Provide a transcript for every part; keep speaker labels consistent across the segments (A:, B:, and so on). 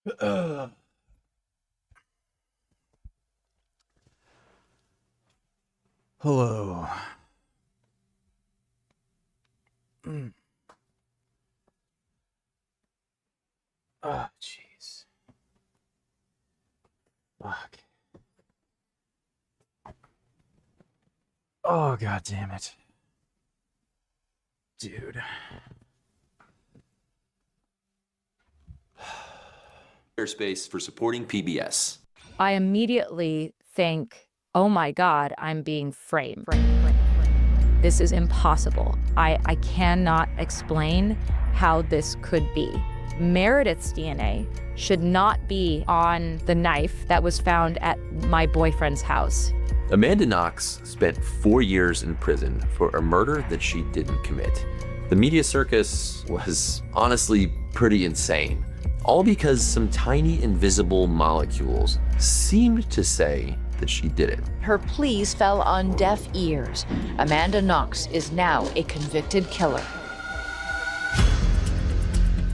A: Hello. Oh, jeez. Fuck. Oh, god damn it. Dude.
B: Space for supporting PBS.
C: I immediately think, oh my God, I'm being framed. This is impossible. I cannot explain how this could be. Meredith's DNA should not be on the knife that was found at my boyfriend's house.
B: Amanda Knox spent 4 years in prison for a murder that she didn't commit. The media circus was honestly pretty insane, all because some tiny invisible molecules seemed to say that she did it.
D: Her pleas fell on deaf ears. Amanda Knox is now a convicted killer.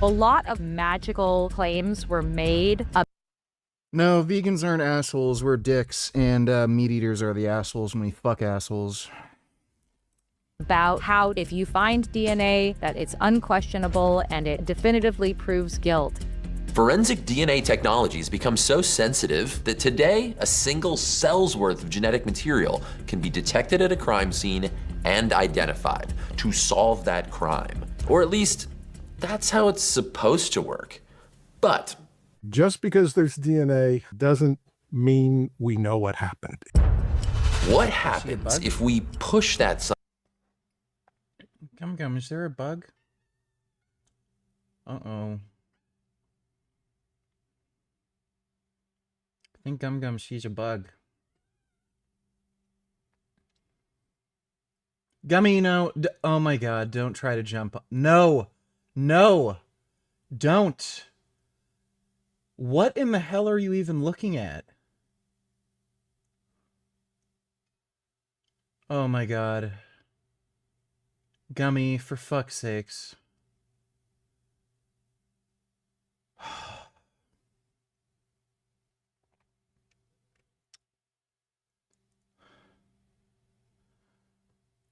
C: A lot of magical claims were made.
A: No, vegans aren't assholes, we're dicks, and meat eaters are the assholes when we fuck assholes.
C: About how if you find DNA, that it's unquestionable and it definitively proves guilt.
B: Forensic DNA technologies become so sensitive that today a single cell's worth of genetic material can be detected at a crime scene and identified to solve that crime. Or at least, that's how it's supposed to work. But
E: just because there's DNA doesn't mean we know what happened.
B: What happens if we push that
A: Gum, is there a bug? Uh-oh. I think Gum sees a bug. Gummy, no. Oh my god, don't try to jump. No! No! Don't! What in the hell are you even looking at? Oh my god. Gummy, for fuck's sakes.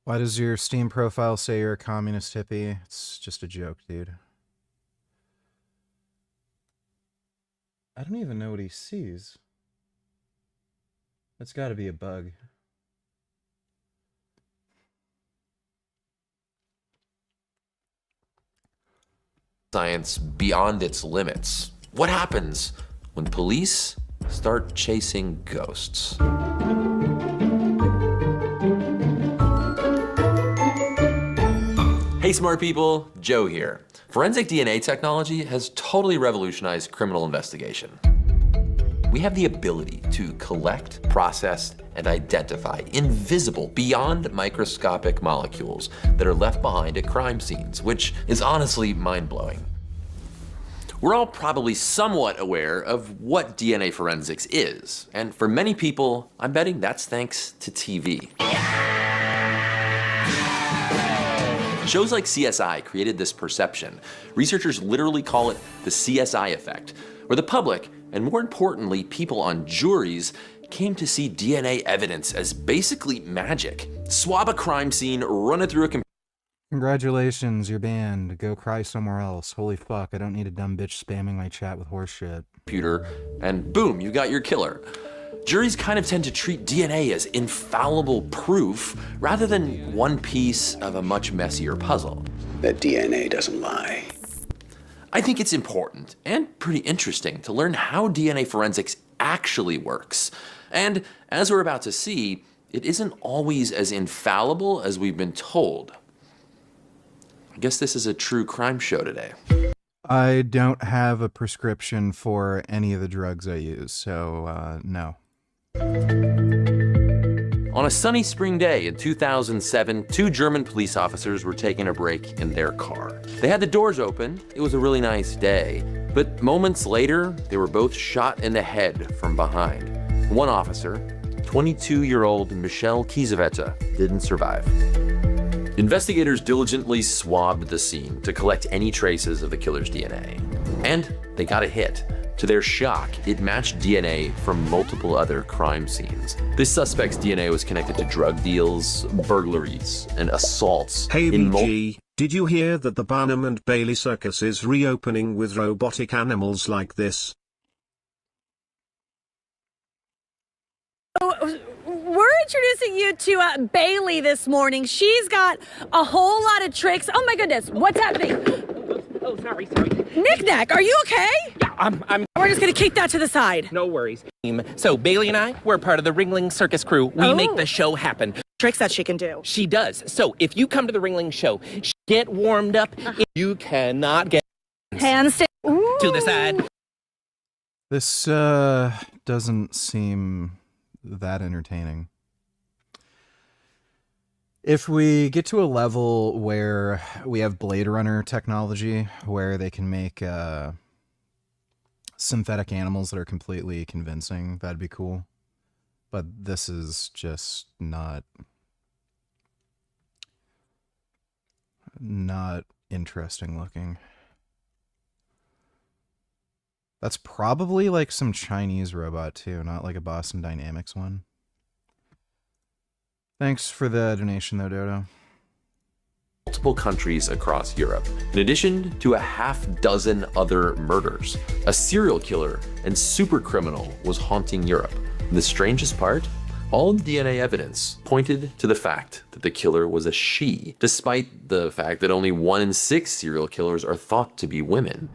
A: Why does your Steam profile say you're a communist hippie? It's just a joke, dude. I don't even know what he sees. That's gotta be a bug.
B: science beyond its limits? What happens when police start chasing ghosts? Hey smart people, Joe here. Forensic DNA technology has totally revolutionized criminal investigation. We have the ability to collect, process, and identify invisible, beyond microscopic molecules that are left behind at crime scenes, which is honestly mind-blowing. We're all probably somewhat aware of what DNA forensics is, and for many people, I'm betting that's thanks to TV. Shows like CSI created this perception. Researchers literally call it the CSI effect, where the public, and more importantly, people on juries, came to see DNA evidence as basically magic. Swab a crime scene, run it through a computer.
A: Congratulations, you're banned. Go cry somewhere else. Holy fuck, I don't need a dumb bitch spamming my chat with horse shit.
B: And boom, you got your killer. Juries kind of tend to treat DNA as infallible proof rather than one piece of a much messier puzzle.
F: That DNA doesn't lie.
B: I think it's important and pretty interesting to learn how DNA forensics actually works. And as we're about to see, it isn't always as infallible as we've been told. I guess this is a true crime show today.
A: I don't have a prescription for any of the drugs I use, so no.
B: On a sunny spring day in 2007, 2 German police officers were taking a break in their car. They had the doors open, it was a really nice day, but moments later, they were both shot in the head from behind. One officer, 22-year-old Michelle Kiesewetter, didn't survive. Investigators diligently swabbed the scene to collect any traces of the killer's DNA. And they got a hit. To their shock, it matched DNA from multiple other crime scenes. This suspect's DNA was connected to drug deals, burglaries, and assaults.
G: Hey BG, did you hear that the Barnum and Bailey Circus is reopening with robotic animals like this?
H: We're introducing you to Bailey this morning. She's got a whole lot of tricks. Oh my goodness, what's happening?
I: Oh, sorry.
H: Knick-knack, are you okay?
I: Yeah, I'm
H: We're just gonna kick that to the side.
I: no worries. So Bailey and I, we're part of the Ringling Circus crew. We make the show happen.
H: Tricks that she can do.
I: She does. So if you come to the Ringling show, get warmed up. You cannot get
H: Handstand.
I: to the side.
A: This doesn't seem that entertaining. If we get to a level where we have Blade Runner technology, where they can make synthetic animals that are completely convincing, that'd be cool. But this is just not interesting looking. That's probably like some Chinese robot too, not like a Boston Dynamics one. Thanks for the donation though, Dodo.
B: Multiple countries across Europe, in addition to a half-dozen other murders. A serial killer and super criminal was haunting Europe. The strangest part? All DNA evidence pointed to the fact that the killer was a she, despite the fact that only 1 in 6 serial killers are thought to be women.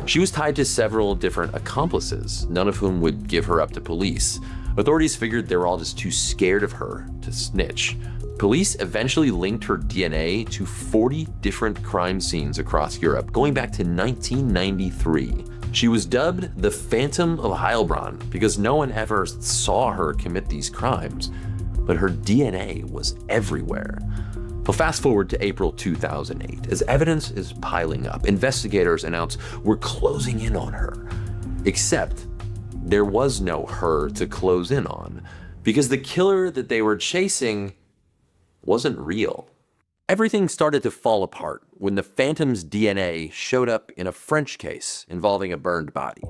B: She was tied to several different accomplices, none of whom would give her up to police. Authorities figured they were all just too scared of her to snitch. Police eventually linked her DNA to 40 different crime scenes across Europe, going back to 1993. She was dubbed the Phantom of Heilbronn because no one ever saw her commit these crimes, but her DNA was everywhere. Well, fast forward to April 2008. As evidence is piling up, investigators announce we're closing in on her. Except there was no her to close in on because the killer that they were chasing wasn't real. Everything started to fall apart when the Phantom's DNA showed up in a French case involving a burned body.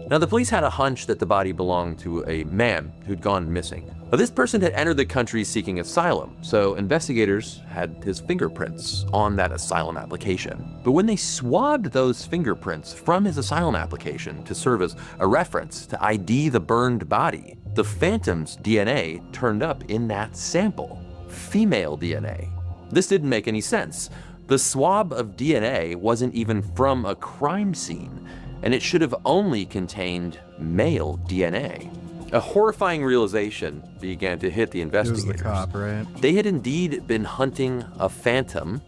B: Now, the police had a hunch that the body belonged to a man who'd gone missing. Now, this person had entered the country seeking asylum, so investigators had his fingerprints on that asylum application. But when they swabbed those fingerprints from his asylum application to serve as a reference to ID the burned body, the Phantom's DNA turned up in that sample. Female DNA. This didn't make any sense. The swab of DNA wasn't even from a crime scene, and it should have only contained male DNA. A horrifying realization began to hit the investigators.
A: It was the cop, right?
B: They had indeed been hunting a phantom,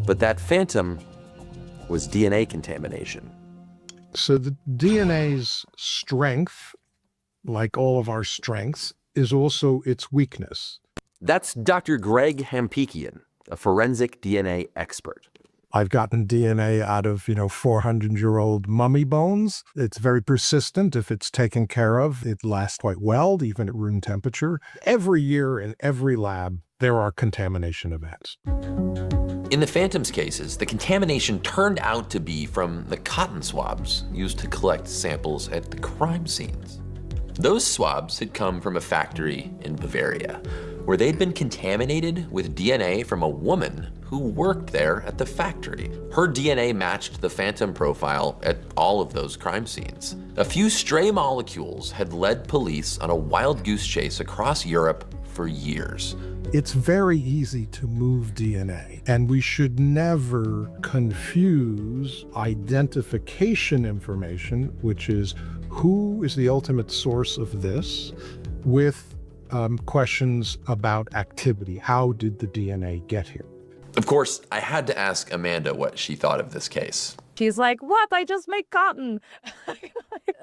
B: but that phantom was DNA contamination.
E: So the DNA's strength, like all of our strengths, is also its weakness.
B: That's Dr. Greg Hampikian, a forensic DNA expert.
E: I've gotten DNA out of, 400-year-old mummy bones. It's very persistent. If it's taken care of, it lasts quite well, even at room temperature. Every year in every lab, there are contamination events.
B: In the Phantom's cases, the contamination turned out to be from the cotton swabs used to collect samples at the crime scenes. Those swabs had come from a factory in Bavaria, where they'd been contaminated with DNA from a woman who worked there at the factory. Her DNA matched the Phantom profile at all of those crime scenes. A few stray molecules had led police on a wild goose chase across Europe for years.
E: It's very easy to move DNA, and we should never confuse identification information, which is who is the ultimate source of this, with questions about activity. How did the DNA get here?
B: Of course, I had to ask Amanda what she thought of this case.
C: She's like, what? I just make cotton.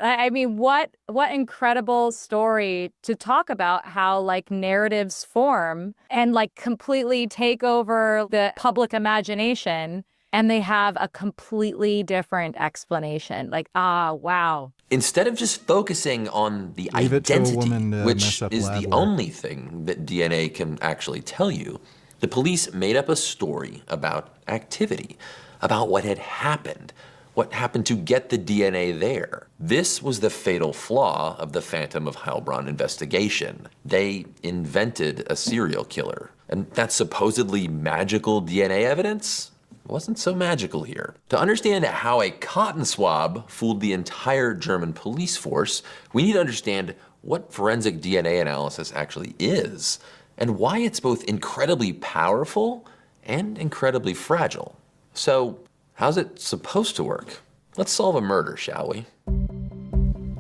C: I mean, what incredible story to talk about how like narratives form and like completely take over the public imagination, and they have a completely different explanation. Like, wow.
B: Instead of just focusing on the identity, which is the only thing that DNA can actually tell you, the police made up a story about activity, about what had happened, What happened to get the DNA there? This was the fatal flaw of the Phantom of Heilbronn investigation. They invented a serial killer. And that supposedly magical DNA evidence wasn't so magical here. To understand how a cotton swab fooled the entire German police force, we need to understand what forensic DNA analysis actually is, and why it's both incredibly powerful and incredibly fragile. So, how's it supposed to work? Let's solve a murder, shall we?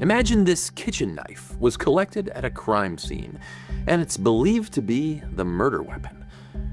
B: Imagine this kitchen knife was collected at a crime scene, and it's believed to be the murder weapon.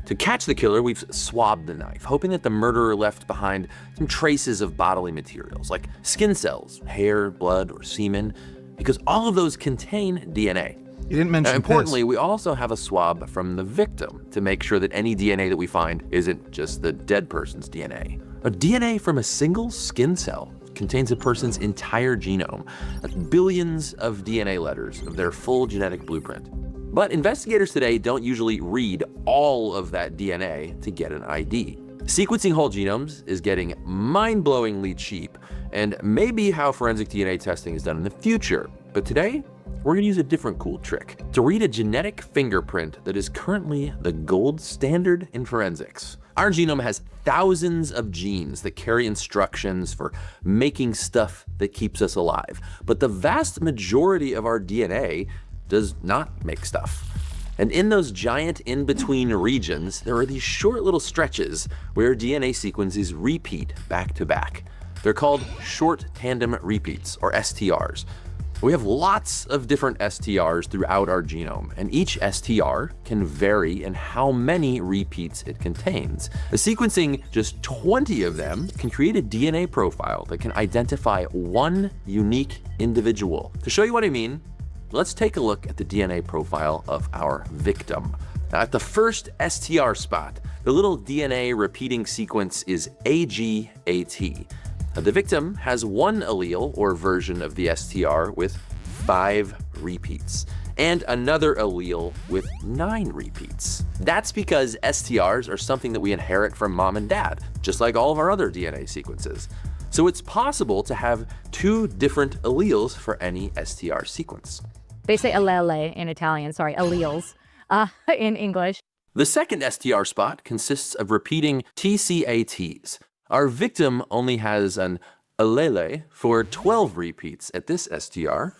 B: To catch the killer, we've swabbed the knife, hoping that the murderer left behind some traces of bodily materials, like skin cells, hair, blood, or semen, because all of those contain DNA.
A: You didn't mention
B: importantly,
A: piss.
B: we also have a swab from the victim to make sure that any DNA that we find isn't just the dead person's DNA. A DNA from a single skin cell contains a person's entire genome. That's billions of DNA letters of their full genetic blueprint. But investigators today don't usually read all of that DNA to get an ID. Sequencing whole genomes is getting mind-blowingly cheap, and may be how forensic DNA testing is done in the future. But today, we're gonna use a different cool trick to read a genetic fingerprint that is currently the gold standard in forensics. Our genome has thousands of genes that carry instructions for making stuff that keeps us alive. But the vast majority of our DNA does not make stuff. And in those giant in-between regions, there are these short little stretches where DNA sequences repeat back to back. They're called short tandem repeats, or STRs. We have lots of different STRs throughout our genome, and each STR can vary in how many repeats it contains. Sequencing just 20 of them can create a DNA profile that can identify one unique individual. To show you what I mean, let's take a look at the DNA profile of our victim. Now, at the first STR spot, the little DNA repeating sequence is AGAT. Now, the victim has one allele or version of the STR with 5 repeats, and another allele with 9 repeats. That's because STRs are something that we inherit from mom and dad, just like all of our other DNA sequences. So it's possible to have 2 different alleles for any STR sequence.
C: They say allele in Italian, sorry, alleles in English.
B: The second STR spot consists of repeating TCATs. Our victim only has an allele for 12 repeats at this STR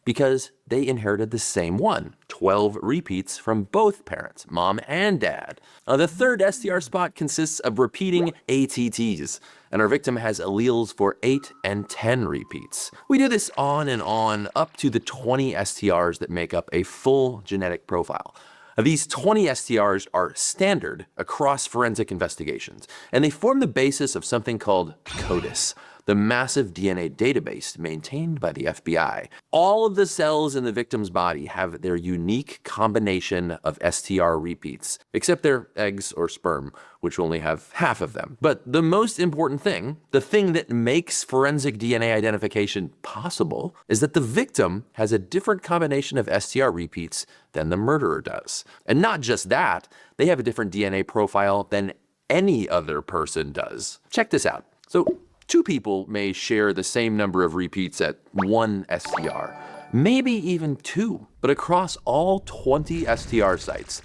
B: because they inherited the same one, 12 repeats from both parents, mom and dad. The third STR spot consists of repeating ATTs, and our victim has alleles for 8 and 10 repeats. We do this on and on up to the 20 STRs that make up a full genetic profile. These 20 STRs are standard across forensic investigations, and they form the basis of something called CODIS, the massive DNA database maintained by the FBI. All of the cells in the victim's body have their unique combination of STR repeats, except their eggs or sperm, which only have half of them. But the most important thing, the thing that makes forensic DNA identification possible, is that the victim has a different combination of STR repeats than the murderer does. And not just that, they have a different DNA profile than any other person does. Check this out. So, 2 people may share the same number of repeats at one STR, maybe even 2, but across all 20 STR sites.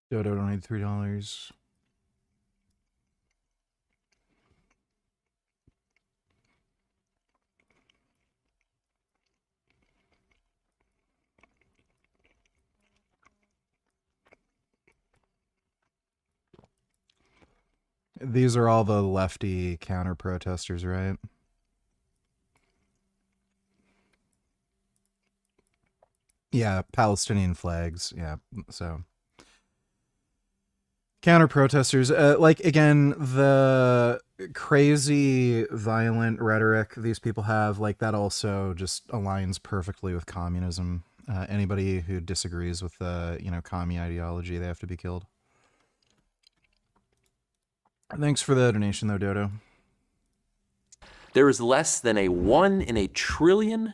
A: Dodo donated $3. These are all the lefty counter protesters, right? Yeah, Palestinian flags. Yeah, so counter protesters. Like, again, the crazy violent rhetoric these people have, like, that also just aligns perfectly with communism. Anybody who disagrees with the, commie ideology, they have to be killed. Thanks for the donation, though, Dodo.
B: There is less than a 1 in a trillion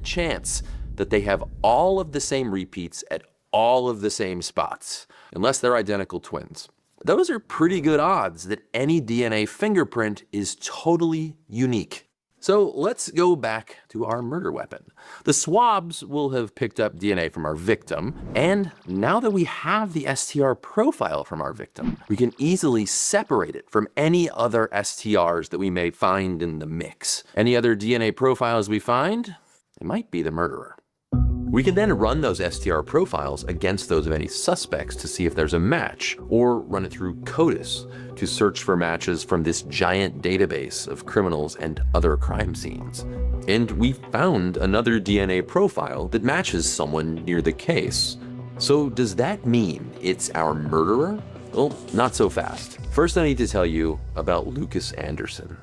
B: chance that they have all of the same repeats at all of the same spots, unless they're identical twins. those are pretty good odds that any DNA fingerprint is totally unique. So let's go back to our murder weapon. The swabs will have picked up DNA from our victim, and now that we have the STR profile from our victim, we can easily separate it from any other STRs that we may find in the mix. Any other DNA profiles we find, it might be the murderer. We can then run those STR profiles against those of any suspects to see if there's a match, or run it through CODIS to search for matches from this giant database of criminals and other crime scenes. And we found another DNA profile that matches someone near the case. So does that mean it's our murderer? Well, not so fast. First, I need to tell you about Lucas Anderson.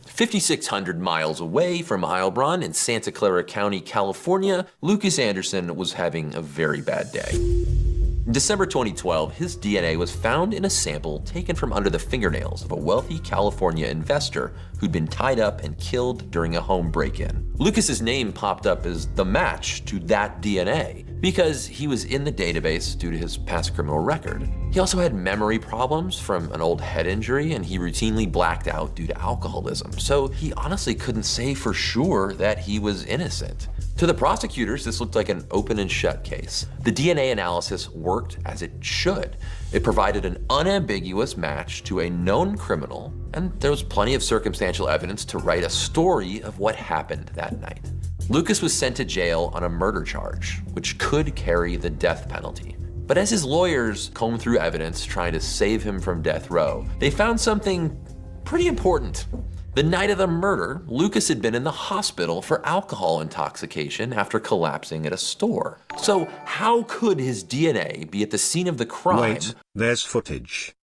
B: 5,600 miles away from Heilbronn in Santa Clara County, California, Lucas Anderson was having a very bad day. In December 2012, his DNA was found in a sample taken from under the fingernails of a wealthy California investor who'd been tied up and killed during a home break-in. Lucas's name popped up as the match to that DNA because he was in the database due to his past criminal record. He also had memory problems from an old head injury, and he routinely blacked out due to alcoholism, so he honestly couldn't say for sure that he was innocent. To the prosecutors, this looked like an open and shut case. The DNA analysis worked as it should. It provided an unambiguous match to a known criminal, and there was plenty of circumstantial evidence to write a story of what happened that night. Lucas was sent to jail on a murder charge, which could carry the death penalty. But as his lawyers combed through evidence trying to save him from death row, they found something pretty important. The night of the murder, Lucas had been in the hospital for alcohol intoxication after collapsing at a store. So how could his DNA be at the scene of the crime?
G: Wait, there's footage.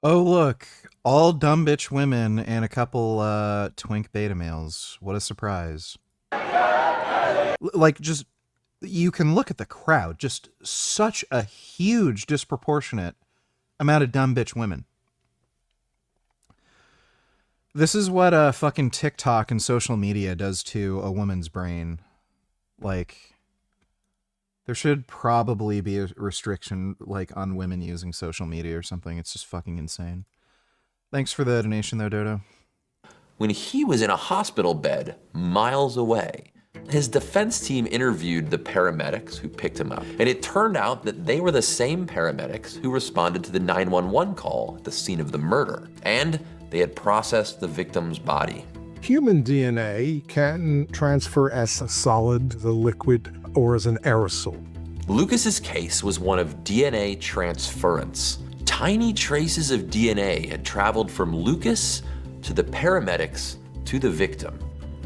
A: Oh, look, all dumb bitch women and a couple twink beta males. What a surprise. Like, just, you can look at the crowd, just such a huge disproportionate amount of dumb bitch women. This is what fucking TikTok and social media does to a woman's brain. Like, there should probably be a restriction, like, on women using social media or something. It's just fucking insane. Thanks for the donation, though, Dodo.
B: When he was in a hospital bed miles away, his defense team interviewed the paramedics who picked him up, and it turned out that they were the same paramedics who responded to the 911 call at the scene of the murder, and they had processed the victim's body.
E: Human DNA can transfer as a solid, as a liquid, or as an aerosol.
B: Lucas's case was one of DNA transference. Tiny traces of DNA had traveled from Lucas to the paramedics to the victim.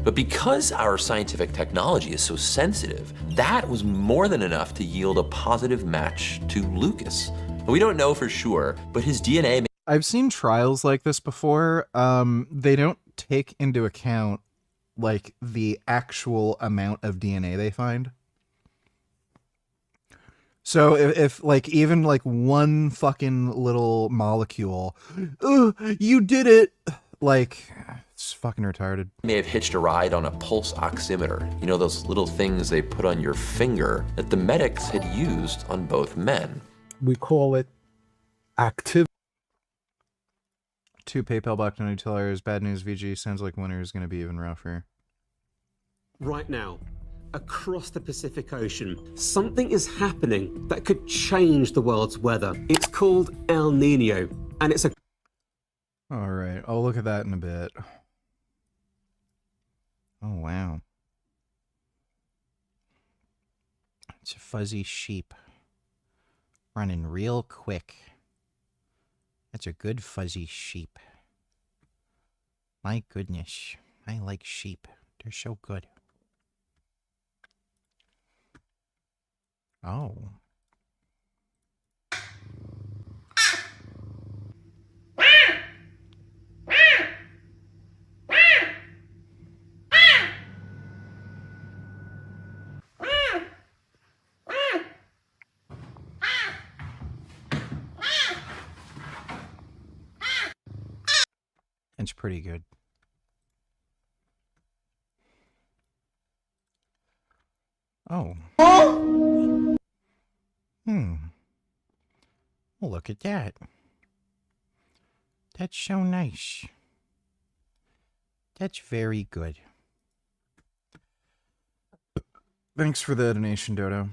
B: But because our scientific technology is so sensitive, that was more than enough to yield a positive match to Lucas. We don't know for sure, but his DNA...
A: I've seen trials like this before. They don't take into account, like, the actual amount of DNA they find. So if like, even like one fucking little molecule, you did it, like, it's fucking retarded.
B: May have hitched a ride on a pulse oximeter. You know, those little things they put on your finger that the medics had used on both men.
E: We call it activity.
A: 2 PayPal block $20. Bad news, VG. Sounds like winter is going to be even rougher.
J: Right now, across the Pacific Ocean, something is happening that could change the world's weather. It's called El Nino, and it's a...
A: All right, I'll look at that in a bit. Oh, wow. It's a fuzzy sheep. Running real quick. That's a good fuzzy sheep. My goodness. I like sheep. They're so good. Oh. It's pretty good. Well, look at that. That's so nice. That's very good. Thanks for the donation, Dodo.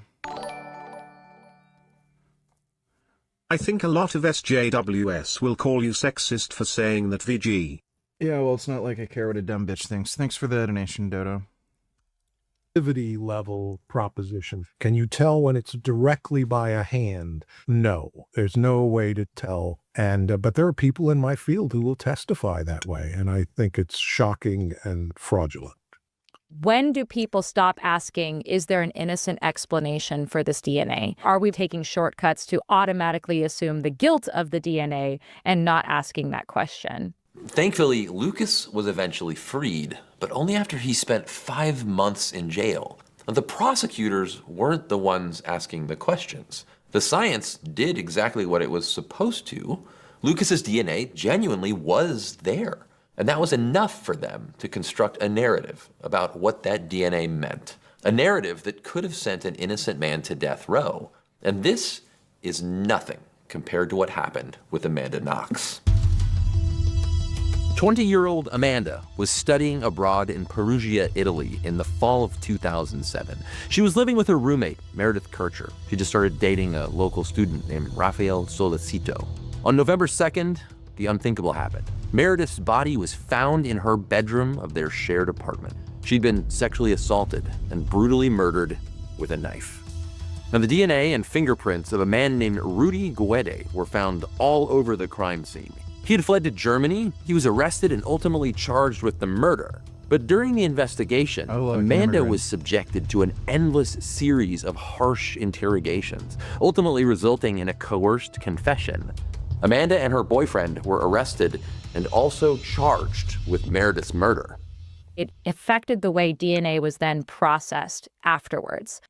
G: I think a lot of SJWS will call you sexist for saying that VG.
A: Yeah, well, it's not like I care what a dumb bitch thinks. Thanks for the donation, Dodo.
E: Activity level proposition. Can you tell when it's directly by a hand? No, there's no way to tell. And but there are people in my field who will testify that way, and I think it's shocking and fraudulent.
C: When do people stop asking, is there an innocent explanation for this DNA? Are we taking shortcuts to automatically assume the guilt of the DNA and not asking that question?
B: Thankfully, Lucas was eventually freed, but only after he spent 5 months in jail. The prosecutors weren't the ones asking the questions. The science did exactly what it was supposed to. Lucas's DNA genuinely was there. And that was enough for them to construct a narrative about what that DNA meant. A narrative that could have sent an innocent man to death row. And this is nothing compared to what happened with Amanda Knox. 20-year-old Amanda was studying abroad in Perugia, Italy in the fall of 2007. She was living with her roommate, Meredith Kircher. She just started dating a local student named Rafael Solicito. On November 2nd, the unthinkable happened. Meredith's body was found in her bedroom of their shared apartment. She'd been sexually assaulted and brutally murdered with a knife. Now, the DNA and fingerprints of a man named Rudy Guede were found all over the crime scene. He had fled to Germany, he was arrested and ultimately charged with the murder. But during the investigation, Amanda was subjected to an endless series of harsh interrogations, ultimately resulting in a coerced confession. Amanda and her boyfriend were arrested and also charged with Meredith's murder.
C: It affected the way DNA was then processed afterwards.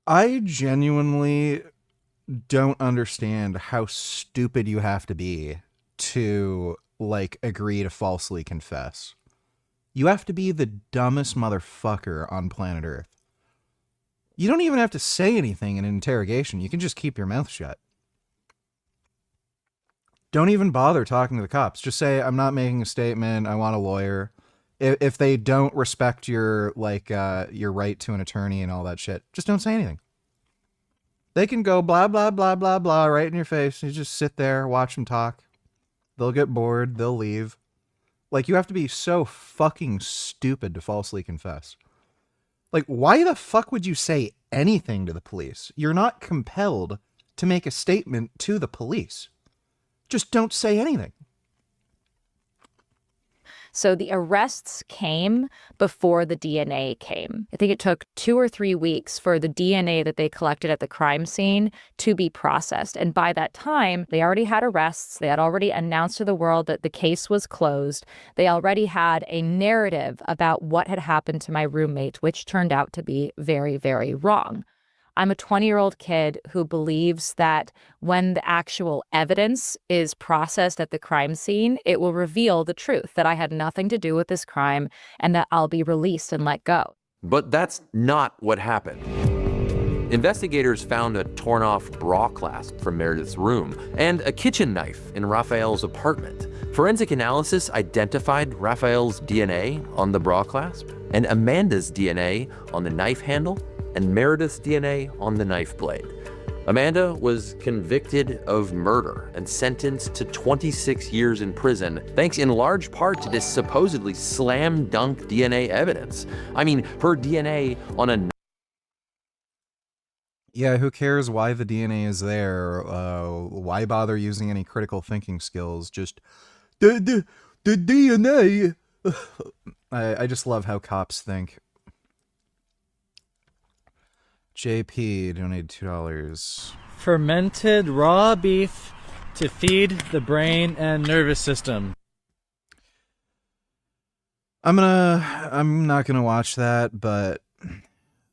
A: I genuinely don't understand how stupid you have to be to, like, agree to falsely confess. You have to be the dumbest motherfucker on planet Earth. You don't even have to say anything in an interrogation. You can just keep your mouth shut. Don't even bother talking to the cops. Just say, I'm not making a statement. I want a lawyer. If they don't respect your, like, your right to an attorney and all that shit, just don't say anything. They can go blah, blah, blah, blah, blah right in your face. You just sit there, watch them talk. They'll get bored. They'll leave. Like, you have to be so fucking stupid to falsely confess. Like, why the fuck would you say anything to the police? You're not compelled to make a statement to the police. Just don't say anything.
C: So the arrests came before the DNA came. I think it took 2 or 3 weeks for the DNA that they collected at the crime scene to be processed. And by that time, they already had arrests. They had already announced to the world that the case was closed. They already had a narrative about what had happened to my roommate, which turned out to be very, very wrong. I'm a 20-year-old kid who believes that when the actual evidence is processed at the crime scene, it will reveal the truth, that I had nothing to do with this crime and that I'll be released and let go.
B: But that's not what happened. Investigators found a torn-off bra clasp from Meredith's room and a kitchen knife in Raphael's apartment. Forensic analysis identified Raphael's DNA on the bra clasp and Amanda's DNA on the knife handle and Meredith's DNA on the knife blade. Amanda was convicted of murder and sentenced to 26 years in prison, thanks in large part to this supposedly slam dunk DNA evidence. I mean, her DNA on a...
A: Yeah, who cares why the DNA is there? Why bother using any critical thinking skills? Just, the DNA. I just love how cops think. JP donated $2.
K: Fermented raw beef to feed the brain and nervous system.
A: I'm not gonna watch that, but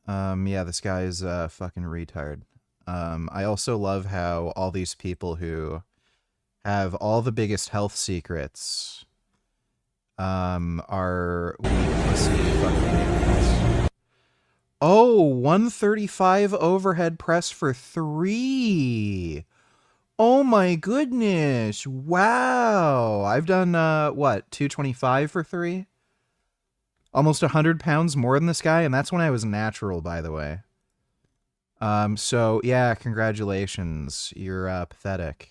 A: yeah, this guy is a fucking retard. I also love how all these people who have all the biggest health secrets are weak pussy fucking idiots. Oh, 135 overhead press for 3. Oh my goodness. Wow. I've done, what, 225 for 3? Almost 100 pounds more than this guy, and that's when I was natural, by the way. So, yeah, congratulations. You're, pathetic.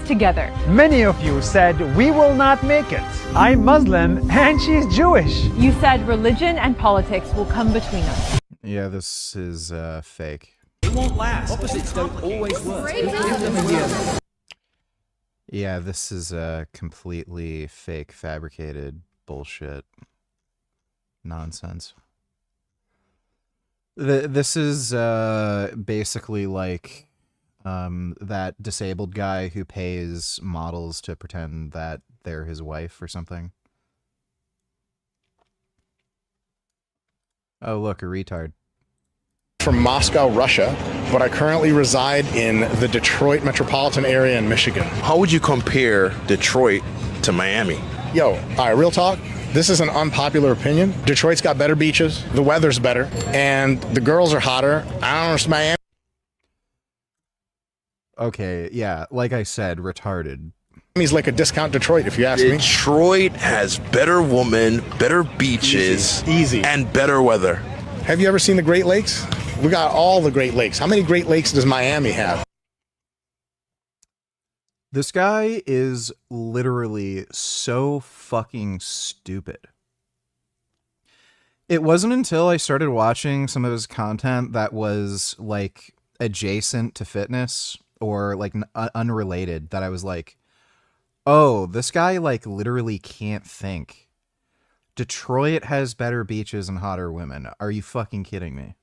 L: Together.
M: Many of you said we will not make it. I'm Muslim and she's Jewish.
L: You said religion and politics will come between us.
A: Yeah, this is fake.
N: It won't last. Opposites don't always work.
A: Yeah, this is completely fake, fabricated bullshit. Nonsense. This is basically like that disabled guy who pays models to pretend that they're his wife or something. Oh, look, a retard.
O: From Moscow, Russia, but I currently reside in the Detroit metropolitan area in Michigan.
P: How would you compare Detroit to Miami?
O: Yo, all right, real talk. This is an unpopular opinion. Detroit's got better beaches, the weather's better, and the girls are hotter. I don't understand Miami.
A: Okay, yeah, like I said, retarded.
O: Miami's like a discount Detroit, if you ask me.
P: Detroit has better women, better beaches,
O: Easy.
P: And better weather.
O: Have you ever seen the Great Lakes? We got all the Great Lakes. How many Great Lakes does Miami have?
A: This guy is literally so fucking stupid. It wasn't until I started watching some of his content that was like adjacent to fitness or like unrelated that I was like, oh, this guy like literally can't think. Detroit has better beaches and hotter women. Are you fucking kidding me?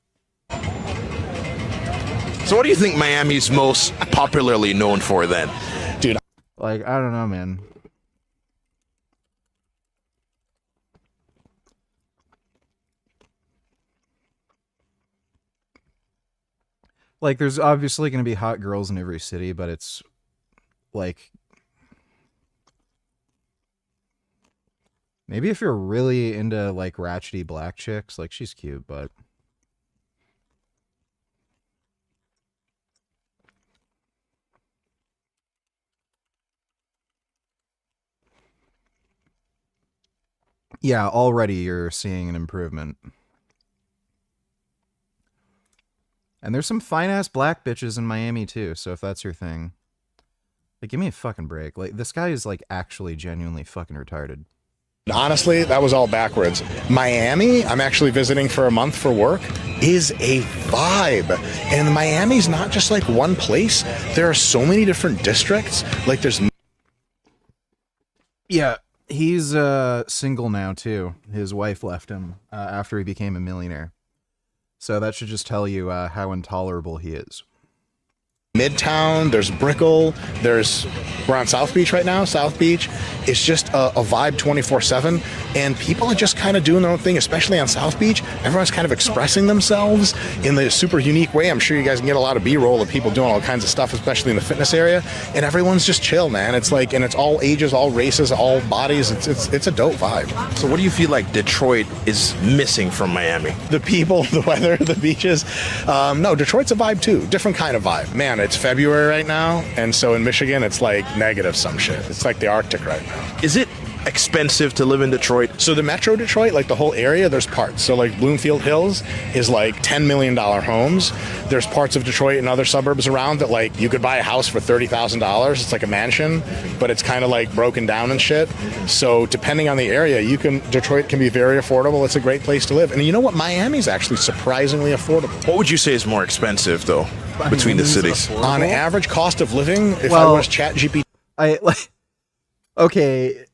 P: So what do you think Miami's most popularly known for then?
O: Dude,
A: like, I don't know, man. Like, there's obviously going to be hot girls in every city, but it's like, maybe if you're really into like ratchety black chicks, like she's cute, but yeah, already you're seeing an improvement. And there's some fine-ass black bitches in Miami, too, so if that's your thing. Like, give me a fucking break. Like, this guy is, like, actually genuinely fucking retarded.
O: honestly, that was all backwards. Miami, I'm actually visiting for a month for work, is a vibe. And Miami's not just, like, one place. There are so many different districts. Like, there's...
A: Yeah, he's single now, too. His wife left him after he became a millionaire. So that should just tell you how intolerable he is.
O: Midtown, there's Brickell, we're on South Beach right now, South Beach. It's just a vibe 24/7, and people are just kind of doing their own thing, especially on South Beach. Everyone's kind of expressing themselves in the super unique way. I'm sure you guys can get a lot of B-roll of people doing all kinds of stuff, especially in the fitness area, and everyone's just chill, man. It's like, and it's all ages, all races, all bodies. It's a dope vibe.
P: So what do you feel like Detroit is missing from Miami?
O: The people, the weather, the beaches. No, Detroit's a vibe too, different kind of vibe. Man, it's February right now, and so in Michigan it's like negative some shit. It's like the Arctic right now.
P: Is it expensive to live in Detroit?
O: So the metro Detroit, like the whole area, there's parts. So like Bloomfield Hills is like $10 million homes. There's parts of Detroit and other suburbs around that like you could buy a house for $30,000. It's like a mansion, but it's kind of like broken down and shit. So depending on the area, Detroit can be very affordable. It's a great place to live. And you know what? Miami's actually surprisingly affordable.
P: What would you say is more expensive though between the cities?
O: On average cost of living, if I was ChatGPT.
A: Okay.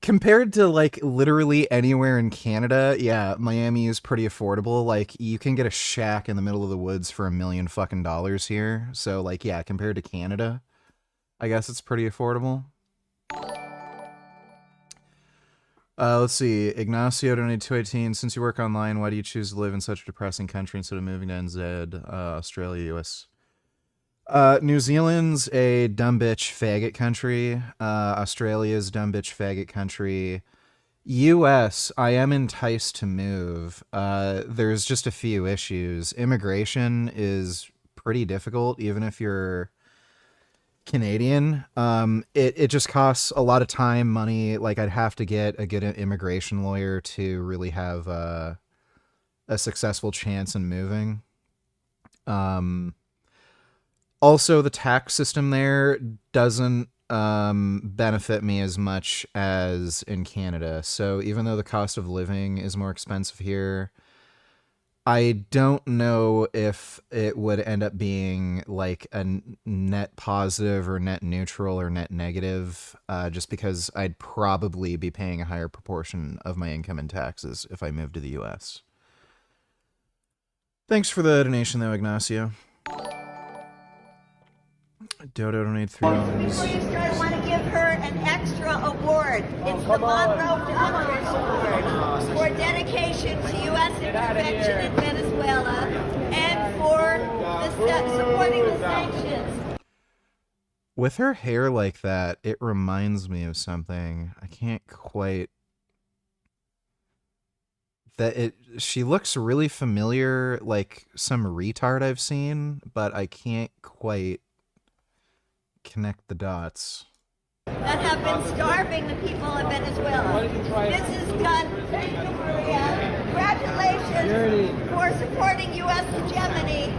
A: Compared to like literally anywhere in Canada, yeah, Miami is pretty affordable. Like you can get a shack in the middle of the woods for $1 million fucking dollars here. So like, yeah, compared to Canada, I guess it's pretty affordable. Let's see. Ignacio donated 218. Since you work online, why do you choose to live in such a depressing country instead of moving to NZ, Australia, US? New Zealand's a dumb bitch faggot country. Australia's dumb bitch faggot country. U.S., I am enticed to move. There's just a few issues. Immigration is pretty difficult, even if you're Canadian. It just costs a lot of time, money. Like, I'd have to get a good immigration lawyer to really have a successful chance in moving. Also, the tax system there doesn't benefit me as much as in Canada. So even though the cost of living is more expensive here, I don't know if it would end up being like a net positive or net neutral or net negative, just because I'd probably be paying a higher proportion of my income in taxes if I moved to the US. Thanks for the donation, though, Ignacio. Dodo donated $3.
Q: Please, I want to give her an extra award. It's the Monroe Founders Award for dedication to U.S. intervention in Venezuela and for supporting the sanctions.
A: With her hair like that, it reminds me of something. I can't quite... She looks really familiar, like some retard I've seen, but I can't quite connect the dots.
Q: That have been starving the people of Venezuela. This is done. Thank you, Maria. Congratulations for supporting U.S. hegemony.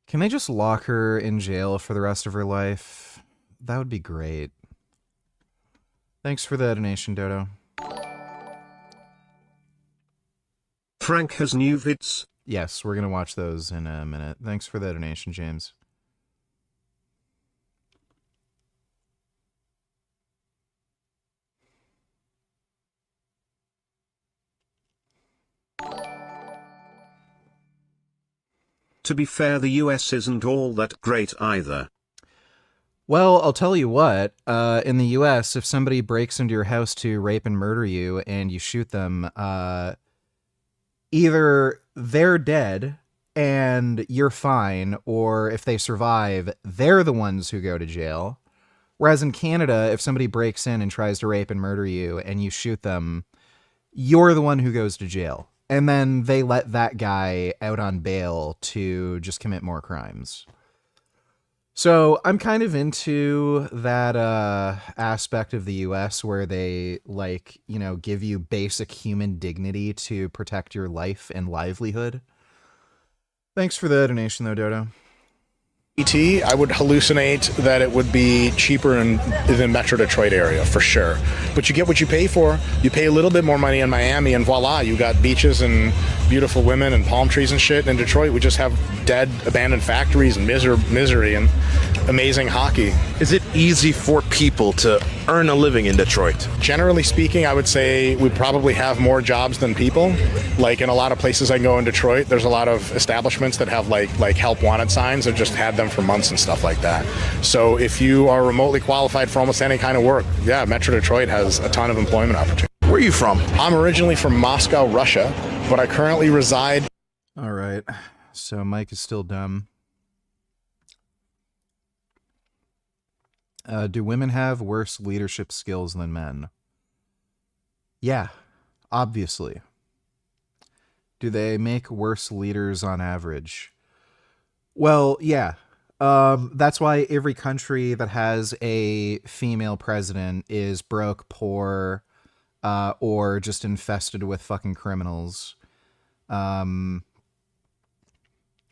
A: Can they just lock her in jail for the rest of her life? That would be great. Thanks for the donation, Dodo.
G: Frank has new vids.
A: Yes, we're going to watch those in a minute. Thanks for the donation, James.
G: To be fair, the US isn't all that great either.
A: Well, I'll tell you what, in the US, if somebody breaks into your house to rape and murder you and you shoot them, either they're dead and you're fine, or if they survive, they're the ones who go to jail. Whereas in Canada, if somebody breaks in and tries to rape and murder you and you shoot them, you're the one who goes to jail. And then they let that guy out on bail to just commit more crimes. So I'm kind of into that aspect of the US where they, like, you know, give you basic human dignity to protect your life and livelihood. Thanks for the donation, though, Dodo.
O: I would hallucinate that it would be cheaper in the Metro Detroit area, for sure. But you get what you pay for. You pay a little bit more money in Miami, and voila, you got beaches and beautiful women and palm trees and shit. And in Detroit, we just have dead, abandoned factories and misery and amazing hockey.
P: Is it easy for people to earn a living in Detroit?
O: Generally speaking, I would say we probably have more jobs than people. Like in a lot of places I go in Detroit, there's a lot of establishments that have like help wanted signs. I've just had them for months and stuff like that. So if you are remotely qualified for almost any kind of work, yeah, Metro Detroit has a ton of employment opportunities.
P: Where are you from?
O: I'm originally from Moscow, Russia, but I currently reside...
A: All right, so Mike is still dumb. Do women have worse leadership skills than men? Yeah, obviously. Do they make worse leaders on average? Well, yeah. That's why every country that has a female president is broke, poor, or just infested with fucking criminals.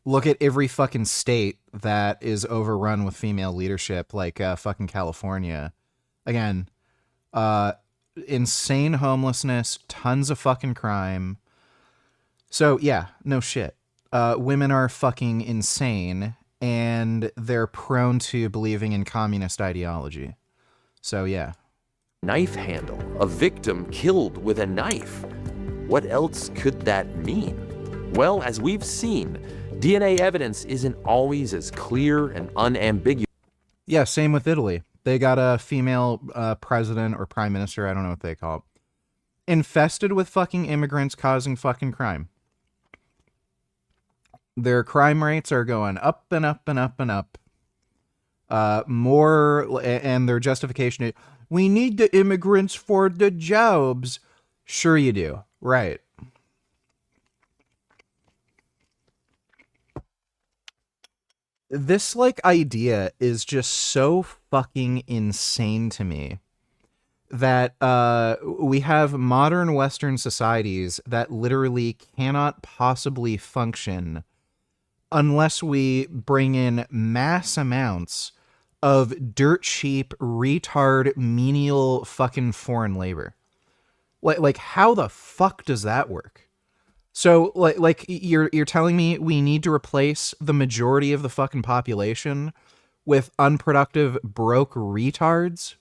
A: Look at every fucking state that is overrun with female leadership, like fucking California. Again, insane homelessness, tons of fucking crime. So, yeah, no shit. Women are fucking insane, and they're prone to believing in communist ideology. So, yeah.
B: Knife handle. A victim killed with a knife. What else could that mean? Well, as we've seen, DNA evidence isn't always as clear and unambiguous.
A: Yeah, same with Italy. They got a female president or prime minister, I don't know what they call it, infested with fucking immigrants causing fucking crime. Their crime rates are going up and up and up and up. More, and their justification is, we need the immigrants for the jobs. Sure you do. Right. This, like, idea is just so fucking insane to me that we have modern Western societies that literally cannot possibly function unless we bring in mass amounts of dirt cheap, retard, menial fucking foreign labor. Like how the fuck does that work? So like you're telling me we need to replace the majority of the fucking population with unproductive, broke retards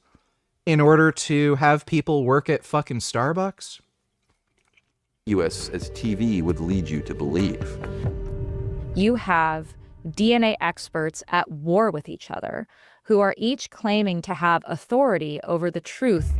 A: in order to have people work at fucking Starbucks?
B: US as TV would lead you to believe.
C: You have DNA experts at war with each other who are each claiming to have authority over the truth.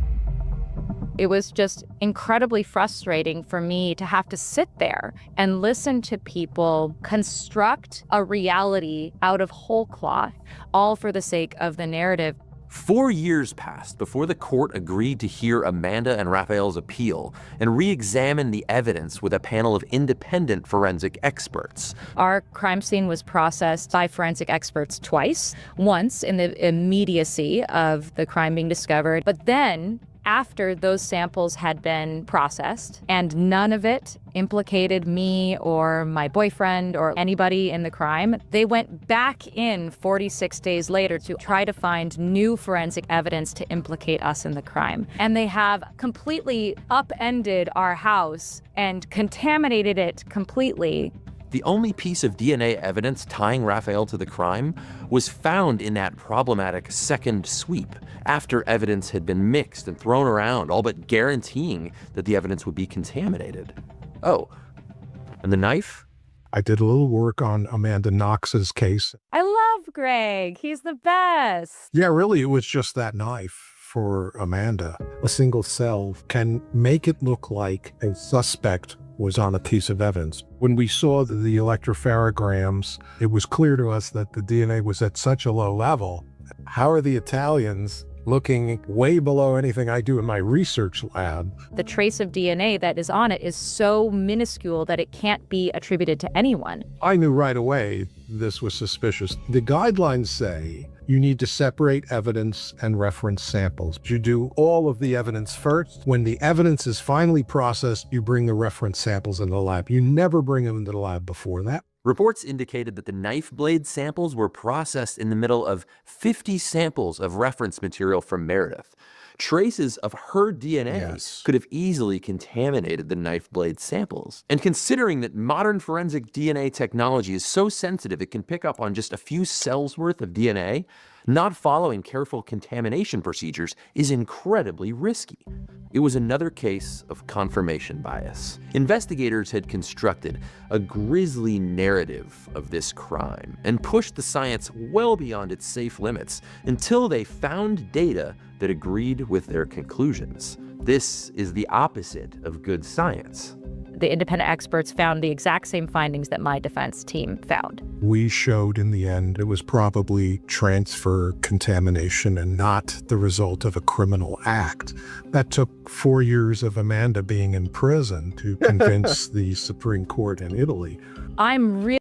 C: It was just incredibly frustrating for me to have to sit there and listen to people construct a reality out of whole cloth, all for the sake of the narrative.
B: 4 years passed before the court agreed to hear Amanda and Raphael's appeal and re-examine the evidence with a panel of independent forensic experts.
C: Our crime scene was processed by forensic experts twice, once in the immediacy of the crime being discovered, but then after those samples had been processed and none of it implicated me or my boyfriend or anybody in the crime, they went back in 46 days later to try to find new forensic evidence to implicate us in the crime. And they have completely upended our house and contaminated it completely.
B: The only piece of DNA evidence tying Raphael to the crime was found in that problematic second sweep, after evidence had been mixed and thrown around, all but guaranteeing that the evidence would be contaminated. Oh, and the knife?
E: I did a little work on Amanda Knox's case.
C: I love Greg. He's the best.
E: Yeah, really, it was just that knife for Amanda. A single cell can make it look like a suspect was on a piece of evidence. When we saw the electropharograms, it was clear to us that the DNA was at such a low level. How are the Italians looking way below anything I do in my research lab?
C: The trace of DNA that is on it is so minuscule that it can't be attributed to anyone.
E: I knew right away this was suspicious. The guidelines say you need to separate evidence and reference samples. You do all of the evidence first. When the evidence is finally processed, you bring the reference samples in the lab. You never bring them into the lab before that.
B: Reports indicated that the knife blade samples were processed in the middle of 50 samples of reference material from Meredith. Traces of her DNA could have easily contaminated the knife blade samples. And considering that modern forensic DNA technology is so sensitive it can pick up on just a few cells worth of DNA, not following careful contamination procedures is incredibly risky. It was another case of confirmation bias. Investigators had constructed a grisly narrative of this crime and pushed the science well beyond its safe limits until they found data that agreed with their conclusions. This is the opposite of good science.
C: The independent experts found the exact same findings that my defense team found.
E: We showed in the end it was probably transfer contamination and not the result of a criminal act. That took 4 years of Amanda being in prison to convince the Supreme Court in Italy.
C: I'm really...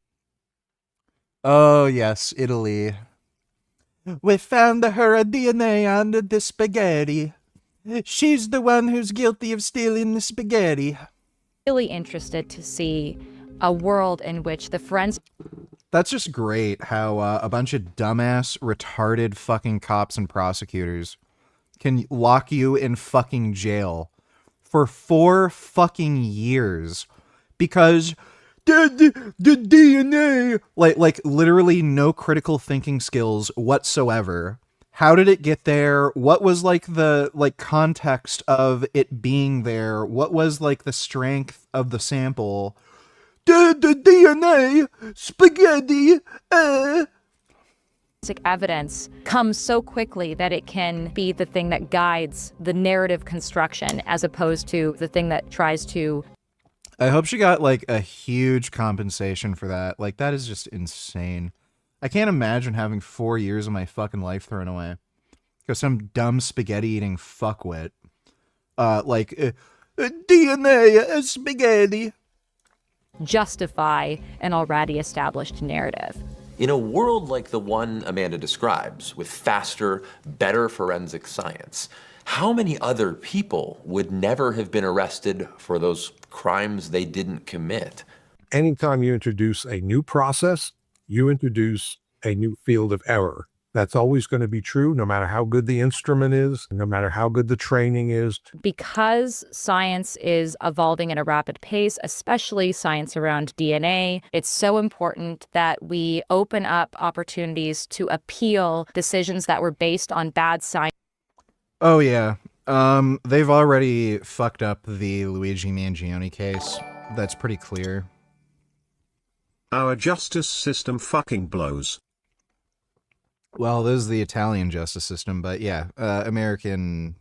A: Oh, yes, Italy. We found her DNA under the spaghetti. She's the one who's guilty of stealing the spaghetti.
C: Really interested to see a world in which the forensic...
A: That's just great how a bunch of dumbass, retarded fucking cops and prosecutors can lock you in fucking jail for 4 fucking years because the DNA, like literally no critical thinking skills whatsoever. How did it get there? What was like the context of it being there? What was like the strength of the sample? The DNA spaghetti.
C: Evidence comes so quickly that it can be the thing that guides the narrative construction as opposed to the thing that tries to...
A: I hope she got like a huge compensation for that. Like that is just insane. I can't imagine having 4 years of my fucking life thrown away because some dumb spaghetti eating fuckwit, DNA spaghetti,
C: justify an already established narrative.
B: In a world like the one Amanda describes, with faster, better forensic science, how many other people would never have been arrested for those crimes they didn't commit?
E: Anytime you introduce a new process, you introduce a new field of error. That's always going to be true, no matter how good the instrument is, no matter how good the training is.
C: Because science is evolving at a rapid pace, especially science around DNA, it's so important that we open up opportunities to appeal decisions that were based on bad science.
A: Oh yeah. They've already fucked up the Luigi Mangione case. That's pretty clear.
G: Our justice system fucking blows.
A: Well, this is the Italian justice system, but yeah, America's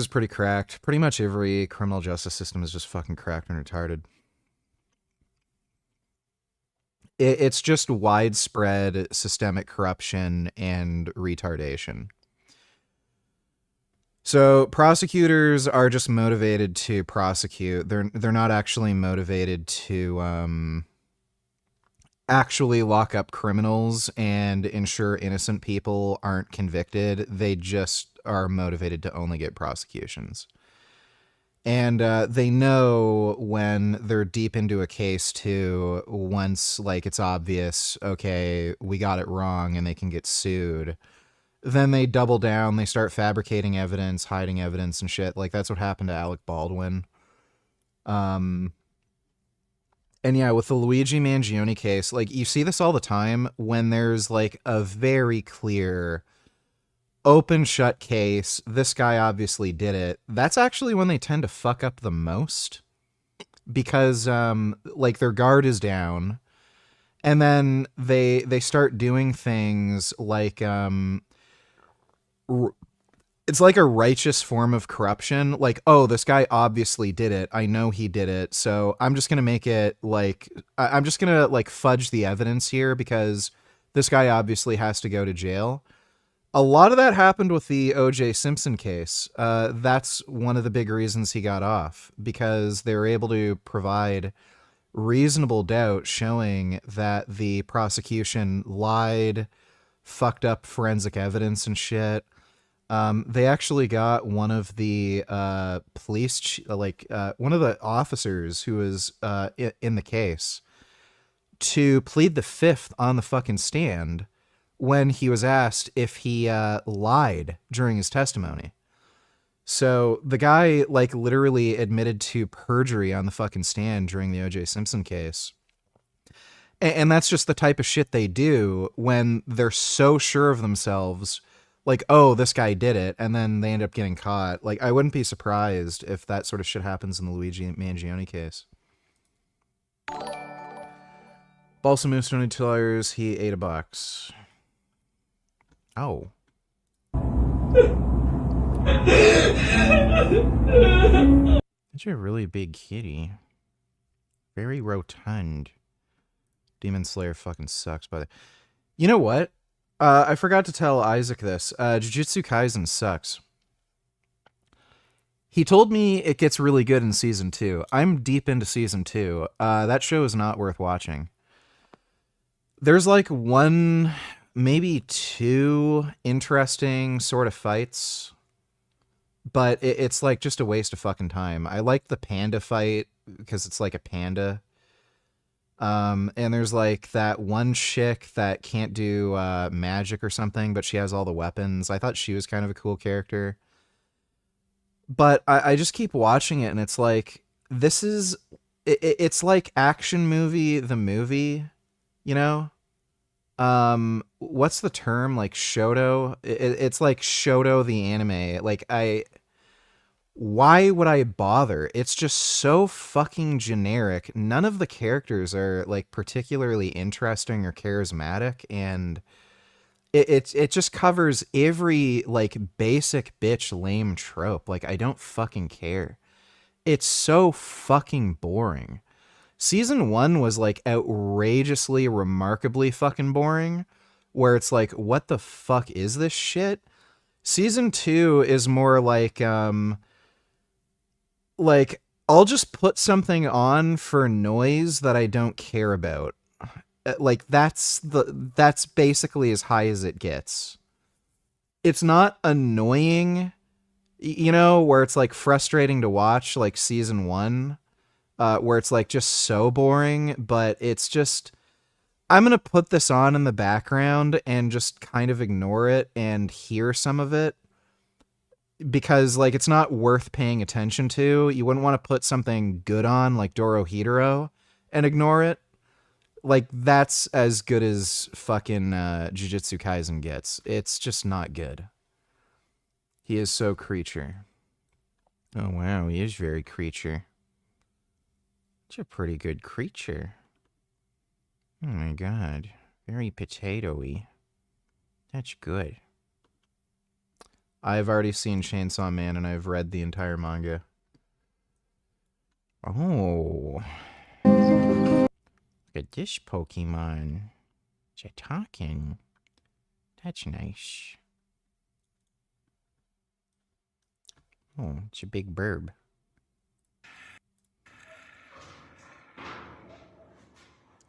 A: pretty cracked. Pretty much every criminal justice system is just fucking cracked and retarded. It's just widespread systemic corruption and retardation. So prosecutors are just motivated to prosecute. They're not actually motivated to actually lock up criminals and ensure innocent people aren't convicted. They just are motivated to only get prosecutions. And they know when they're deep into a case too, once like it's obvious, okay, we got it wrong and they can get sued, then they double down, they start fabricating evidence, hiding evidence and shit. Like that's what happened to Alec Baldwin. And yeah, with the Luigi Mangione case, like you see this all the time when there's like a very clear open shut case. This guy obviously did it. That's actually when they tend to fuck up the most because like their guard is down and then they start doing things like it's like a righteous form of corruption. Like, oh, this guy obviously did it. I know he did it. So I'm just going to make it like, I'm just going to like fudge the evidence here because this guy obviously has to go to jail. A lot of that happened with the O.J. Simpson case. That's one of the big reasons he got off because they were able to provide reasonable doubt showing that the prosecution lied, fucked up forensic evidence and shit. They actually got one of the one of the officers who was in the case to plead the fifth on the fucking stand when he was asked if he lied during his testimony. So the guy like literally admitted to perjury on the fucking stand during the O.J. Simpson case. And that's just the type of shit they do when they're so sure of themselves. Like, oh, this guy did it, and then they end up getting caught. Like, I wouldn't be surprised if that sort of shit happens in the Luigi Mangione case. Balsamoose $22, he ate a box. Oh. That's a really big kitty. Very rotund. Demon Slayer fucking sucks, by the... You know what? I forgot to tell Isaac this. Jujutsu Kaisen sucks. He told me it gets really good in season 2. I'm deep into season 2. That show is not worth watching. There's like one, maybe two interesting sort of fights, but it's like just a waste of fucking time. I like the panda fight because it's like a panda. And there's like that one chick that can't do magic or something, but she has all the weapons. I thought she was kind of a cool character. But I just keep watching it, and it's like, this is... It's like Action Movie, the movie, you know? What's the term? Like, Shoto? It's like Shoto, the anime. Like, why would I bother? It's just so fucking generic. None of the characters are like particularly interesting or charismatic, and it just covers every like basic bitch lame trope. Like, I don't fucking care. it's so fucking boring. Season 1 was like outrageously, remarkably fucking boring, where it's like, what the fuck is this shit? Season 2 is more like I'll just put something on for noise that I don't care about. Like that's basically as high as it gets. It's not annoying, you know, where it's like frustrating to watch, like season 1, where it's like just so boring, but it's just, I'm going to put this on in the background and just kind of ignore it and hear some of it, because like it's not worth paying attention to. You wouldn't want to put something good on like Dorohedoro and ignore it. Like that's as good as fucking Jujutsu Kaisen gets. It's just not good. He is so creature. Oh wow, he is very creature. It's a pretty good creature. Oh my god. Very potato-y. That's good. I've already seen Chainsaw Man and I've read the entire manga. Oh. Look at this Pokemon. It's talking. That's nice. Oh, it's a big burb.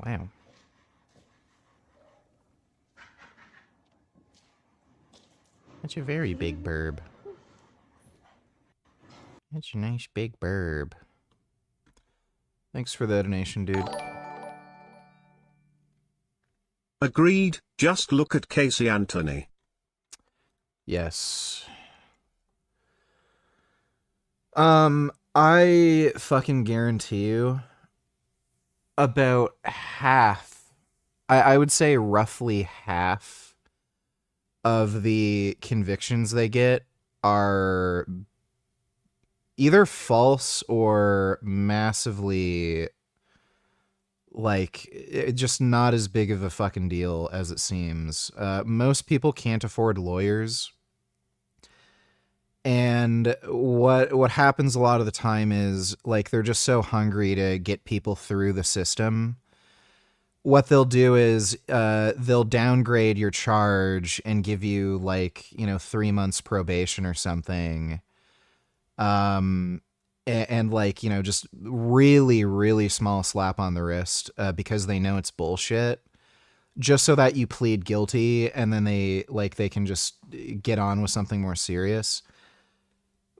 A: Wow. That's a very big burb. That's a nice big burb. Thanks for the donation, dude.
G: Agreed, just look at Casey Anthony.
A: Yes. I fucking guarantee you about half, I would say roughly half of the convictions they get are either false or massively, like, just not as big of a fucking deal as it seems. Most people can't afford lawyers. And what happens a lot of the time is, like, they're just so hungry to get people through the system. What they'll do is they'll downgrade your charge and give you, like, 3 months probation or something. And like, just really, really small slap on the wrist because they know it's bullshit. Just so that you plead guilty and then they can just get on with something more serious.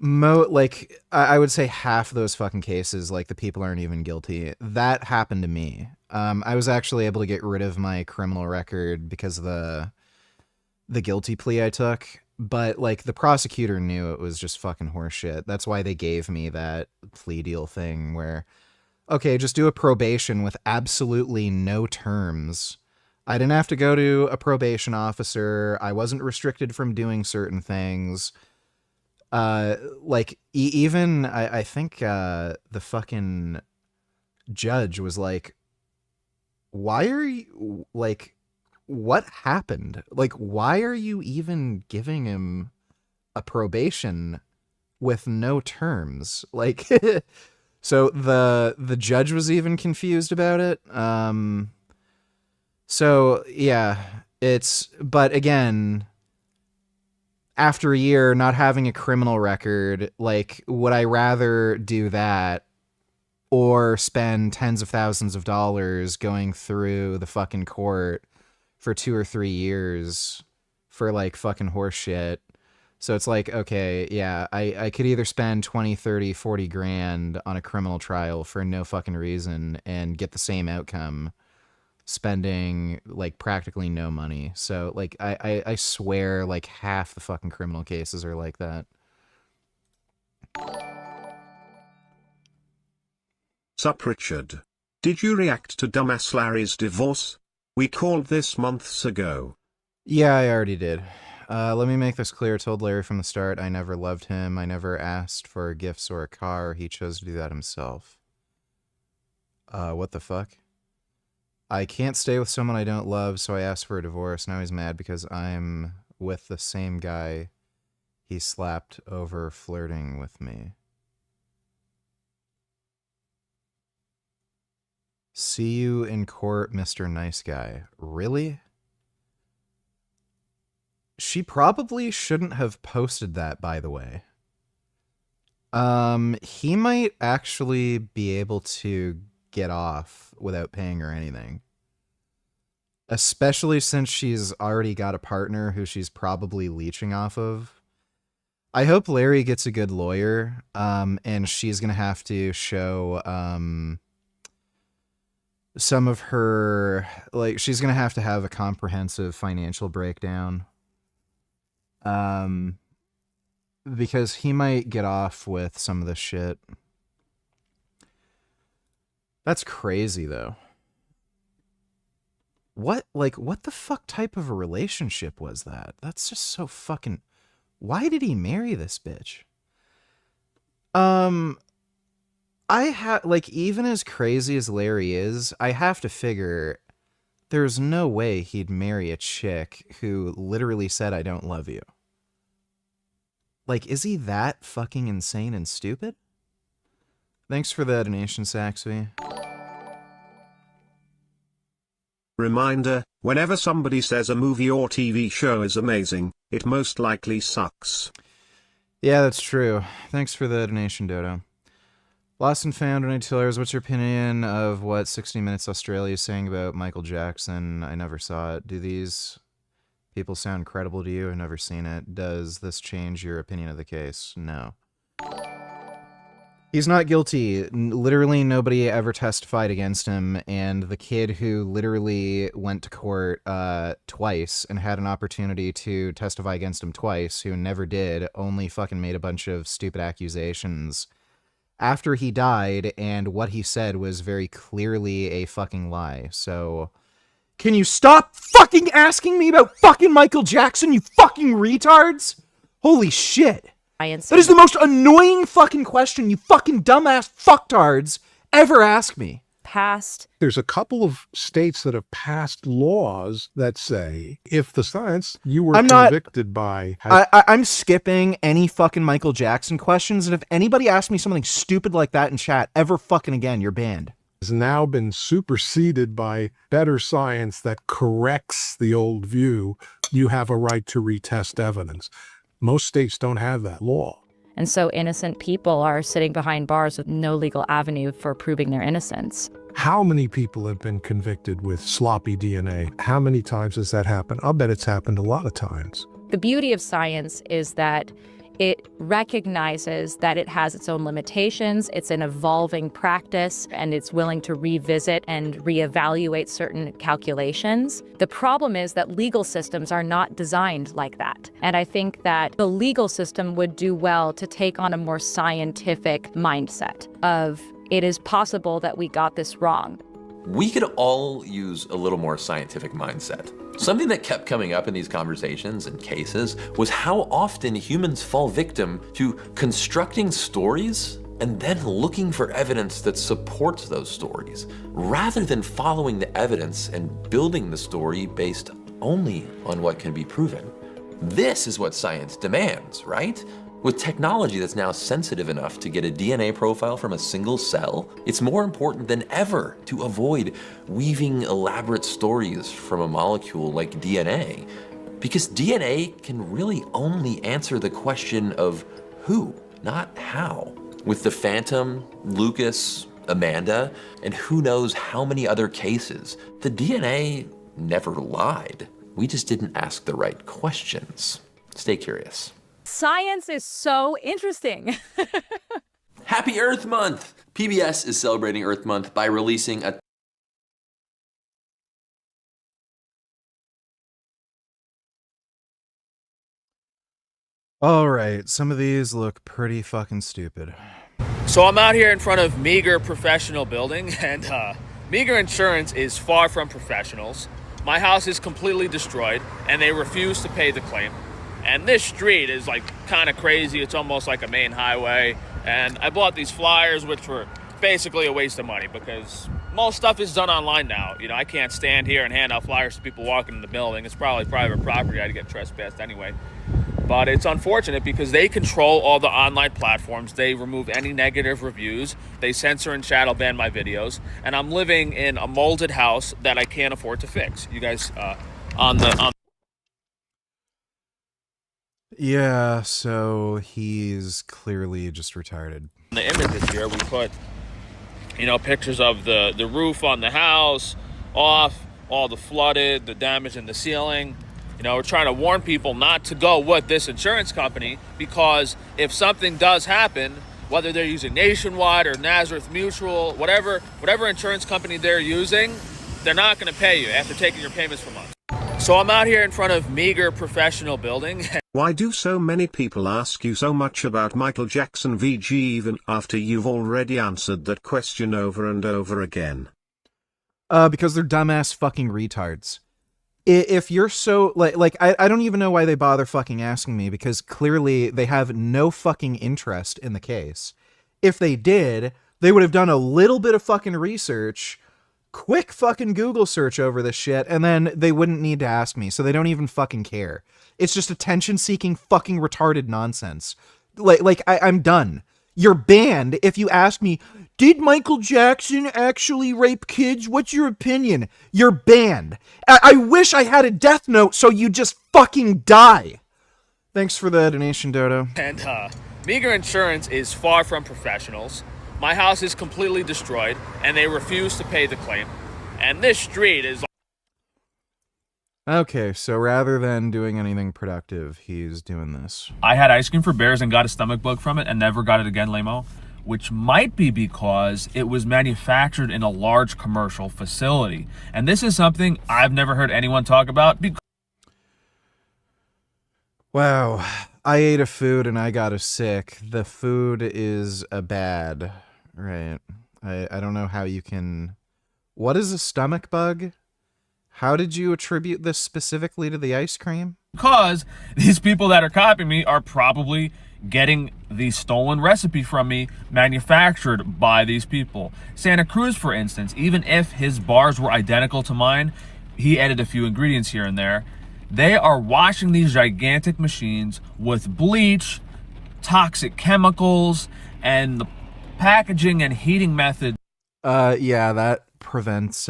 A: I would say half of those fucking cases, like, the people aren't even guilty. That happened to me. I was actually able to get rid of my criminal record because of the guilty plea I took. But, like, the prosecutor knew it was just fucking horseshit. That's why they gave me that plea deal thing where, okay, just do a probation with absolutely no terms. I didn't have to go to a probation officer. I wasn't restricted from doing certain things. Even I think the fucking judge was like, why are you, like, what happened? Like, why are you even giving him a probation with no terms? Like, so the judge was even confused about it. So yeah, but again, after a year not having a criminal record, like, would I rather do that or spend tens of thousands of dollars going through the fucking court for 2 or 3 years for, like, fucking horse shit? So it's like, okay, yeah, I could either spend 20, 30, 40 grand on a criminal trial for no fucking reason and get the same outcome spending, like, practically no money. So, like, I swear, like, half the fucking criminal cases are like that.
G: Sup, Richard? Did you react to Dumbass Larry's divorce? We called this months ago.
A: Yeah, I already did. Let me make this clear. I told Larry from the start I never loved him. I never asked for gifts or a car. He chose to do that himself. What the fuck? I can't stay with someone I don't love, so I asked for a divorce. Now he's mad because I'm with the same guy he slapped over flirting with me. See you in court, Mr. Nice Guy. Really? She probably shouldn't have posted that, by the way. He might actually be able to get off without paying her anything. Especially since she's already got a partner who she's probably leeching off of. I hope Larry gets a good lawyer, and she's gonna have to show, some of her, like, she's gonna have to have a comprehensive financial breakdown. Because he might get off with some of this shit. That's crazy, though. What the fuck type of a relationship was that? That's just so fucking... Why did he marry this bitch? Even as crazy as Larry is, I have to figure there's no way he'd marry a chick who literally said, I don't love you. Like, is he that fucking insane and stupid? Thanks for the donation, Saxby.
G: Reminder, whenever somebody says a movie or TV show is amazing, it most likely sucks.
A: Yeah, that's true. Thanks for the donation, Dodo. Lost and Found, $92. What's your opinion of what 60 Minutes Australia is saying about Michael Jackson? I never saw it. Do these people sound credible to you? I've never seen it. Does this change your opinion of the case? No. He's not guilty. Literally nobody ever testified against him, and the kid who literally went to court twice and had an opportunity to testify against him twice, who never did, only fucking made a bunch of stupid accusations after he died, and what he said was very clearly a fucking lie. So, can you stop fucking asking me about fucking Michael Jackson, you fucking retards? Holy shit. That is the most annoying fucking question you fucking dumbass fucktards ever ask me.
E: There's a couple of states that have passed laws that say if the science you were convicted by...
A: I'm skipping any fucking Michael Jackson questions, and if anybody asks me something stupid like that in chat ever fucking again, you're banned.
E: Has now been superseded by better science that corrects the old view, you have a right to retest evidence. Most states don't have that law.
C: And so innocent people are sitting behind bars with no legal avenue for proving their innocence.
E: How many people have been convicted with sloppy DNA? How many times has that happened? I'll bet it's happened a lot of times.
C: The beauty of science is that it recognizes that it has its own limitations, it's an evolving practice, and it's willing to revisit and reevaluate certain calculations. The problem is that legal systems are not designed like that. And I think that the legal system would do well to take on a more scientific mindset of it is possible that we got this wrong.
B: We could all use a little more scientific mindset. Something that kept coming up in these conversations and cases was how often humans fall victim to constructing stories and then looking for evidence that supports those stories, rather than following the evidence and building the story based only on what can be proven. This is what science demands, right? With technology that's now sensitive enough to get a DNA profile from a single cell, it's more important than ever to avoid weaving elaborate stories from a molecule like DNA, because DNA can really only answer the question of who, not how. With the Phantom, Lucas, Amanda, and who knows how many other cases, the DNA never lied. We just didn't ask the right questions. Stay curious.
H: Science is so interesting.
B: Happy Earth Month! PBS is celebrating Earth Month by releasing a
A: Alright, some of these look pretty fucking stupid.
R: So I'm out here in front of Meager Professional Building, and Meager Insurance is far from professionals. My house is completely destroyed, and they refuse to pay the claim. And this street is like kind of crazy. It's almost like a main highway. And I bought these flyers, which were basically a waste of money because most stuff is done online now. You know, I can't stand here and hand out flyers to people walking in the building. It's probably private property. I'd get trespassed anyway. But it's unfortunate because they control all the online platforms. They remove any negative reviews. They censor and shadow ban my videos. And I'm living in a molded house that I can't afford to fix. You guys, on
A: Yeah, so he's clearly just retarded.
R: the images here, we put, you know, pictures of the roof on the house, off, all the flooded, the damage in the ceiling. You know, we're trying to warn people not to go with this insurance company because if something does happen, whether they're using Nationwide or Nazareth Mutual, whatever insurance company they're using, they're not going to pay you after taking your payments from us. So I'm out here in front of Meager Professional Building.
G: Why do so many people ask you so much about Michael Jackson VG even after you've already answered that question over and over again?
A: Because they're dumbass fucking retards. If you're so I don't even know why they bother fucking asking me, because clearly they have no fucking interest in the case. If they did, they would have done a little bit of fucking research, quick fucking Google search over this shit, and then they wouldn't need to ask me, so they don't even fucking care. It's just attention-seeking fucking retarded nonsense. I'm done. You're banned if you ask me, did Michael Jackson actually rape kids? What's your opinion? You're banned. I wish I had a death note so you just fucking die. Thanks for the donation, Dodo.
R: And Meager Insurance is far from professionals. My house is completely destroyed, and they refuse to pay the claim. And this street is...
A: Okay, so rather than doing anything productive, he's doing this.
R: I had ice cream for bears and got a stomach bug from it and never got it again, Lamo. Which might be because it was manufactured in a large commercial facility. And this is something I've never heard anyone talk about.
A: Wow, I ate a food and I got sick. The food is bad, right? I don't know how you can... What is a stomach bug? How did you attribute this specifically to the ice cream?
R: Because these people that are copying me are probably getting the stolen recipe from me manufactured by these people. Santa Cruz, for instance, even if his bars were identical to mine, he added a few ingredients here and there. They are washing these gigantic machines with bleach, toxic chemicals, and the packaging and heating method.
A: Yeah, that prevents,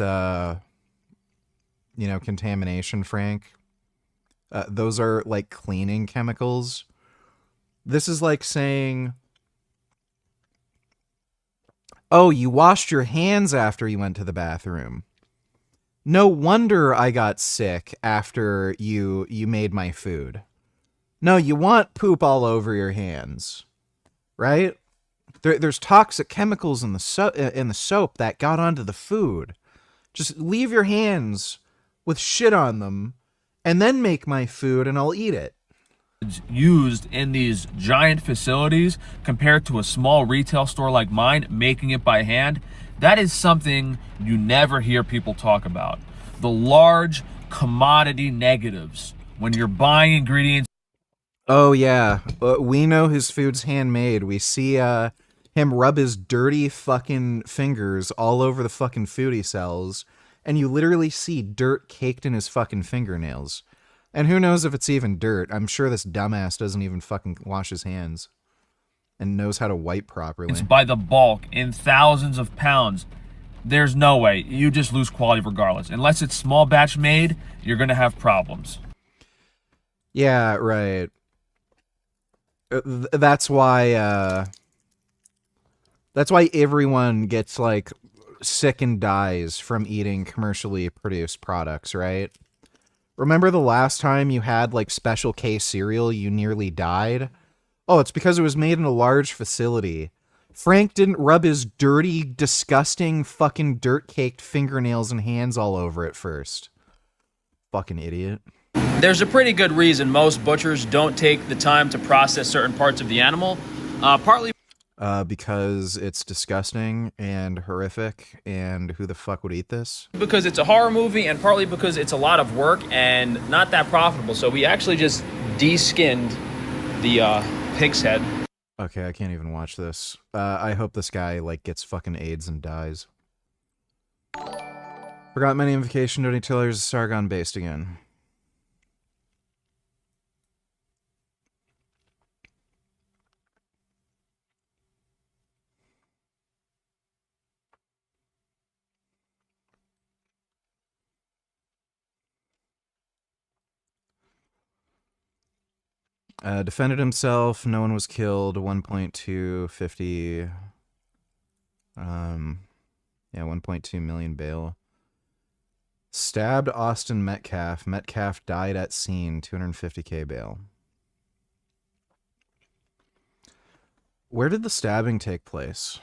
A: contamination, Frank. Those are like cleaning chemicals. This is like saying, oh, you washed your hands after you went to the bathroom. No wonder I got sick after you made my food. No, you want poop all over your hands, right? There's toxic chemicals in the soap that got onto the food. Just leave your hands with shit on them and then make my food and I'll eat it.
R: Used in these giant facilities compared to a small retail store like mine making it by hand, that is something you never hear people talk about. The large commodity negatives when you're buying ingredients.
A: Oh yeah, we know his food's handmade. We see him rub his dirty fucking fingers all over the fucking food he sells, and you literally see dirt caked in his fucking fingernails. And who knows if it's even dirt. I'm sure this dumbass doesn't even fucking wash his hands and knows how to wipe properly.
R: It's by the bulk in thousands of pounds. There's no way. You just lose quality regardless. Unless it's small batch made, you're going to have problems.
A: Yeah, right. That's why everyone gets like sick and dies from eating commercially produced products, right? Remember the last time you had like Special K cereal, you nearly died? Oh, it's because it was made in a large facility. Frank didn't rub his dirty, disgusting, fucking dirt-caked fingernails and hands all over it first. Fucking idiot.
S: There's a pretty good reason most butchers don't take the time to process certain parts of the animal. Partly
A: because it's disgusting and horrific, and who the fuck would eat this?
S: because it's a horror movie, and partly because it's a lot of work and not that profitable. So we actually just de-skinned the pig's head.
A: Okay, I can't even watch this. I hope this guy, like, gets fucking AIDS and dies. Forgot many invocation donators, Sargon based again. Defended himself. No one was killed. 1.250. 1.2 million bail. Stabbed Austin Metcalf. Metcalf died at scene. 250K bail. Where did the stabbing take place?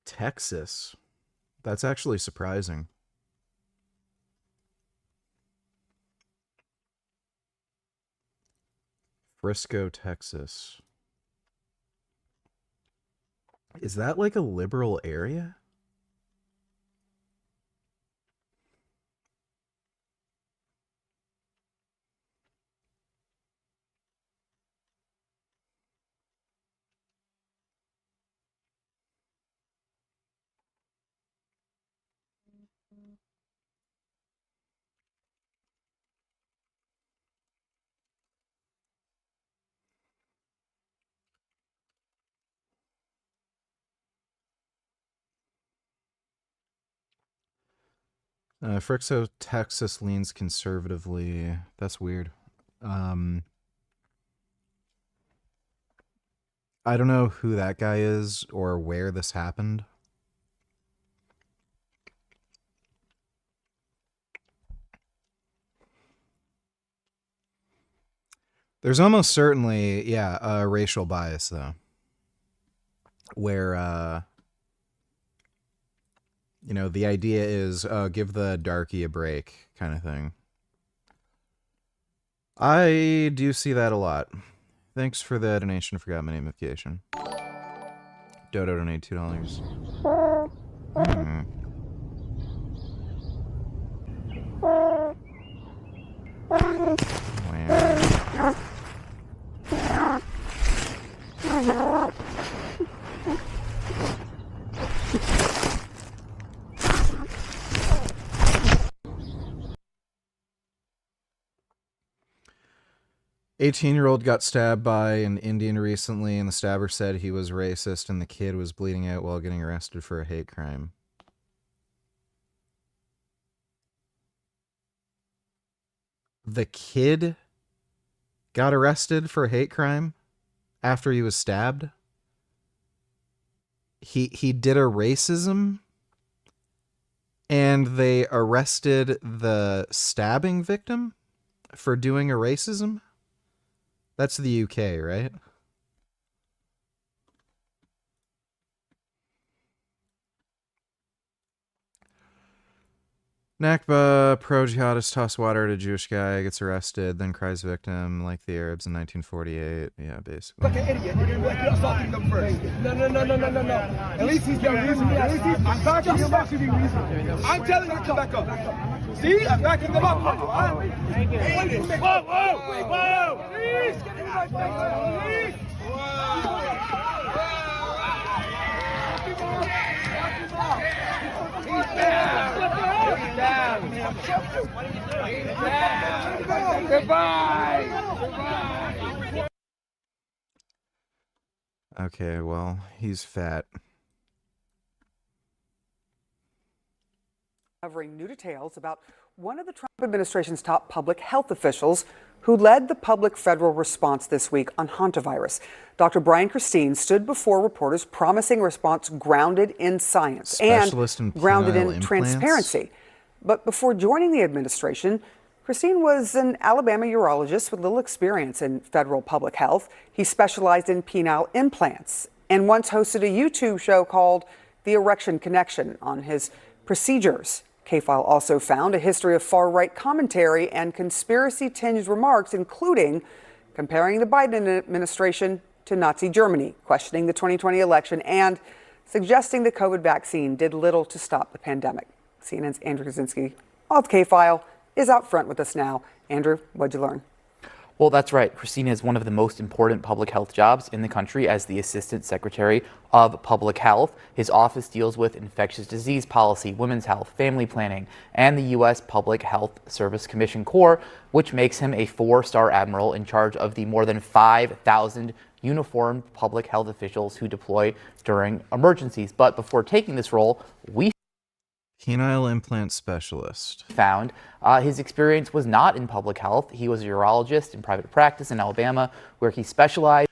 A: Texas. That's actually surprising. Frisco, Texas. Is that like a liberal area? Frisco, Texas leans conservatively. That's weird. I don't know who that guy is or where this happened. There's almost certainly, yeah, a racial bias, though. Where, you know, the idea is, give the darkie a break kind of thing. I do see that a lot. Thanks for the donation. Forgot my namification. Dodo donated $2. Wow. 18-year-old got stabbed by an Indian recently, and the stabber said he was racist, and the kid was bleeding out while getting arrested for a hate crime. The kid got arrested for a hate crime after he was stabbed? He did a racism, and they arrested the stabbing victim for doing a racism? That's the UK, right? Nakba, pro-jihadist toss water at a Jewish guy, gets arrested, then cries victim, like the Arabs in 1948. Yeah, basically.
T: Like an idiot. You're gonna be like, you're assaulting them first. No. At least he's being reasonable. I'm backing him up to be reasonable. I'm telling you to come back up. See? I'm backing them up. Whoa! Please! Get in my face! Please! He's down! Goodbye!
A: Okay, well, he's fat.
U: Covering new details about one of the Trump administration's top public health officials who led the public federal response this week on hantavirus. Dr. Brian Christine stood before reporters promising a response grounded in science and grounded in transparency. But before joining the administration, Christine was an Alabama urologist with little experience in federal public health. He specialized in penile implants and once hosted a YouTube show called The Erection Connection on his procedures. K-File also found a history of far-right commentary and conspiracy-tinged remarks, including comparing the Biden administration to Nazi Germany, questioning the 2020 election, and suggesting the COVID vaccine did little to stop the pandemic. CNN's Andrew Kaczynski of K-File is out front with us now. Andrew, what'd you learn?
D: Well, that's right. Christine has one of the most important public health jobs in the country as the Assistant Secretary of Public Health. His office deals with infectious disease policy, women's health, family planning, and the U.S. Public Health Service Commission Corps, which makes him a 4-star admiral in charge of the more than 5,000 uniformed public health officials who deploy during emergencies. But before taking this role, we
A: Penile implant specialist.
D: found his experience was not in public health. He was a urologist in private practice in Alabama, where he specialized.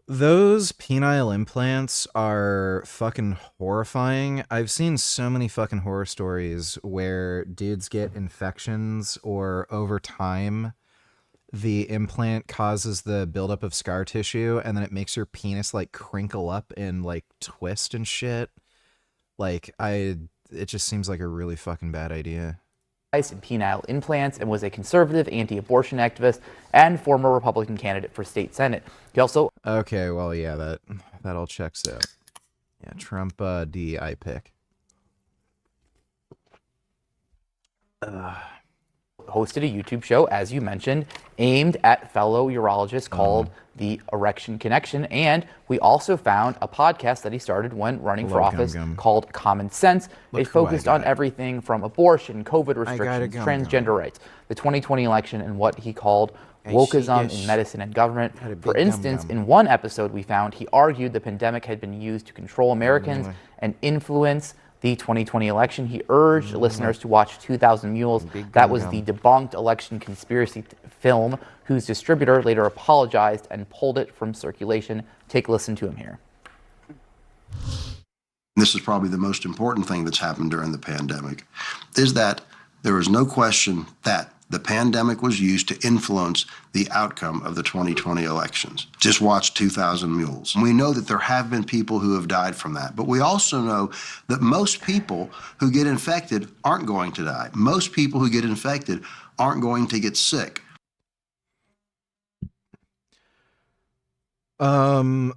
A: Those penile implants are fucking horrifying. I've seen so many fucking horror stories where dudes get infections, or over time the implant causes the buildup of scar tissue, and then it makes your penis like crinkle up and like twist and shit. It just seems like a really fucking bad idea.
D: In penile implants, and was a conservative anti-abortion activist and former Republican candidate for state senate. He also
A: Okay, well, yeah, that all checks out. Yeah, Trump DEI pick.
D: hosted a YouTube show, as you mentioned, aimed at fellow urologists called The Erection Connection. And we also found a podcast that he started when running for office called Common Sense. It focused on everything from abortion, COVID restrictions, transgender rights, the 2020 election, and what he called wokeism in medicine and government. For instance, in one episode we found he argued the pandemic had been used to control Americans and influence the 2020 election. He urged listeners to watch 2,000 Mules. That was the debunked election conspiracy film, whose distributor later apologized and pulled it from circulation. Take a listen to him here.
V: This is probably the most important thing that's happened during the pandemic, is that there is no question that the pandemic was used to influence the outcome of the 2020 elections. Just watch 2,000 Mules. We know that there have been people who have died from that, but we also know that most people who get infected aren't going to die. Most people who get infected aren't going to get sick.
A: What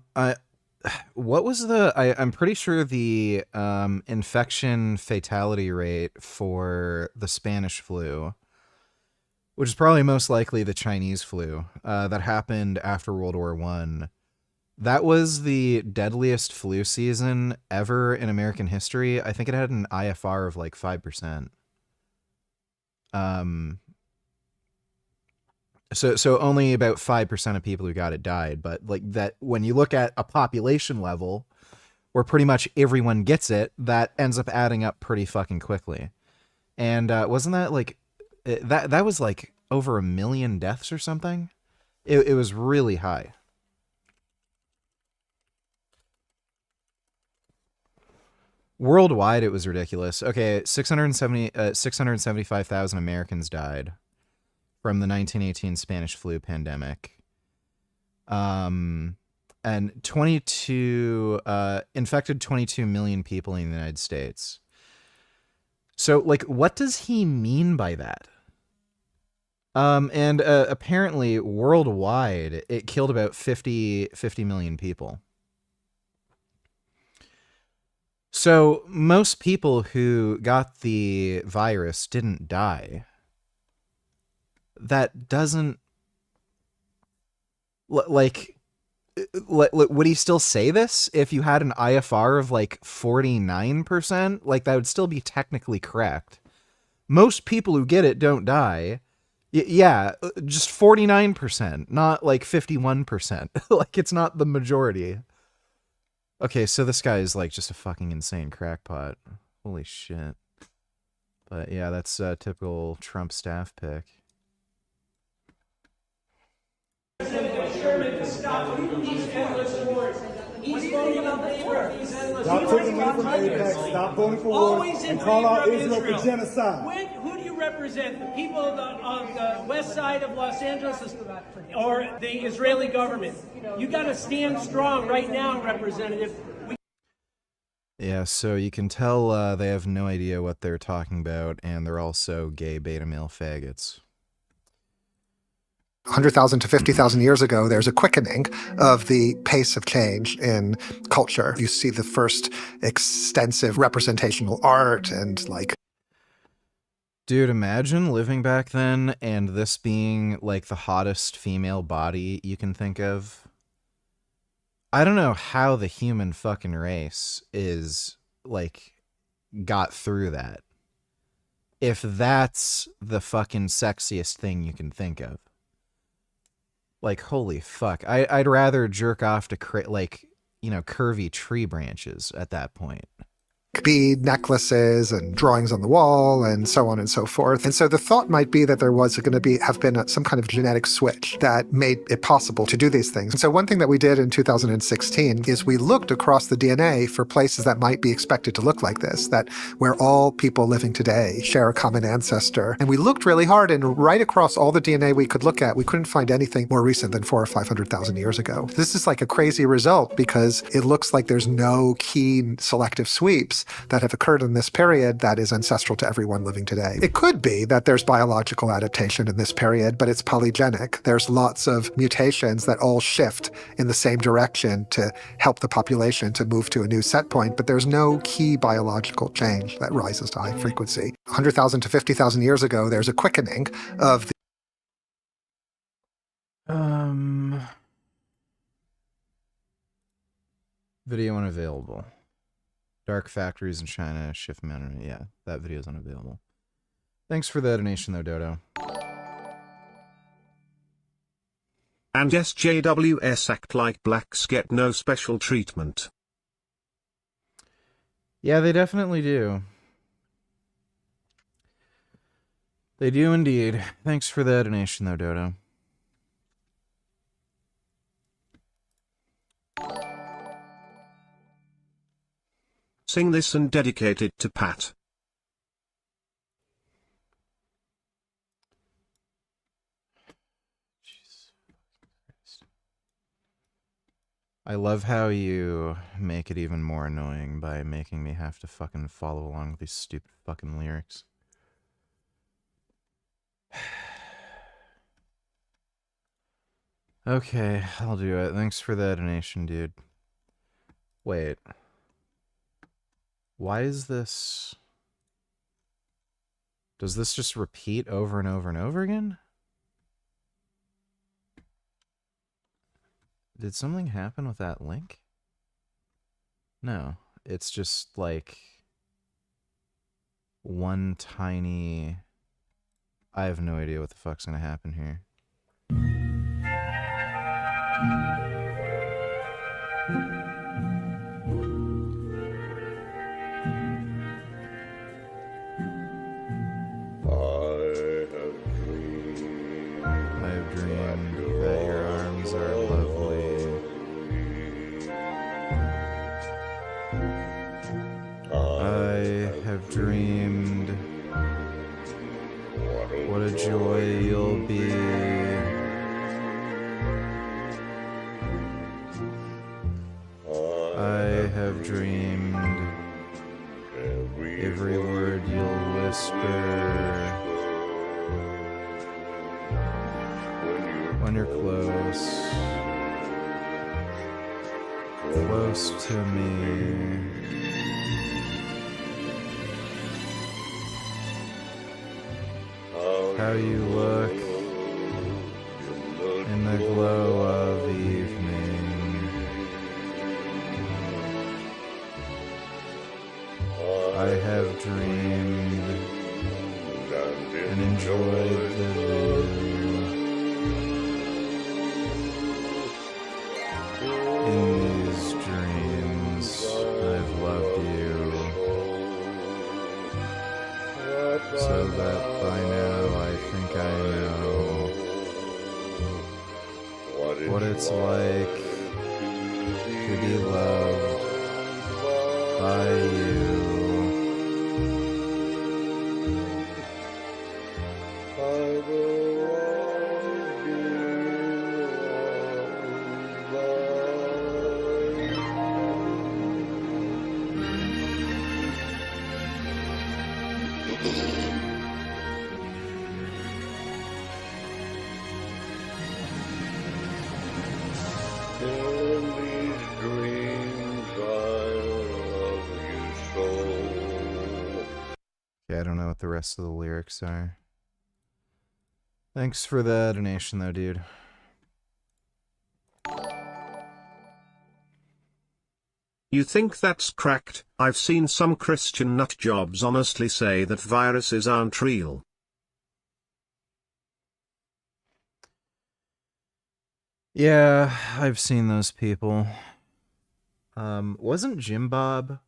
A: was I'm pretty sure the infection fatality rate for the Spanish flu, which is probably most likely the Chinese flu, that happened after World War I. That was the deadliest flu season ever in American history. I think it had an IFR of like 5%. So only about 5% of people who got it died. But like that, when you look at a population level where pretty much everyone gets it, that ends up adding up pretty fucking quickly. And wasn't that like... That was like over 1 million deaths or something. It was really high. Worldwide, it was ridiculous. Okay, 675,000 Americans died from the 1918 Spanish flu pandemic. And 22 infected 22 million people in the United States. So, like, what does he mean by that? And apparently, worldwide, it killed about 50 million people. So, most people who got the virus didn't die. That doesn't... Like, would he still say this if you had an IFR of like 49%? Like, that would still be technically correct. Most people who get it don't die. Yeah, just 49%, not like 51%. Like, it's not the majority. Okay, so this guy is like just a fucking insane crackpot. Holy shit. But yeah, that's a typical Trump staff pick.
T: Stop these endless wars. He's voting in favor of these endless wars. Stop taking money from APEC. Stop voting for war and call out Israel for genocide. Who do you represent? The people on the west side of Los Angeles or the Israeli government? You got to stand strong right now, Representative.
A: Yeah, so you can tell they have no idea what they're talking about, and they're also gay beta male faggots.
W: 100,000 to 50,000 years ago, there's a quickening of the pace of change in culture. You see the first extensive representational art and like...
A: Dude, imagine living back then and this being like the hottest female body you can think of. I don't know how the human fucking race is like got through that. If that's the fucking sexiest thing you can think of. Like, holy fuck. I'd rather jerk off to curvy tree branches at that point.
W: Bead necklaces and drawings on the wall and so on and so forth. And so the thought might be that there was going to have been some kind of genetic switch that made it possible to do these things. And so one thing that we did in 2016 is we looked across the DNA for places that might be expected to look like this, that where all people living today share a common ancestor. And we looked really hard, and right across all the DNA we could look at, we couldn't find anything more recent than 400,000 or 500,000 years ago. This is like a crazy result because it looks like there's no key selective sweeps that have occurred in this period that is ancestral to everyone living today. It could be that there's biological adaptation in this period, but it's polygenic. There's lots of mutations that all shift in the same direction to help the population to move to a new set point, but there's no key biological change that rises to high frequency. 100,000 to 50,000 years ago, there's a quickening of the
A: Video unavailable. Dark factories in China, shift manner. Yeah, that video is unavailable. Thanks for the donation, though, Dodo.
G: And SJWS act like blacks get no special treatment.
A: Yeah, they definitely do. They do indeed. Thanks for the donation, though, Dodo.
G: Sing this and dedicate it to Pat.
A: I love how you make it even more annoying by making me have to fucking follow along with these stupid fucking lyrics. Okay, I'll do it. Thanks for the donation, dude. Wait. Why is this... Does this just repeat over and over and over again? Did something happen with that link? No. It's just like... one tiny... I have no idea what the fuck's gonna happen here. I have dreamed that your arms are lovely. I have dreamed what a joy you'll be. I have dreamed every word you'll whisper when you're close to me. How you look in the glow of evening. I have dreamed and enjoyed the view. In these dreams, I've loved you, so that by now I think I know what it's like to be loved by you. the rest of the lyrics are. Thanks for the donation, though, dude.
G: You think that's cracked? I've seen some Christian nut jobs honestly say that viruses aren't real.
A: Yeah, I've seen those people. Wasn't Jim Bob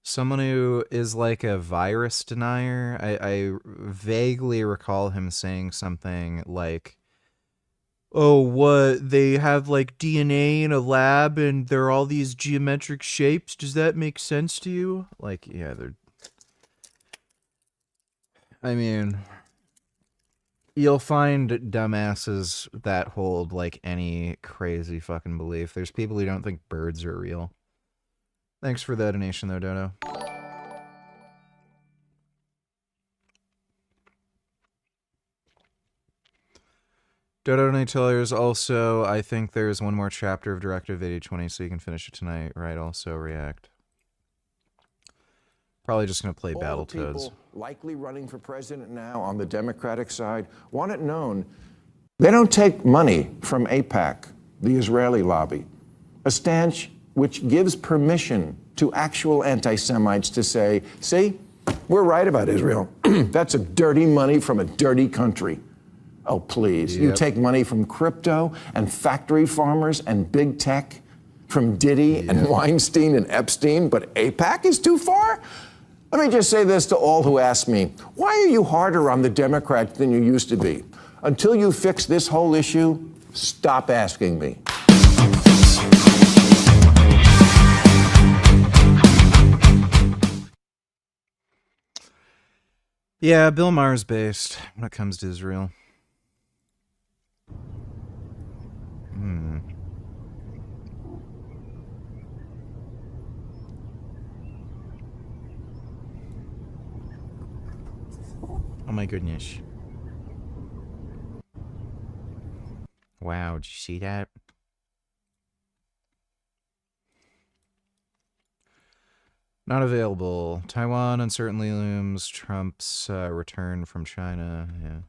A: someone who is like a virus denier? I vaguely recall him saying something like, oh, what, they have like DNA in a lab and there are all these geometric shapes. Does that make sense to you? Like, yeah, I mean, you'll find dumbasses that hold like any crazy fucking belief. There's people who don't think birds are real. Thanks for the donation though, Dodo. Dodo Natelers also, I think there's one more chapter of Directive 8020, so you can finish it tonight, right? Also react. Probably just going to play Battletoads.
F: Likely running for president now on the Democratic side want it known they don't take money from AIPAC, the Israeli lobby, a stance which gives permission to actual anti-Semites to say, see, we're right about Israel. That's a dirty money from a dirty country. Oh, please.
A: Yep.
F: You take money from crypto and factory farmers and big tech, from Diddy and Weinstein and Epstein, but AIPAC is too far? Let me just say this to all who ask me, why are you harder on the Democrats than you used to be? Until you fix this whole issue, stop asking me.
A: Yeah, Bill Maher's based when it comes to Israel. Oh my goodness. Wow, did you see that? Not available. Taiwan uncertainly looms. Trump's return from China. Yeah.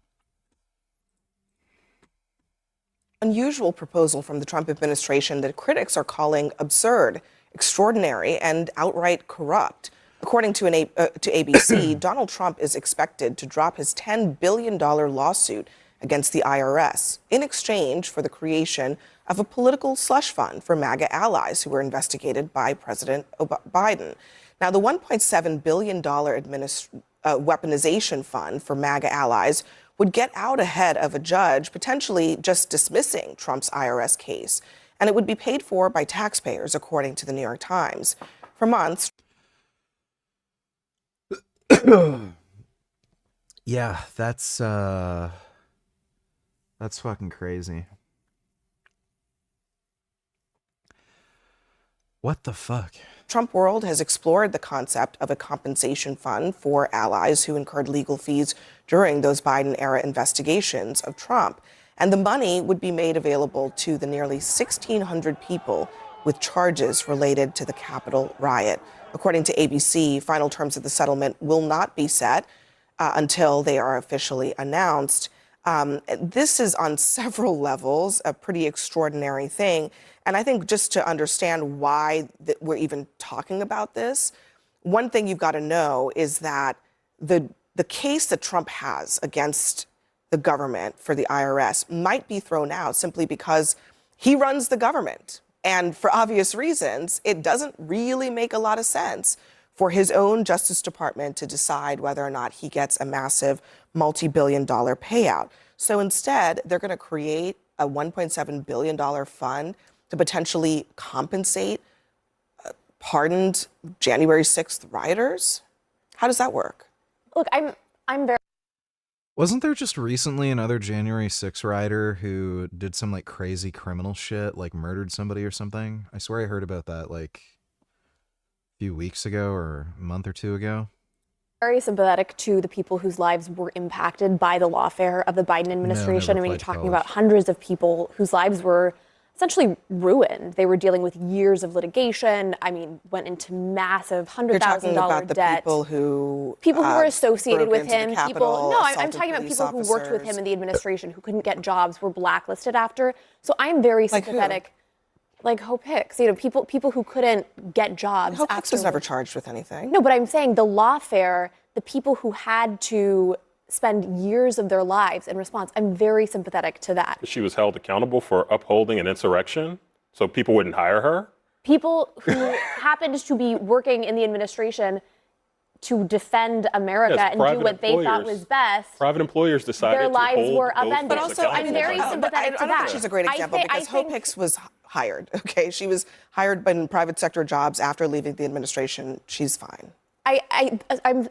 I: Unusual proposal from the Trump administration that critics are calling absurd, extraordinary, and outright corrupt. According to ABC, Donald Trump is expected to drop his $10 billion lawsuit against the IRS in exchange for the creation of a political slush fund for MAGA allies who were investigated by President Biden. Now, the $1.7 billion weaponization fund for MAGA allies would get out ahead of a judge potentially just dismissing Trump's IRS case, and it would be paid for by taxpayers, according to the New York Times. For months,
A: yeah, that's fucking crazy. What the fuck?
I: Trump World has explored the concept of a compensation fund for allies who incurred legal fees during those Biden-era investigations of Trump. And the money would be made available to the nearly 1,600 people with charges related to the Capitol riot. According to ABC, final terms of the settlement will not be set until they are officially announced. This is on several levels a pretty extraordinary thing. And I think just to understand why we're even talking about this, one thing you've got to know is that the case that Trump has against the government for the IRS might be thrown out simply because he runs the government. And for obvious reasons, it doesn't really make a lot of sense for his own Justice Department to decide whether or not he gets a massive multi-billion-dollar payout. So instead, they're going to create a $1.7 billion fund to potentially compensate pardoned January 6th rioters. How does that work?
J: Look, I'm very...
A: Wasn't there just recently another January 6th rioter who did some like crazy criminal shit, like murdered somebody or something? I swear I heard about that like a few weeks ago or a month or two ago.
J: Very sympathetic to the people whose lives were impacted by the lawfare of the Biden administration. I mean, you're talking about hundreds of people whose lives were essentially ruined. They were dealing with years of litigation. I mean, went into massive $100,000
I: You're talking about the
J: debt.
I: people who
J: Were associated
I: broke
J: with
I: into the
J: him.
I: Capitol,
J: I'm talking about people who worked with him in the administration who couldn't get jobs, were blacklisted after. So I'm very sympathetic. Like Hope Hicks, people who couldn't get jobs.
I: Hope Hicks was never charged with anything.
J: No, but I'm saying the lawfare, the people who had to spend years of their lives in response. I'm very sympathetic to that.
K: She was held accountable for upholding an insurrection, so people wouldn't hire her?
J: People who happened to be working in the administration to defend America and do what they thought was best.
K: Private employers decided
J: their
K: to
J: lives
K: hold
J: were
K: those
J: upended.
I: But also,
J: I'm very sympathetic to
I: I don't
J: that.
I: think she's a great example because Hope Hicks was hired. Okay, she was hired in private sector jobs after leaving the administration. She's fine.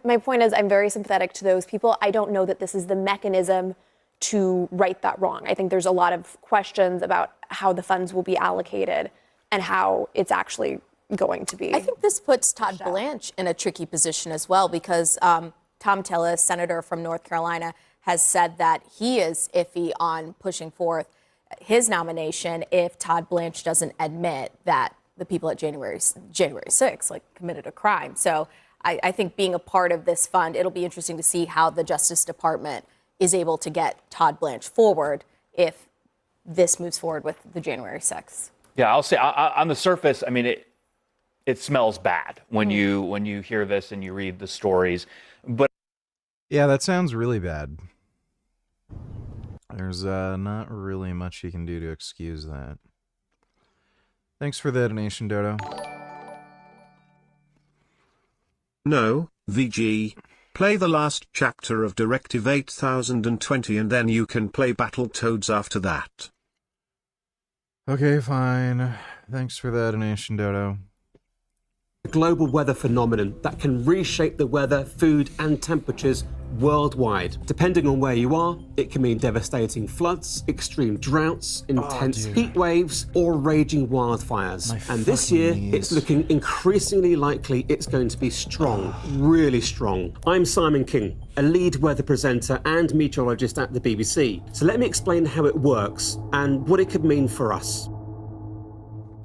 J: My point is, I'm very sympathetic to those people. I don't know that this is the mechanism to right that wrong. I think there's a lot of questions about how the funds will be allocated and how it's actually going to be.
L: I think this puts Todd Blanche in a tricky position as well because Tom Tillis, senator from North Carolina, has said that he is iffy on pushing forth his nomination if Todd Blanche doesn't admit that the people at January 6th committed a crime. So I think being a part of this fund, it'll be interesting to see how the Justice Department is able to get Todd Blanche forward if this moves forward with the January 6th.
D: Yeah, I'll say on the surface, I mean, it smells bad when you hear this and you read the stories. But
A: yeah, that sounds really bad. There's not really much you can do to excuse that. Thanks for the donation, Dodo.
G: No, VG. Play the last chapter of Directive 8020 and then you can play Battletoads after that.
A: Okay, fine. Thanks for the donation, Dodo.
M: A global weather phenomenon that can reshape the weather, food and temperatures worldwide. Depending on where you are, it can mean devastating floods, extreme droughts, intense heat waves or raging wildfires. And this year, it's looking increasingly likely it's going to be strong, really strong. I'm Simon King, a lead weather presenter and meteorologist at the BBC. So let me explain how it works and what it could mean for us.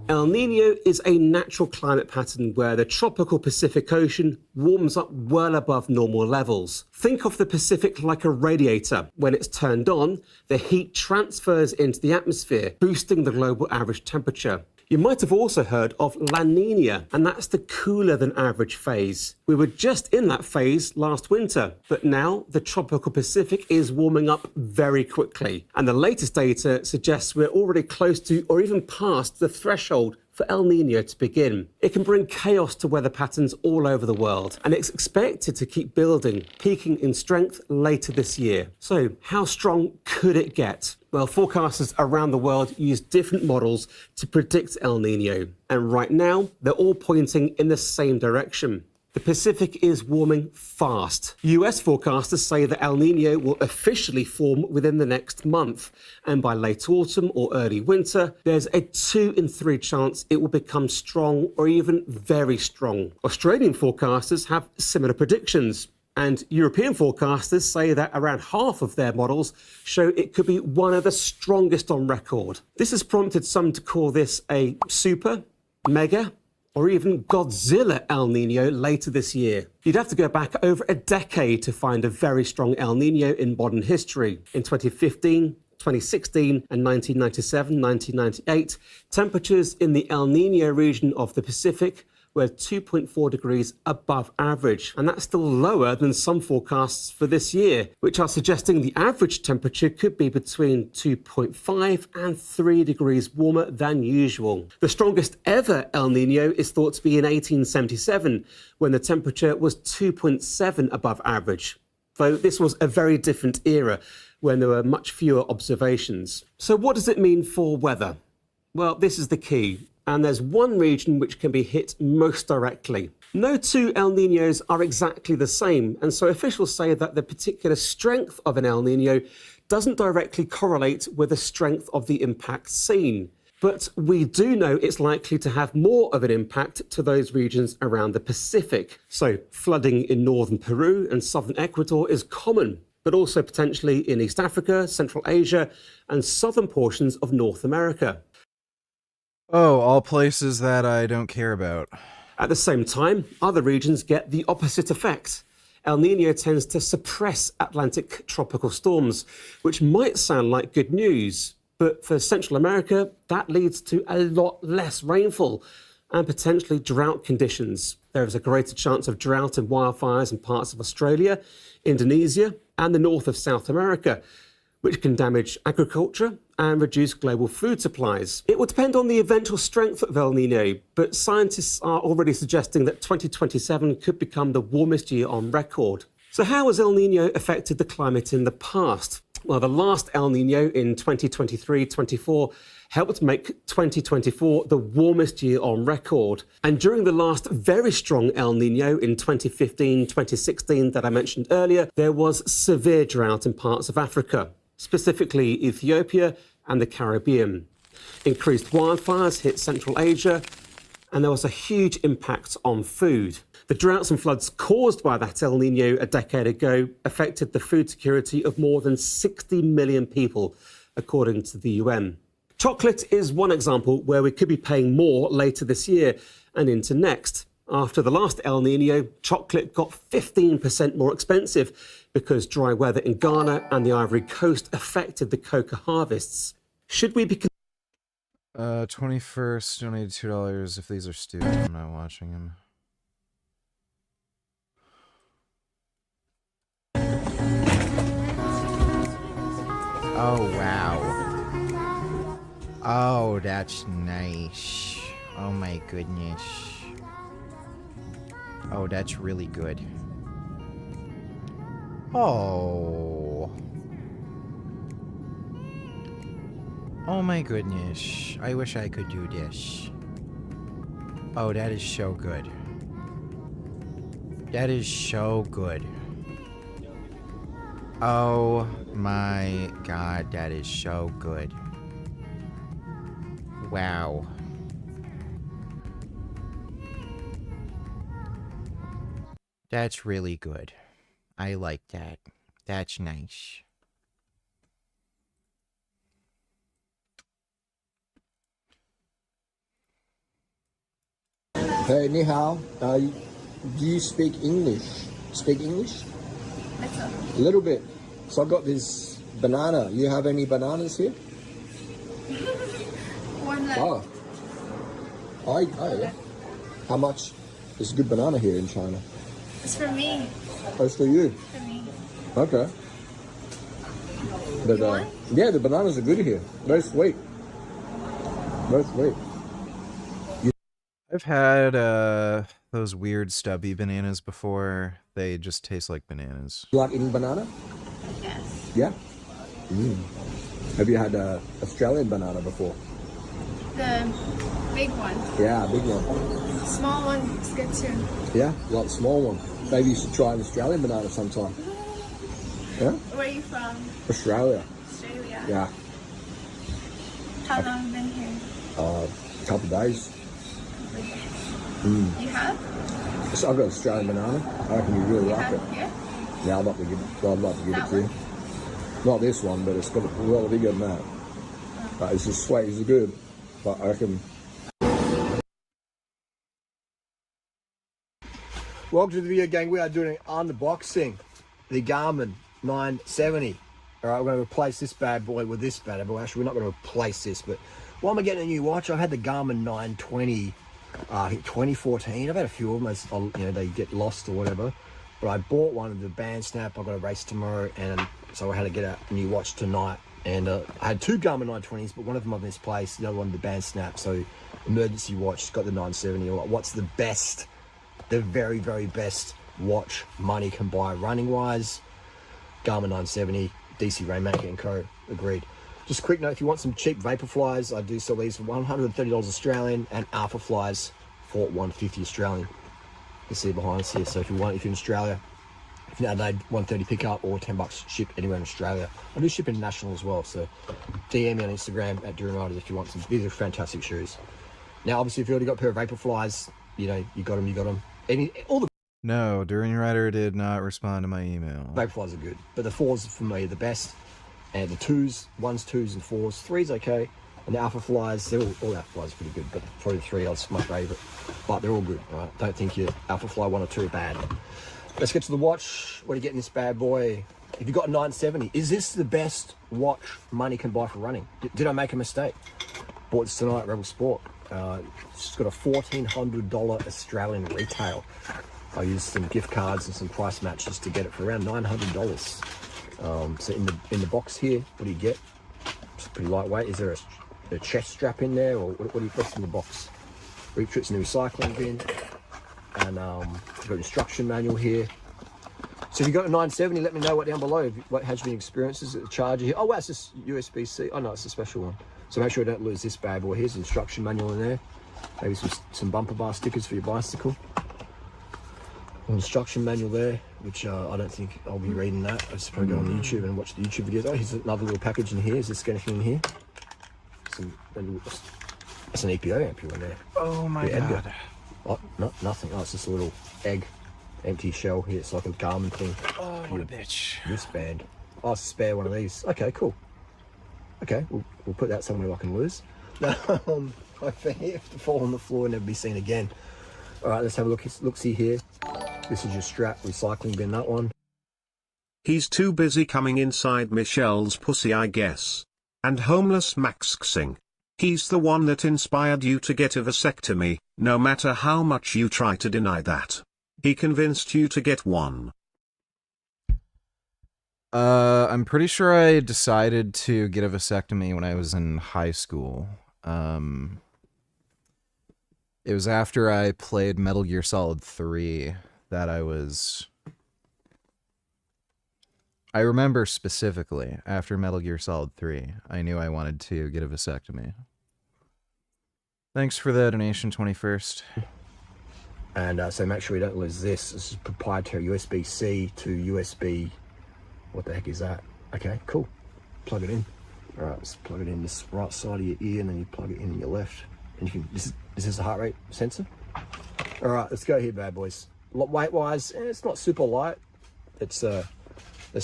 M: El Niño is a natural climate pattern where the tropical Pacific Ocean warms up well above normal levels. Think of the Pacific like a radiator. When it's turned on, the heat transfers into the atmosphere, boosting the global average temperature. You might have also heard of La Niña, and that's the cooler than average phase. We were just in that phase last winter, but now the tropical Pacific is warming up very quickly. And the latest data suggests we're already close to or even past the threshold for El Niño to begin. It can bring chaos to weather patterns all over the world, and it's expected to keep building, peaking in strength later this year. So how strong could it get? Well, forecasters around the world use different models to predict El Niño, and right now they're all pointing in the same direction. The Pacific is warming fast. US forecasters say that El Niño will officially form within the next month, and by late autumn or early winter, there's a 2 in 3 chance it will become strong or even very strong. Australian forecasters have similar predictions. And European forecasters say that around half of their models show it could be one of the strongest on record. This has prompted some to call this a super, mega, or even Godzilla El Niño later this year. You'd have to go back over a decade to find a very strong El Niño in modern history. In 2015, 2016 and 1997, 1998, temperatures in the El Niño region of the Pacific were 2.4 degrees above average. And that's still lower than some forecasts for this year, which are suggesting the average temperature could be between 2.5 and 3 degrees warmer than usual. The strongest ever El Niño is thought to be in 1877, when the temperature was 2.7 above average. Though this was a very different era, when there were much fewer observations. So what does it mean for weather? Well, this is the key. And there's one region which can be hit most directly. No two El Niños are exactly the same, and so officials say that the particular strength of an El Niño doesn't directly correlate with the strength of the impact seen. But we do know it's likely to have more of an impact to those regions around the Pacific. So flooding in northern Peru and southern Ecuador is common, but also potentially in East Africa, Central Asia, and southern portions of North America.
A: Oh, all places that I don't care about.
M: At the same time, other regions get the opposite effect. El Nino tends to suppress Atlantic tropical storms, which might sound like good news, but for Central America, that leads to a lot less rainfall and potentially drought conditions. There is a greater chance of drought and wildfires in parts of Australia, Indonesia, and the north of South America, which can damage agriculture and reduce global food supplies. It will depend on the eventual strength of El Nino, but scientists are already suggesting that 2027 could become the warmest year on record. So how has El Nino affected the climate in the past? Well, the last El Nino in 2023-24 helped make 2024 the warmest year on record. And during the last very strong El Nino in 2015-2016 that I mentioned earlier, there was severe drought in parts of Africa, specifically Ethiopia and the Caribbean. Increased wildfires hit Central Asia, and there was a huge impact on food. The droughts and floods caused by that El Nino a decade ago affected the food security of more than 60 million people, according to the UN. Chocolate is one example where we could be paying more later this year and into next. After the last El Nino, chocolate got 15% more expensive because dry weather in Ghana and the Ivory Coast affected the cocoa harvests. Should we be...
A: 21st, donated $2. If these are stupid, I'm not watching them.
N: Oh, wow. Oh, that's nice. Oh, my goodness. Oh, that's really good. Oh. Oh, my goodness. I wish I could do this. Oh, that is so good. That is so good. Oh my god, that is so good. Wow. That's really good. I like that. That's nice.
P: Hey, ni hao. Do you speak English? Speak English? A little bit. So I've got this banana. You have any bananas here?
Q: One left.
P: Oh. Oh, yeah. How much is a good banana here in China?
Q: It's for me.
P: Oh, it's for you?
Q: For me.
P: Okay. But,
Q: You want?
P: yeah, the bananas are good here. Very sweet. Very sweet.
A: I've had those weird stubby bananas before. They just taste like bananas.
P: You like eating banana?
Q: Yes.
P: Yeah? Mm. Have you had Australian banana before?
Q: The big one.
P: Yeah, big one.
Q: The small one is good too.
P: Yeah, like the small one. Maybe you should try an Australian banana sometime. Yeah?
Q: Where are you from?
P: Australia.
Q: Australia.
P: Yeah.
Q: How long have you been here?
P: A couple of days. Mm.
Q: You have?
P: So I've got Australian banana. I reckon you really like it.
Q: Here?
P: Yeah, I'd like to give it to you. Not this one, but it's got a lot bigger than that. But it's just sweet, it's good. But I reckon. Welcome to the video gang. We are doing an unboxing. The Garmin 970. Alright, we're going to replace this bad boy with this bad boy. Actually, we're not going to replace this, but why am I getting a new watch? I've had the Garmin 920, I think 2014. I've had a few of them as, you know, they get lost or whatever. But I bought one of the band snap. I've got a race tomorrow, and so I had to get a new watch tonight. And I had two Garmin 920s, but one of them I misplaced, the other one the band snap. So emergency watch, got the 970. What's the best, the very, very best watch money can buy running wise? Garmin 970, DC Rainmaker and Co. Agreed. Just a quick note, if you want some cheap vapor flies, I do sell these for $130 Australian and Alpha flies for $150 Australian. You can see behind us here. So if you're in Australia, if you're in Adelaide, $130 pickup or $10 ship anywhere in Australia. I do ship international as well, so DM me on Instagram at Duran Riders if you want some. These are fantastic shoes. Now, obviously, if you already got a pair of vapor flies, you know, you got them. All the
A: No, Duran Rider did not respond to my email.
P: vapor flies are good, but the fours for me are the best. And the twos, ones, twos, and fours. Threes okay. And the alpha flies, all alpha flies are pretty good, but probably 3 are my favourite. But they're all good, right? Don't think your alpha fly 1 or 2 are bad. Let's get to the watch. What do you get in this bad boy? If you've got a 970, is this the best watch money can buy for running? Did I make a mistake? Bought this tonight at Rebel Sport. It's got a $1,400 Australian retail. I used some gift cards and some price matches to get it for around $900. So in the box here, what do you get? It's pretty lightweight. Is there a chest strap in there, or what's in the box? It's in the recycling bin, and you've got an instruction manual here. So if you've got a 970, let me know what down below. What has been experiences? The charger here. Oh wow, it's just USB-C. Oh no, it's a special one. So make sure you don't lose this bad boy. Here's the instruction manual in there. Maybe some bumper bar stickers for your bicycle. An instruction manual there, which I don't think I'll be reading that. I'll just probably go on YouTube and watch the YouTube videos. Oh, here's another little package in here. Is this anything in here? That's an EPO ampule in there.
A: Oh my god.
P: Oh, nothing. Oh, it's just a little egg. Empty shell here. It's like a Garmin thing.
A: Oh, what a bitch.
P: Wristband. Oh, it's a spare one of these. Okay, cool. Okay, we'll put that somewhere I can lose. I have to fall on the floor and never be seen again. All right, let's have a look-see here. This is your strap recycling bin, that one.
G: He's too busy coming inside Michelle's pussy, I guess. And homeless maxing. He's the one that inspired you to get a vasectomy, no matter how much you try to deny that. He convinced you to get one.
A: I'm pretty sure I decided to get a vasectomy when I was in high school. It was after I played Metal Gear Solid 3 that I remember specifically, after Metal Gear Solid 3, I knew I wanted to get a vasectomy. Thanks for the donation, 21st.
P: And so make sure you don't lose this. This is proprietary USB-C to USB. What the heck is that? Okay, cool. Plug it in. All right, let's plug it in this right side of your ear, and then you plug it in your left. And you can. This is the heart rate sensor. All right, let's go here, bad boys. Weight-wise, it's not super light. Let's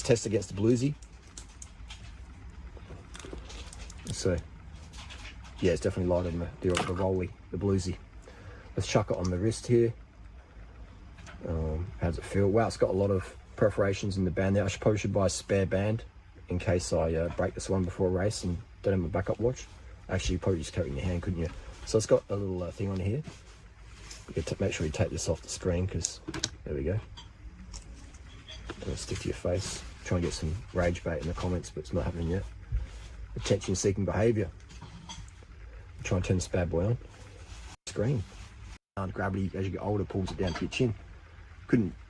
P: test against the bluesy. So, yeah, it's definitely lighter than the Rolly, the bluesy. Let's chuck it on the wrist here. How does it feel? Wow, it's got a lot of perforations in the band there. I probably should buy a spare band in case I break this one before a race and don't have a backup watch. Actually, you probably just carry it in your hand, couldn't you? So it's got a little thing on here. You can make sure you take this off the screen, because there we go. It'll stick to your face. Try and get some rage bait in the comments, but it's not happening yet. Attention-seeking behaviour. Try and turn this bad boy on. Screen. Gravity, as you get older, pulls it down to your chin.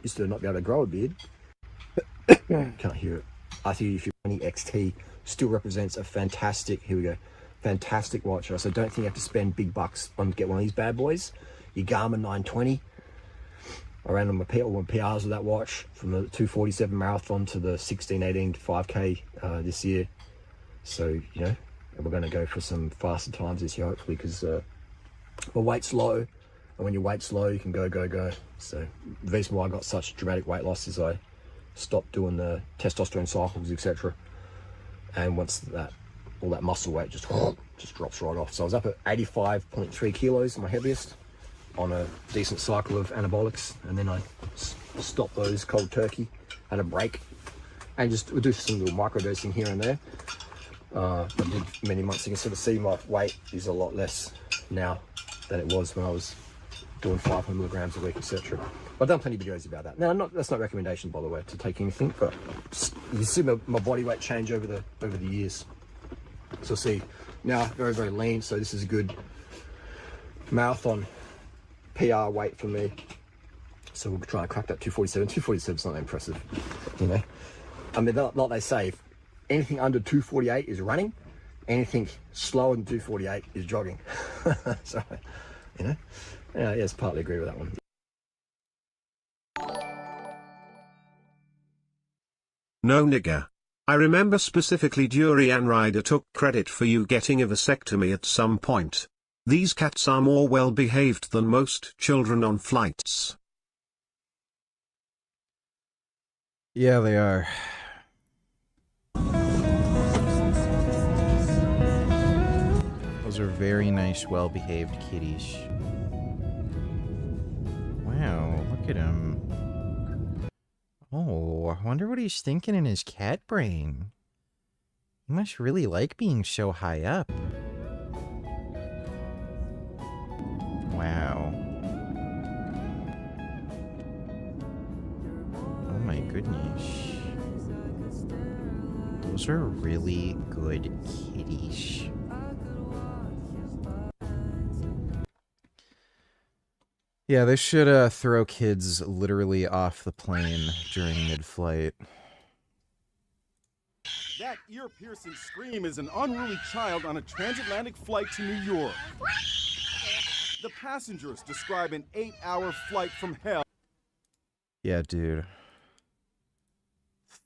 P: Used to not be able to grow a beard. Can't hear it. I think if your 20 XT still represents a fantastic, here we go, fantastic watch. So don't think you have to spend big bucks on to get one of these bad boys. Your Garmin 920. I ran on my PRs with that watch from the 247 marathon to the 1618 5K this year. So, you know, we're going to go for some faster times this year, hopefully, because my weight's low. And when your weight's low, you can go. So the reason why I got such dramatic weight loss is I stopped doing the testosterone cycles, etc. And once all that muscle weight just drops right off. So I was up at 85.3 kilos, my heaviest, on a decent cycle of anabolics, and then I stopped those cold turkey, had a break, and just would do some little microdosing here and there. I did many months. You can sort of see my weight is a lot less now than it was when I was doing 500 milligrams a week, etc. I've done plenty of videos about that. Now, that's not a recommendation, by the way, to take anything, but you see my body weight change over the years. So see, now very, very lean, so this is a good marathon PR weight for me. So we'll try and crack that 247. 247 is not that impressive, you know. I mean, like they say, if anything under 248 is running, anything slower than 248 is jogging. So, you know, yes, partly agree with that one.
G: No nigger. I remember specifically Durian Rider took credit for you getting a vasectomy at some point. These cats are more well behaved than most children on flights.
A: Yeah, they are.
N: Those are very nice, well-behaved kitties. Wow, look at him. Oh, I wonder what he's thinking in his cat brain. He must really like being so high up. Wow. Oh my goodness. Those are really good kitties. Yeah, they should throw kids literally off the plane during mid-flight.
C: That ear-piercing scream is an unruly child on a transatlantic flight to New York. The passengers describe an 8-hour flight from hell.
A: Yeah, dude.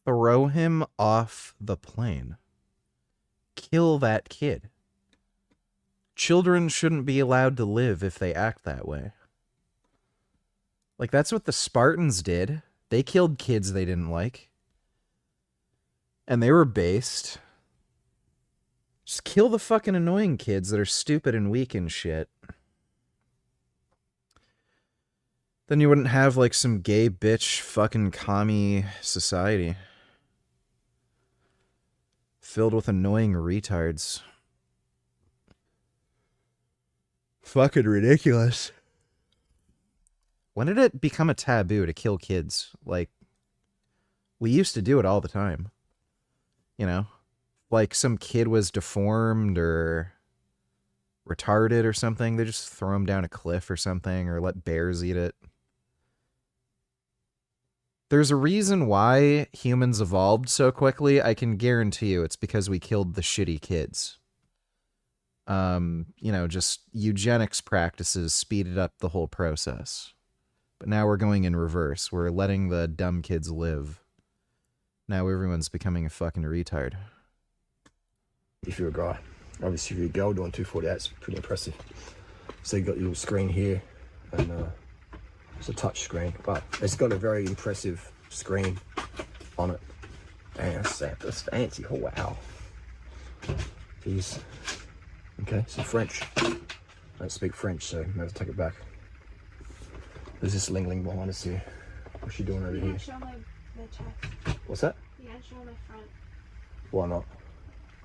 A: Throw him off the plane. Kill that kid. Children shouldn't be allowed to live if they act that way. Like, that's what the Spartans did. They killed kids they didn't like. And they were based. Just kill the fucking annoying kids that are stupid and weak and shit. Then you wouldn't have, like, some gay bitch fucking commie society. Filled with annoying retards. Fucking ridiculous. When did it become a taboo to kill kids? Like, we used to do it all the time. You know? Like, some kid was deformed or retarded or something, they just throw him down a cliff or something, or let bears eat it. There's a reason why humans evolved so quickly. I can guarantee you it's because we killed the shitty kids. You know, just eugenics practices speeded up the whole process. But now we're going in reverse. We're letting the dumb kids live. Now everyone's becoming a fucking retard.
P: If you're a guy, obviously if you're a girl doing 240, that's pretty impressive. So you got your little screen here, and it's a touch screen, but it's got a very impressive screen on it. Man, that's fancy. Oh wow. Jeez. Okay, so French. I don't speak French, so I'm gonna take it back. There's this Ling Ling behind us here. What's she doing over here?
Q: Show the chest.
P: What's that?
Q: You gotta show my front.
P: Why not?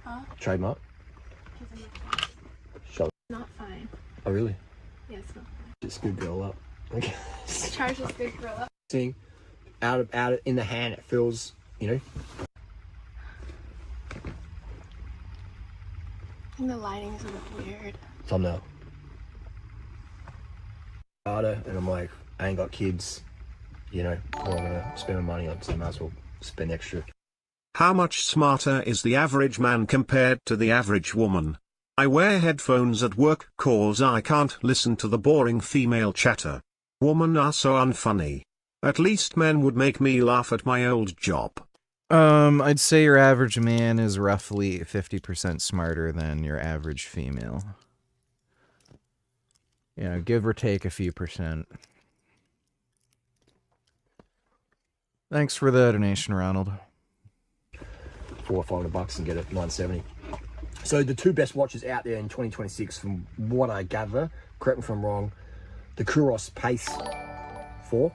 Q: Huh?
P: Trademark?
Q: Because I'm not fine.
P: Show.
Q: Not fine.
P: Oh really?
Q: Yeah, it's not fine.
P: Just good girl up. Okay.
Q: Charge this big girl up.
P: Seeing out in the hand, it feels, you know.
Q: And the lighting's a bit weird.
P: Thumbnail. And I'm like, I ain't got kids, you know, what I'm gonna spend my money on, so I might as well spend extra.
G: How much smarter is the average man compared to the average woman? I wear headphones at work cause I can't listen to the boring female chatter. Women are so unfunny. At least men would make me laugh at my old job.
A: I'd say your average man is roughly 50% smarter than your average female. You know, give or take a few percent. Thanks for the donation, Ronald.
P: $400 or $500 and get it $970. So the two best watches out there in 2026, from what I gather, correct me if I'm wrong, the Kuros Pace 4.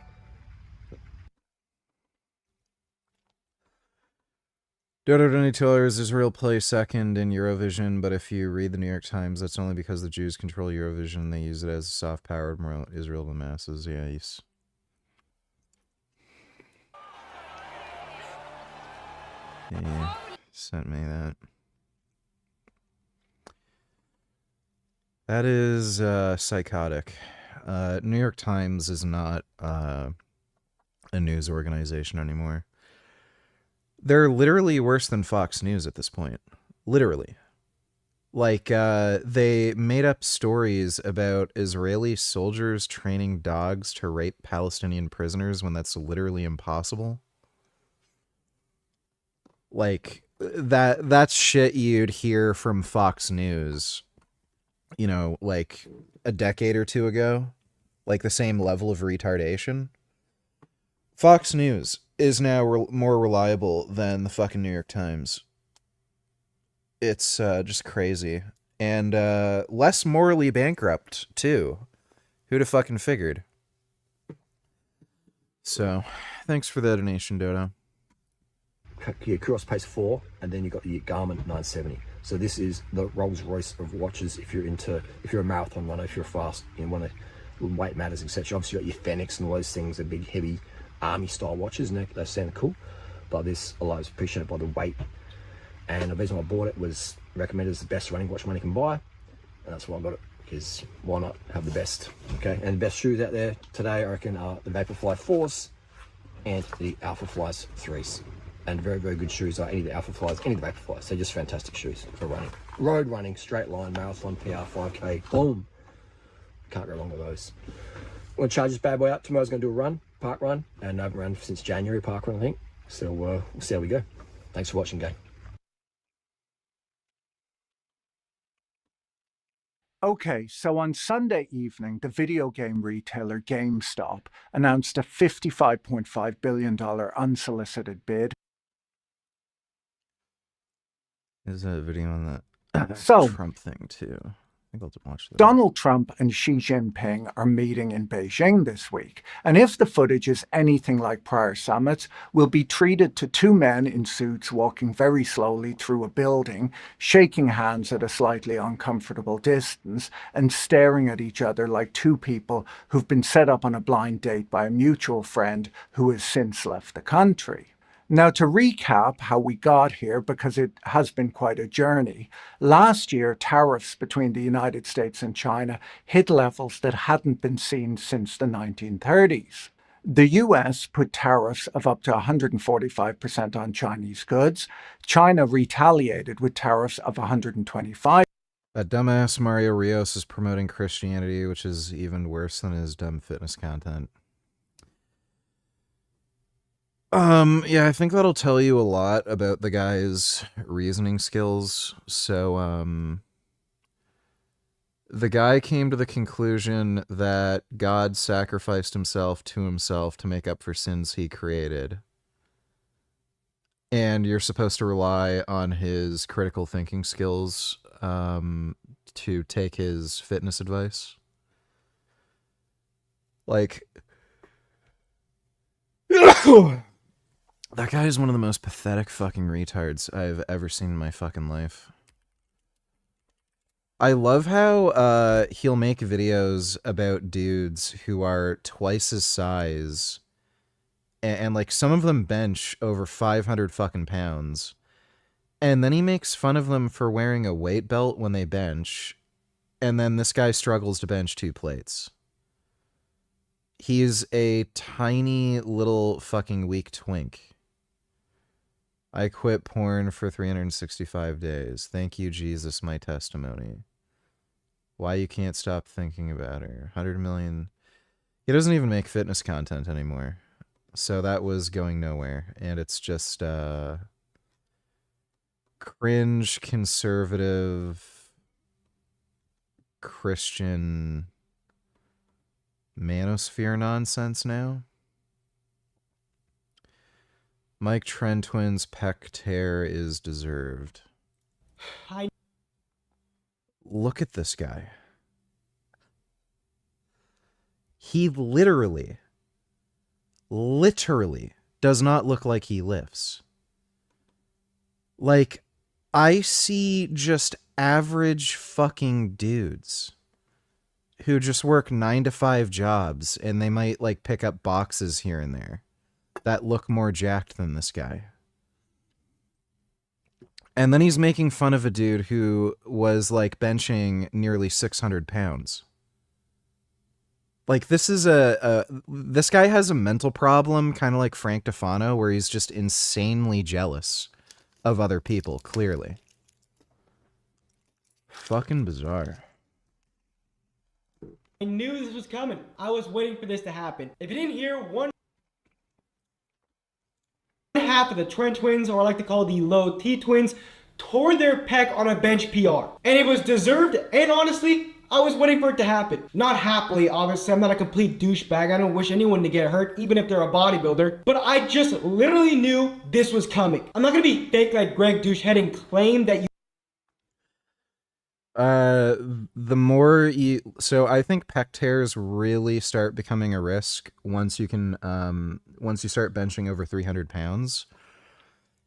A: Dodo Donatello is Israel plays second in Eurovision, but if you read the New York Times, that's only because the Jews control Eurovision. They use it as a soft power to promote Israel to the masses. Yeah, he's... Yeah, sent me that. That is psychotic. New York Times is not a news organization anymore. They're literally worse than Fox News at this point. Literally. Like, they made up stories about Israeli soldiers training dogs to rape Palestinian prisoners when that's literally impossible. Like, that's shit you'd hear from Fox News, you know, like a decade or two ago. Like the same level of retardation. Fox News is now more reliable than the fucking New York Times. It's just crazy. and less morally bankrupt too. Who'd have fucking figured? So, thanks for the donation, Dodo.
P: Your Kuros Pace 4, and then you've got the Garmin 970. So this is the Rolls Royce of watches if you're a marathon runner, if you're fast, when weight matters, etc. Obviously you got your Fenix and all those things, the big heavy army style watches, and they sound cool. But this allows appreciated by the weight. And the reason I bought it was recommended as the best running watch money can buy. And that's why I got it, because why not have the best, okay? And the best shoes out there today, I reckon, are the Vaporfly 4s and the Alpha Flies 3s. And very, very good shoes are any of the Alpha Flies, any of the Vaporflies. They're just fantastic shoes for running. Road running, straight line, marathon, PR, 5K, boom. Can't go wrong with those. I'm going to charge this bad boy up. Tomorrow's going to do a run, park run, and I haven't run since January, park run, I think. So we'll see how we go. Thanks for watching, gang.
E: Okay, so on Sunday evening, the video game retailer GameStop announced a $55.5 billion unsolicited bid.
A: There's a video on that Trump thing too. I think I'll watch that.
E: Donald Trump and Xi Jinping are meeting in Beijing this week, and if the footage is anything like prior summits, we'll be treated to two men in suits walking very slowly through a building, shaking hands at a slightly uncomfortable distance, and staring at each other like two people who've been set up on a blind date by a mutual friend who has since left the country. Now, to recap how we got here, because it has been quite a journey, last year tariffs between the United States and China hit levels that hadn't been seen since the 1930s. The US put tariffs of up to 145% on Chinese goods. China retaliated with tariffs of 125%.
A: That dumbass Mario Rios is promoting Christianity, which is even worse than his dumb fitness content. Yeah, I think that'll tell you a lot about the guy's reasoning skills. So, the guy came to the conclusion that God sacrificed himself to make up for sins he created. And you're supposed to rely on his critical thinking skills, to take his fitness advice. Like... That guy is one of the most pathetic fucking retards I've ever seen in my fucking life. I love how he'll make videos about dudes who are twice his size, and like some of them bench over 500 fucking pounds, and then he makes fun of them for wearing a weight belt when they bench, and then this guy struggles to bench 2 plates. He's a tiny little fucking weak twink. I quit porn for 365 days. Thank you, Jesus, my testimony. Why you can't stop thinking about her. 100 million. He doesn't even make fitness content anymore. So that was going nowhere. And it's just cringe, conservative, Christian manosphere nonsense now. Mike Trentwin's pec tear is deserved. Look at this guy. He literally does not look like he lifts. Like, I see just average fucking dudes who just work 9-to-5 jobs, and they might, like, pick up boxes here and there that look more jacked than this guy. And then he's making fun of a dude who was, like, benching nearly 600 pounds. Like, this is this guy has a mental problem, kind of like Frank Tufano, where he's just insanely jealous of other people, clearly. Fucking bizarre.
H: I knew this was coming. I was waiting for this to happen. If you didn't hear, one half of the Trent twins, or I like to call the low T twins, tore their pec on a bench PR. And it was deserved, and honestly, I was waiting for it to happen. Not happily, obviously. I'm not a complete douchebag. I don't wish anyone to get hurt, even if they're a bodybuilder. But I just literally knew this was coming. I'm not gonna be fake like Greg Douchehead and claim that you
A: The more you, so I think pec tears really start becoming a risk once you start benching over 300 pounds,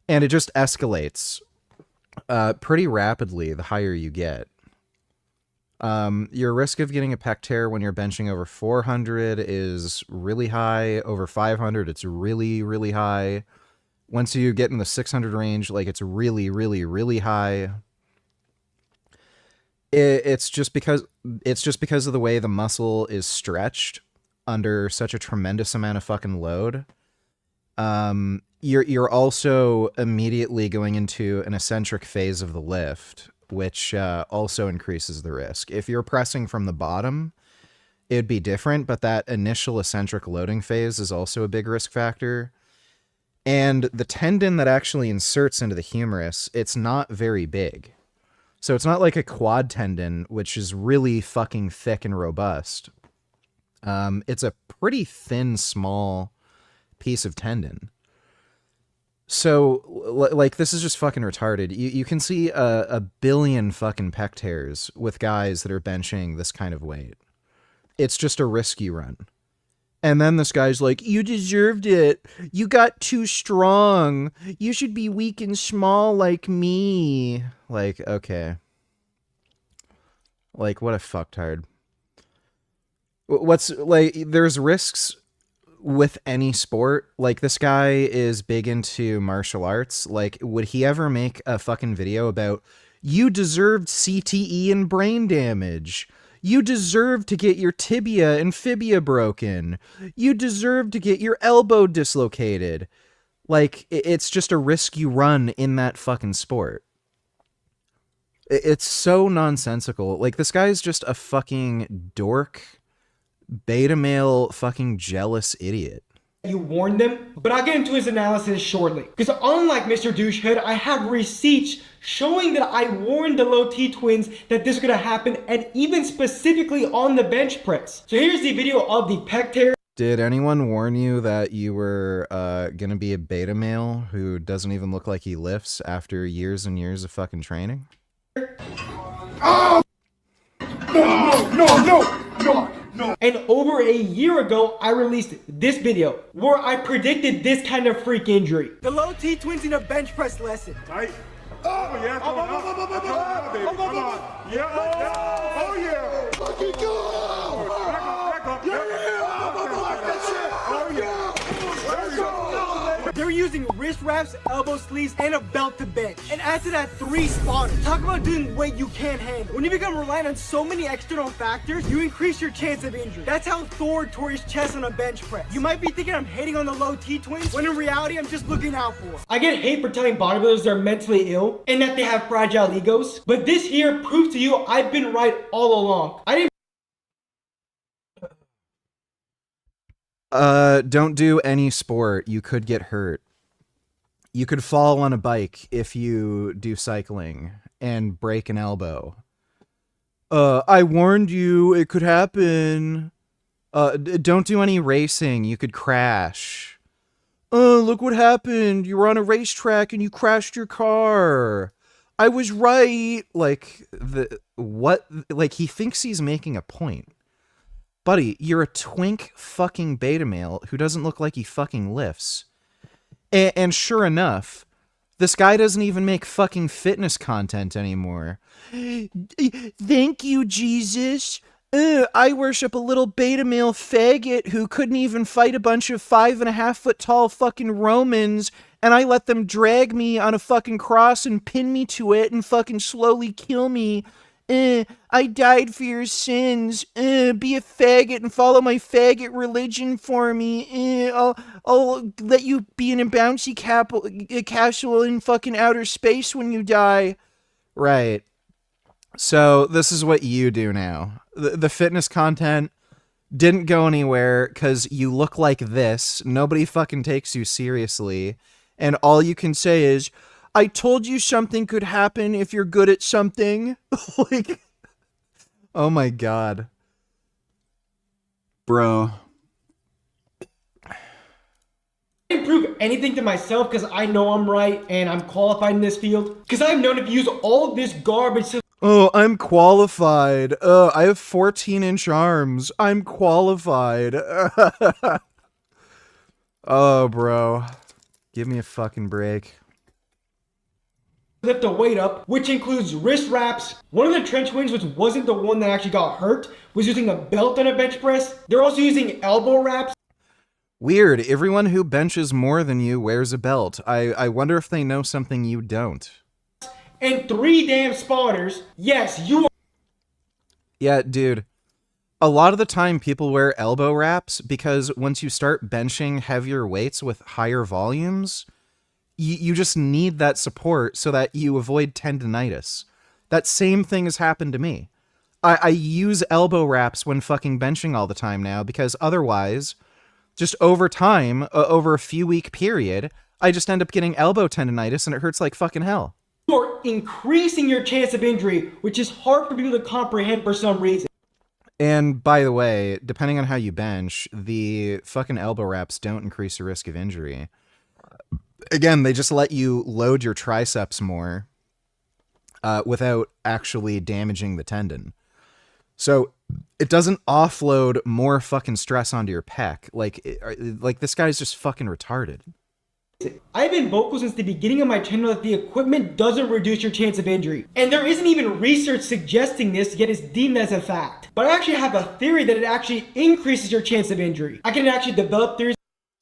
A: and it just escalates pretty rapidly the higher you get. Your risk of getting a pec tear when you're benching over 400 is really high. Over 500, it's really, really high. Once you get in the 600 range, like, it's really, really, really high. It's just because of the way the muscle is stretched under such a tremendous amount of fucking load. You're also immediately going into an eccentric phase of the lift, which also increases the risk. If you're pressing from the bottom, it'd be different, but that initial eccentric loading phase is also a big risk factor. And the tendon that actually inserts into the humerus, it's not very big. So it's not like a quad tendon, which is really fucking thick and robust. It's a pretty thin, small piece of tendon. So, like, this is just fucking retarded. You can see a billion fucking pec tears with guys that are benching this kind of weight. It's just a risk you run. And then this guy's like, you deserved it. You got too strong. You should be weak and small like me. Like, okay. Like, what a fucktard. What's, like, there's risks with any sport. Like, this guy is big into martial arts. Like, would he ever make a fucking video about, you deserved CTE and brain damage? You deserve to get your tibia and fibia broken. You deserve to get your elbow dislocated. Like, it's just a risk you run in that fucking sport. It's so nonsensical. Like, this guy's just a fucking dork, beta male, fucking jealous idiot.
H: You warned them, but I'll get into his analysis shortly. Because unlike Mr. Douchehead, I have receipts showing that I warned the low T twins that this was going to happen, and even specifically on the bench press. So here's the video of the pec tear.
A: Did anyone warn you that you were going to be a beta male who doesn't even look like he lifts after years and years of fucking training?
H: Oh! No. And over a year ago, I released this video where I predicted this kind of freak injury. The low T twins in a bench press lesson.
T: Right. Oh, yeah. Come on, baby. Come on. Yeah. Oh, yeah. Fucking go. Back up. Oh, yeah.
H: They're using wrist wraps, elbow sleeves, and a belt to bench. And add to that 3 spotters. Talk about doing weight you can't handle. When you become reliant on so many external factors, you increase your chance of injury. That's how Thor tore his chest on a bench press. You might be thinking I'm hating on the low T twins, when in reality, I'm just looking out for them. I get hate for telling bodybuilders they're mentally ill and that they have fragile egos. But this here proves to you I've been right all along.
A: Don't do any sport. You could get hurt. You could fall on a bike if you do cycling and break an elbow. I warned you, it could happen. Don't do any racing. You could crash. Look what happened. You were on a racetrack and you crashed your car. I was right. Like, like, he thinks he's making a point. Buddy, you're a twink fucking beta male who doesn't look like he fucking lifts. And sure enough, this guy doesn't even make fucking fitness content anymore. Thank you, Jesus. I worship a little beta male faggot who couldn't even fight a bunch of 5.5 foot tall fucking Romans, and I let them drag me on a fucking cross and pin me to it and fucking slowly kill me. I died for your sins. Be a faggot and follow my faggot religion for me. I'll let you be in a bouncy castle in fucking outer space when you die. Right. So this is what you do now. The fitness content didn't go anywhere because you look like this. Nobody fucking takes you seriously. And all you can say is, I told you something could happen if you're good at something. Like, oh my God. Bro.
H: I didn't prove anything to myself because I know I'm right and I'm qualified in this field. Because I've known if you use all this garbage to...
A: Oh, I'm qualified. I have 14-inch arms. I'm qualified. Oh, bro. Give me a fucking break.
H: Lift the weight up, which includes wrist wraps. One of the trench twins, which wasn't the one that actually got hurt, was using a belt on a bench press. They're also using elbow wraps.
A: Weird. Everyone who benches more than you wears a belt. I wonder if they know something you don't.
H: And 3 damn spotters. Yes, you are.
A: Yeah, dude. A lot of the time people wear elbow wraps because once you start benching heavier weights with higher volumes, you just need that support so that you avoid tendinitis. That same thing has happened to me. I use elbow wraps when fucking benching all the time now because otherwise, just over time, over a few week period, I just end up getting elbow tendinitis and it hurts like fucking hell.
H: You're increasing your chance of injury, which is hard for people to comprehend for some reason.
A: And by the way, depending on how you bench, the fucking elbow wraps don't increase your risk of injury. Again, they just let you load your triceps more without actually damaging the tendon. So it doesn't offload more fucking stress onto your pec. Like this guy's just fucking retarded.
H: I've been vocal since the beginning of my channel that the equipment doesn't reduce your chance of injury. And there isn't even research suggesting this, yet it's deemed as a fact. But I actually have a theory that it actually increases your chance of injury. I can actually develop theories.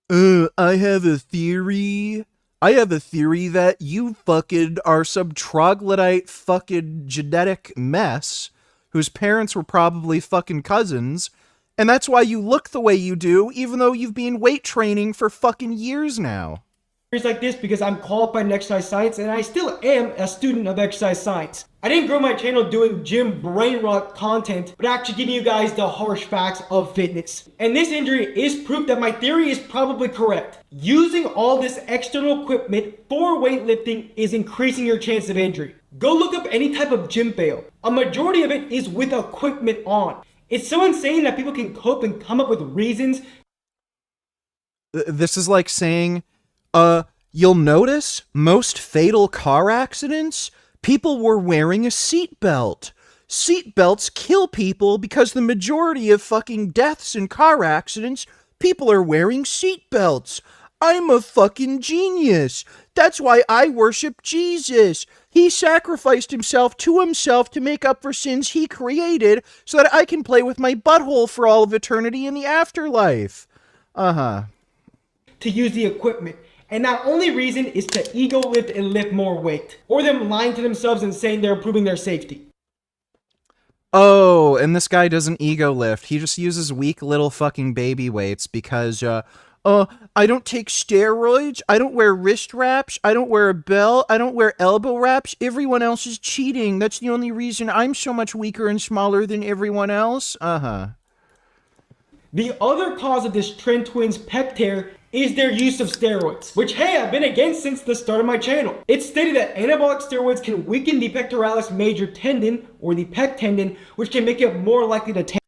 A: I have a theory. I have a theory that you fucking are some troglodyte fucking genetic mess whose parents were probably fucking cousins, and that's why you look the way you do, even though you've been weight training for fucking years now.
H: Like this because I'm qualified in exercise science and I still am a student of exercise science. I didn't grow my channel doing gym brain rot content, but actually giving you guys the harsh facts of fitness. And this injury is proof that my theory is probably correct. Using all this external equipment for weightlifting is increasing your chance of injury. Go look up any type of gym fail. A majority of it is with equipment on. It's so insane that people can cope and come up with reasons.
A: This is like saying, you'll notice most fatal car accidents, people were wearing a seatbelt. Seatbelts kill people because the majority of fucking deaths in car accidents, people are wearing seatbelts. I'm a fucking genius. That's why I worship Jesus. He sacrificed himself to make up for sins he created so that I can play with my butthole for all of eternity in the afterlife. To
H: use the equipment. And that only reason is to ego lift and lift more weight. Or them lying to themselves and saying they're improving their safety.
A: Oh, and this guy doesn't ego lift. He just uses weak little fucking baby weights because, I don't take steroids, I don't wear wrist wraps, I don't wear a belt, I don't wear elbow wraps. Everyone else is cheating. That's the only reason I'm so much weaker and smaller than everyone else. The
H: other cause of this Trend Twins pec tear is their use of steroids, which, hey, I've been against since the start of my channel. It's stated that anabolic steroids can weaken the pectoralis major tendon, or the pec tendon, which can make it more likely to tear.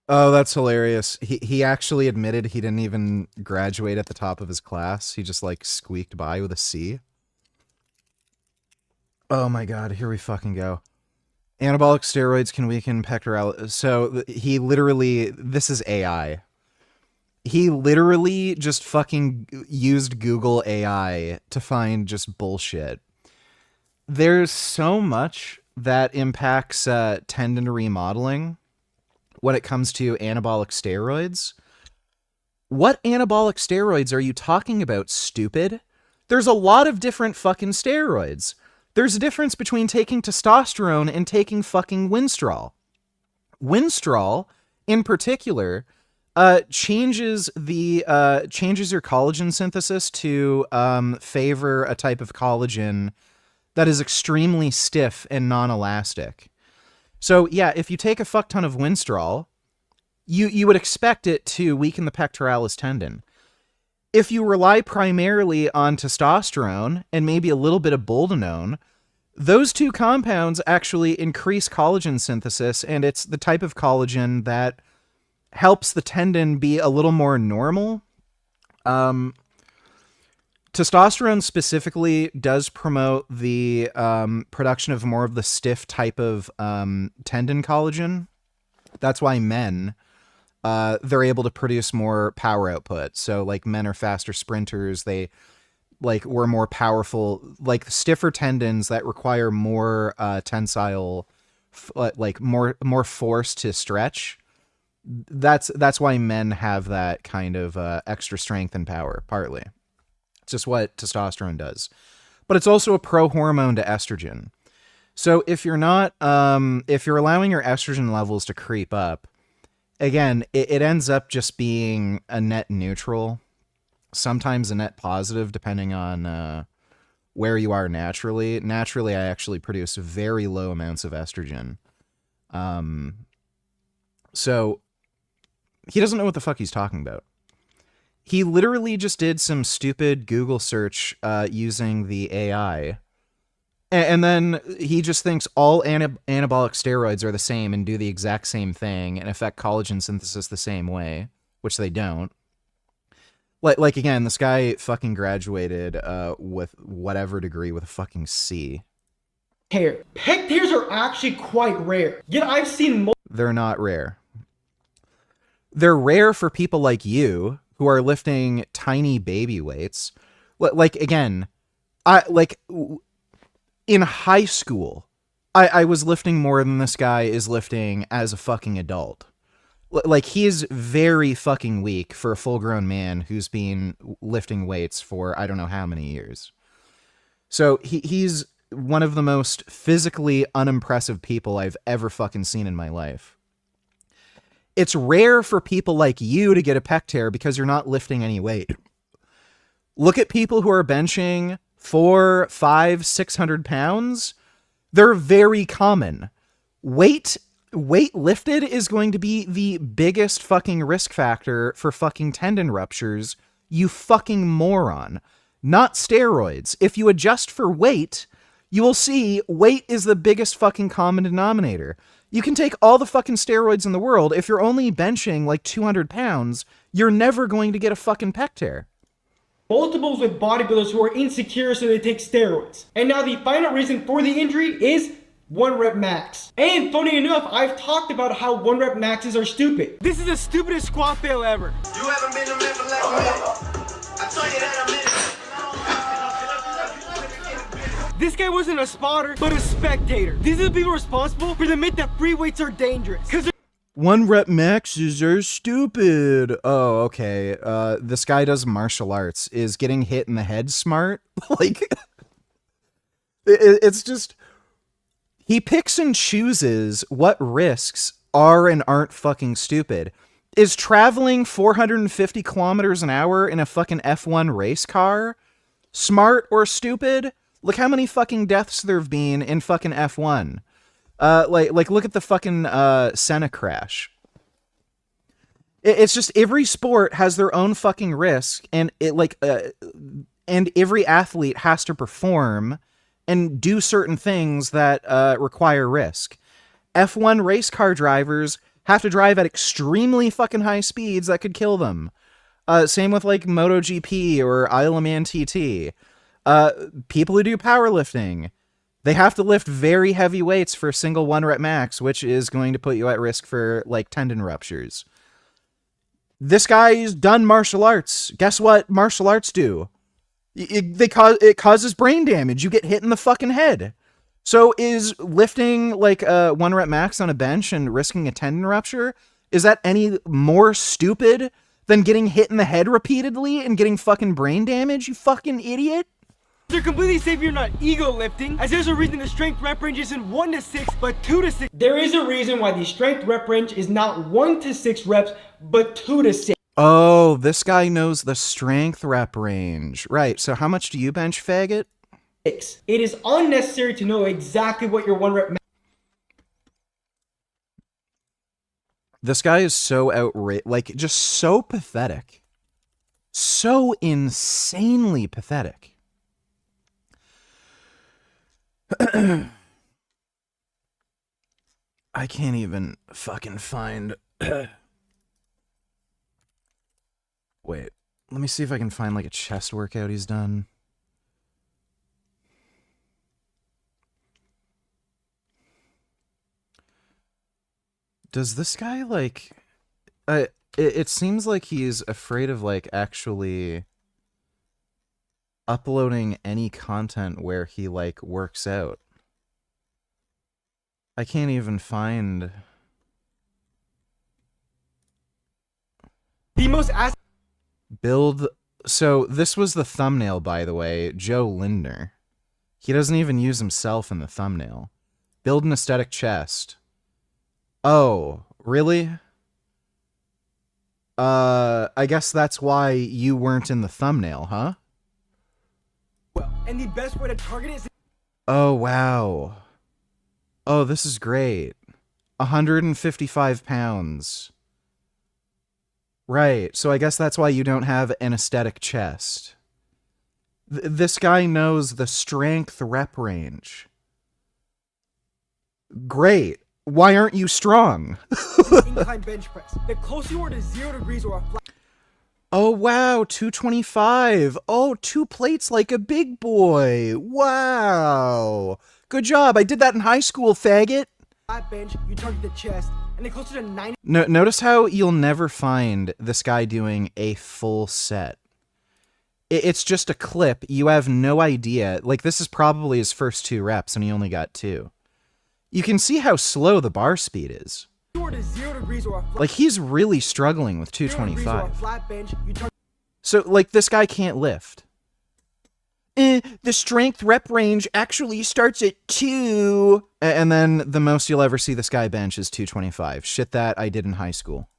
A: Oh, that's hilarious. He actually admitted he didn't even graduate at the top of his class. He just, like, squeaked by with a C. Oh my god, here we fucking go. Anabolic steroids can weaken pectoralis. So, he literally... This is AI. He literally just fucking used Google AI to find just bullshit. There's so much that impacts tendon remodeling when it comes to anabolic steroids. What anabolic steroids are you talking about, stupid? There's a lot of different fucking steroids. There's a difference between taking testosterone and taking fucking Winstrol. Winstrol, in particular, changes your collagen synthesis to favor a type of collagen that is extremely stiff and non-elastic. So yeah, if you take a fuck ton of Winstrol, you would expect it to weaken the pectoralis tendon. If you rely primarily on testosterone and maybe a little bit of boldenone, those two compounds actually increase collagen synthesis, and it's the type of collagen that helps the tendon be a little more normal. Testosterone specifically does promote the production of more of the stiff type of tendon collagen. That's why men, they're able to produce more power output. So like men are faster sprinters. They like were more powerful, like stiffer tendons that require more tensile, like more force to stretch. That's why men have that kind of extra strength and power, partly. It's just what testosterone does. But it's also a pro-hormone to estrogen. So if you're not, if you're allowing your estrogen levels to creep up, again, it ends up just being a net neutral, sometimes a net positive, depending on where you are naturally. Naturally, I actually produce very low amounts of estrogen. So he doesn't know what the fuck he's talking about. He literally just did some stupid Google search using the AI. And then he just thinks all anabolic steroids are the same and do the exact same thing and affect collagen synthesis the same way, which they don't. Like again, this guy fucking graduated with whatever degree with a fucking C.
H: Hair. Pec tears are actually quite rare. Yet I've seen
A: They're not rare. They're rare for people like you who are lifting tiny baby weights. Like again, in high school, I was lifting more than this guy is lifting as a fucking adult. Like, he is very fucking weak for a full-grown man who's been lifting weights for I don't know how many years. So he's one of the most physically unimpressive people I've ever fucking seen in my life. It's rare for people like you to get a pec tear because you're not lifting any weight. Look at people who are benching 400, 500, 600 pounds. They're very common. Weight lifted is going to be the biggest fucking risk factor for fucking tendon ruptures, you fucking moron. Not steroids. If you adjust for weight, you will see weight is the biggest fucking common denominator. You can take all the fucking steroids in the world. If you're only benching like 200 pounds, you're never going to get a fucking pec tear.
H: Multiples with bodybuilders who are insecure so they take steroids. And now the final reason for the injury is 1 rep max. And funny enough, I've talked about how 1 rep maxes are stupid. This is the stupidest squat fail ever.
T: You haven't been a man for like a minute. I tell you that a minute.
H: This guy wasn't a spotter, but a spectator. These are the people responsible for the myth that free weights are dangerous.
A: 1 rep maxes are stupid. Oh, okay. This guy does martial arts. Is getting hit in the head smart? Like, it's just, he picks and chooses what risks are and aren't fucking stupid. Is traveling 450 kilometers an hour in a fucking F1 race car smart or stupid? Look how many fucking deaths there have been in fucking F1. Like look at the fucking Senna crash. It's just every sport has their own fucking risk, and and every athlete has to perform and do certain things that require risk. F1 race car drivers have to drive at extremely fucking high speeds that could kill them. Same with like MotoGP or Isle of Man TT. People who do powerlifting, they have to lift very heavy weights for a single 1 rep max, which is going to put you at risk for like tendon ruptures. This guy's done martial arts. Guess what martial arts do? It causes brain damage. You get hit in the fucking head. So is lifting like a 1 rep max on a bench and risking a tendon rupture, is that any more stupid than getting hit in the head repeatedly and getting fucking brain damage, you fucking idiot?
H: They're completely safe if you're not ego lifting, as there's a reason the strength rep range isn't 1 to 6, but 2 to 6. There is a reason why the strength rep range is not 1 to 6 reps, but 2 to 6.
A: Oh, this guy knows the strength rep range. Right, so how much do you bench, faggot?
H: 6. It is unnecessary to know exactly what your 1 rep max.
A: This guy is so outrageous, like just so pathetic. So insanely pathetic. I can't even fucking find... Wait. Let me see if I can find like a chest workout he's done. Does this guy like it seems like he's afraid of like actually uploading any content where he like works out. I can't even find
H: the most
A: build. So this was the thumbnail, by the way. Joe Lindner. He doesn't even use himself in the thumbnail. Build an aesthetic chest. Oh, really? I guess that's why you weren't in the thumbnail, huh?
H: And the best way to target it is...
A: Oh, wow. Oh, this is great. 155 pounds. Right, so I guess that's why you don't have an aesthetic chest. This guy knows the strength rep range. Great. Why aren't you strong?
H: Incline bench press. The closer you are to 0 degrees or a flat...
A: Oh, wow, 225. Oh, 2 plates like a big boy. Wow. Good job. I did that in high school, faggot.
H: Flat bench, you target the chest, and the closer to 90...
A: Notice how you'll never find this guy doing a full set. It's just a clip. You have no idea. Like, this is probably his first 2 reps, and he only got 2. You can see how slow the bar speed is. Like, he's really struggling with 225. So, like, this guy can't lift. The strength rep range actually starts at 2. And then the most you'll ever see this guy bench is 225. Shit that I did in high school.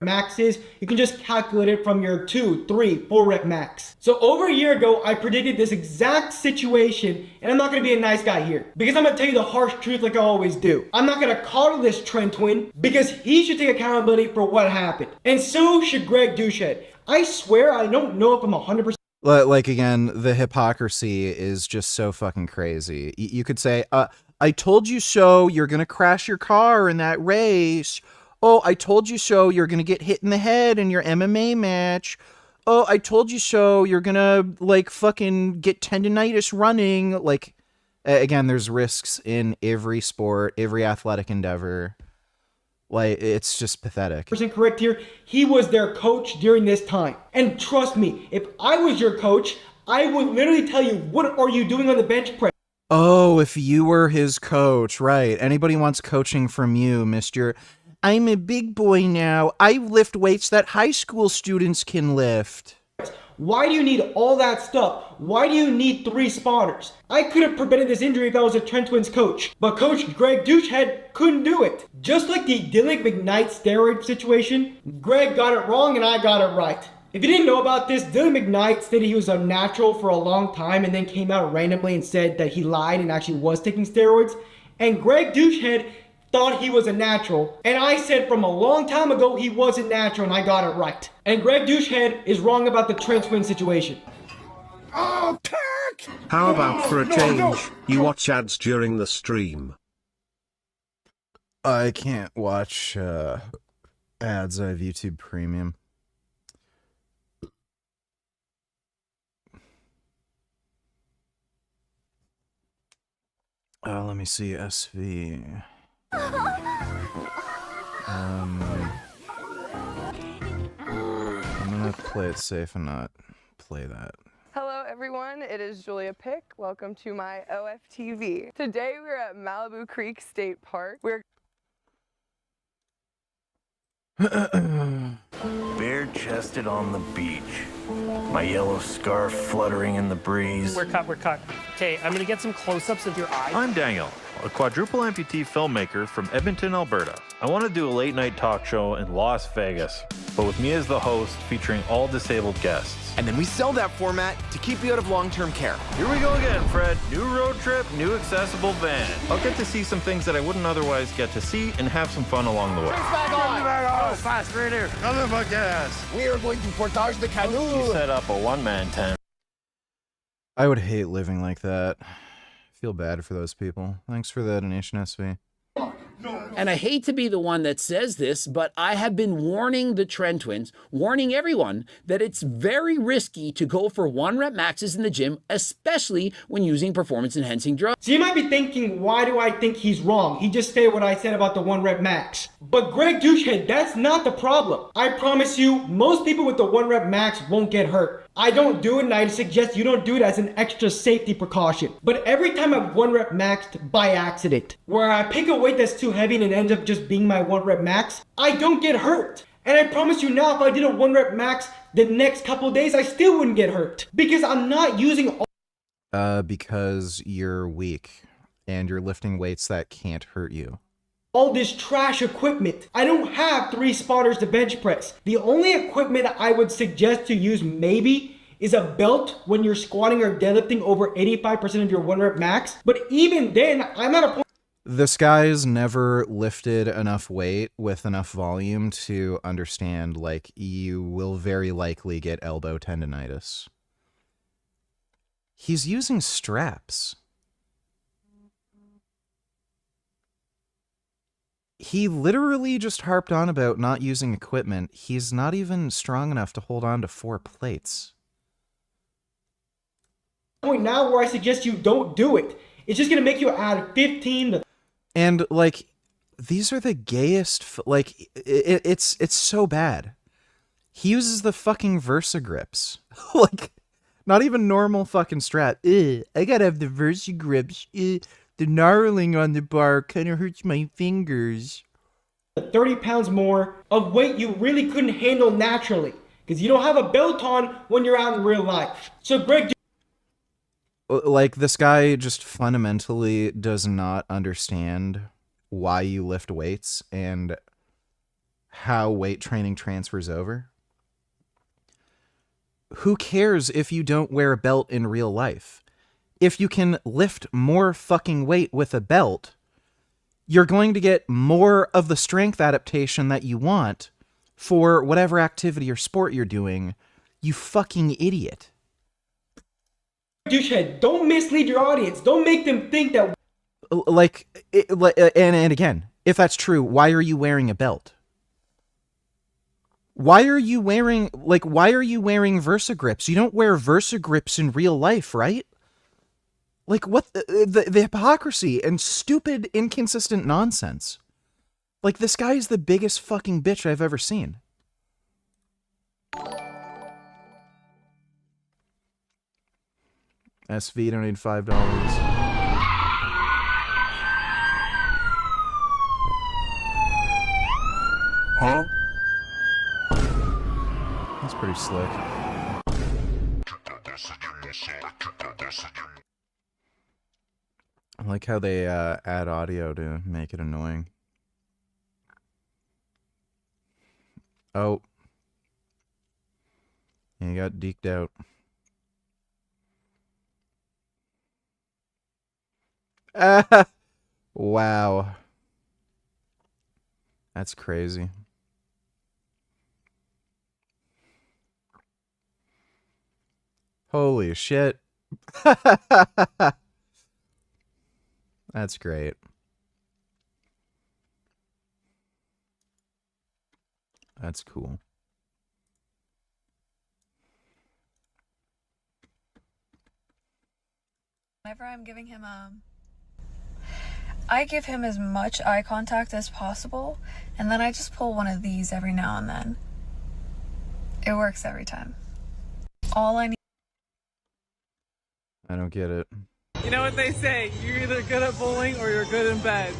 H: Max is, you can just calculate it from your 2, 3, 4 rep max. So over a year ago, I predicted this exact situation, and I'm not going to be a nice guy here, because I'm going to tell you the harsh truth like I always do. I'm not going to coddle this Trent twin, because he should take accountability for what happened. And so should Greg Douchehead. I swear I don't know if I'm 100%.
A: Like, again, the hypocrisy is just so fucking crazy. You could say, I told you so, you're going to crash your car in that race. Oh, I told you so, you're going to get hit in the head in your MMA match. Oh, I told you so, you're going to, like, fucking get tendonitis running. Like, again, there's risks in every sport, every athletic endeavor. Like, it's just pathetic.
H: Correct here, he was their coach during this time. And trust me, if I was your coach, I would literally tell you, what are you doing on the bench press?
A: Oh, if you were his coach, right. Anybody wants coaching from you, Mr. I'm a big boy now. I lift weights that high school students can lift.
H: Why do you need all that stuff? Why do you need 3 spawners? I could have prevented this injury if I was a Trent Twins coach, but Coach Greg Douchehead couldn't do it. Just like the Dylan McKnight steroid situation, Greg got it wrong and I got it right. If you didn't know about this, Dylan McKnight stated he was unnatural for a long time and then came out randomly and said that he lied and actually was taking steroids. And Greg Douchehead thought he was a natural, and I said from a long time ago he wasn't natural, and I got it right. And Greg Douchehead is wrong about the Trent Twin situation.
G: Oh, Kirk! How about for a change, you watch ads during the stream?
A: I can't watch ads. I have YouTube Premium. Let me see, SV. I'm gonna play it safe and not play that.
B: Hello everyone, it is Julia Pick. Welcome to my OFTV. Today we're at Malibu Creek State Park. We're
O: bare-chested on the beach, my yellow scarf fluttering in the breeze.
R: We're cut. Okay, I'm gonna get some close-ups of your eyes.
X: I'm Daniel, a quadruple amputee filmmaker from Edmonton, Alberta. I want to do a late-night talk show in Las Vegas, but with me as the host featuring all disabled guests.
Y: And then we sell that format to keep you out of long-term care.
X: Here we go again, Fred. New road trip, new accessible van. I'll get to see some things that I wouldn't otherwise get to see and have some fun along the way.
Y: Oh, fast, right here.
X: Come on, gas.
Y: We are going to portage the canoe.
X: You set up a one-man tent.
A: I would hate living like that. I feel bad for those people. Thanks for the donation, SV.
T: No,
F: And I hate to be the one that says this, but I have been warning the Trend Twins, warning everyone that it's very risky to go for 1-rep maxes in the gym, especially when using performance-enhancing drugs.
H: So you might be thinking, why do I think he's wrong? He just stated what I said about the 1-rep max. But Greg Douchehead, that's not the problem. I promise you, most people with the 1-rep max won't get hurt. I don't do it, and I suggest you don't do it as an extra safety precaution. But every time I've 1-rep maxed by accident, where I pick a weight that's too heavy and it ends up just being my 1-rep max, I don't get hurt. And I promise you now, if I did a 1-rep max the next couple days, I still wouldn't get hurt. Because I'm not using
A: because you're weak and you're lifting weights that can't hurt you.
H: All this trash equipment. I don't have 3 spotters to bench press. The only equipment I would suggest to use maybe is a belt when you're squatting or deadlifting over 85% of your 1-rep max. But even then, I'm at a point.
A: This guy's never lifted enough weight with enough volume to understand, like, you will very likely get elbow tendonitis. He's using straps. He literally just harped on about not using equipment. He's not even strong enough to hold on to 4 plates.
H: Point now where I suggest you don't do it. It's just gonna make you add 15 to.
A: And like, these are the gayest. Like, it's so bad. He uses the fucking Versa grips. Like, not even normal fucking strap. I gotta have the Versa grips. The gnarling on the bar kind of hurts my fingers.
H: 30 pounds more of weight you really couldn't handle naturally because you don't have a belt on when you're out in real life. So Greg,
A: like, this guy just fundamentally does not understand why you lift weights and how weight training transfers over. Who cares if you don't wear a belt in real life? If you can lift more fucking weight with a belt, you're going to get more of the strength adaptation that you want for whatever activity or sport you're doing, you fucking idiot.
H: Douchehead, don't mislead your audience. Don't make them think that.
A: And again, if that's true, why are you wearing a belt? Why are you wearing Versa grips? You don't wear Versa grips in real life, right? Like, what the hypocrisy and stupid, inconsistent nonsense. Like, this guy is the biggest fucking bitch I've ever seen. SV, don't need $5.
O: Huh?
A: That's pretty slick. I like how they add audio to make it annoying. Oh. You got deked out. Wow. That's crazy. Holy shit. That's great. That's cool.
S: Whenever I'm giving him I give him as much eye contact as possible, and then I just pull one of these every now and then. It works every time. All I need.
A: I don't get it.
U: You know what they say, you're either good at bowling or you're good in bed.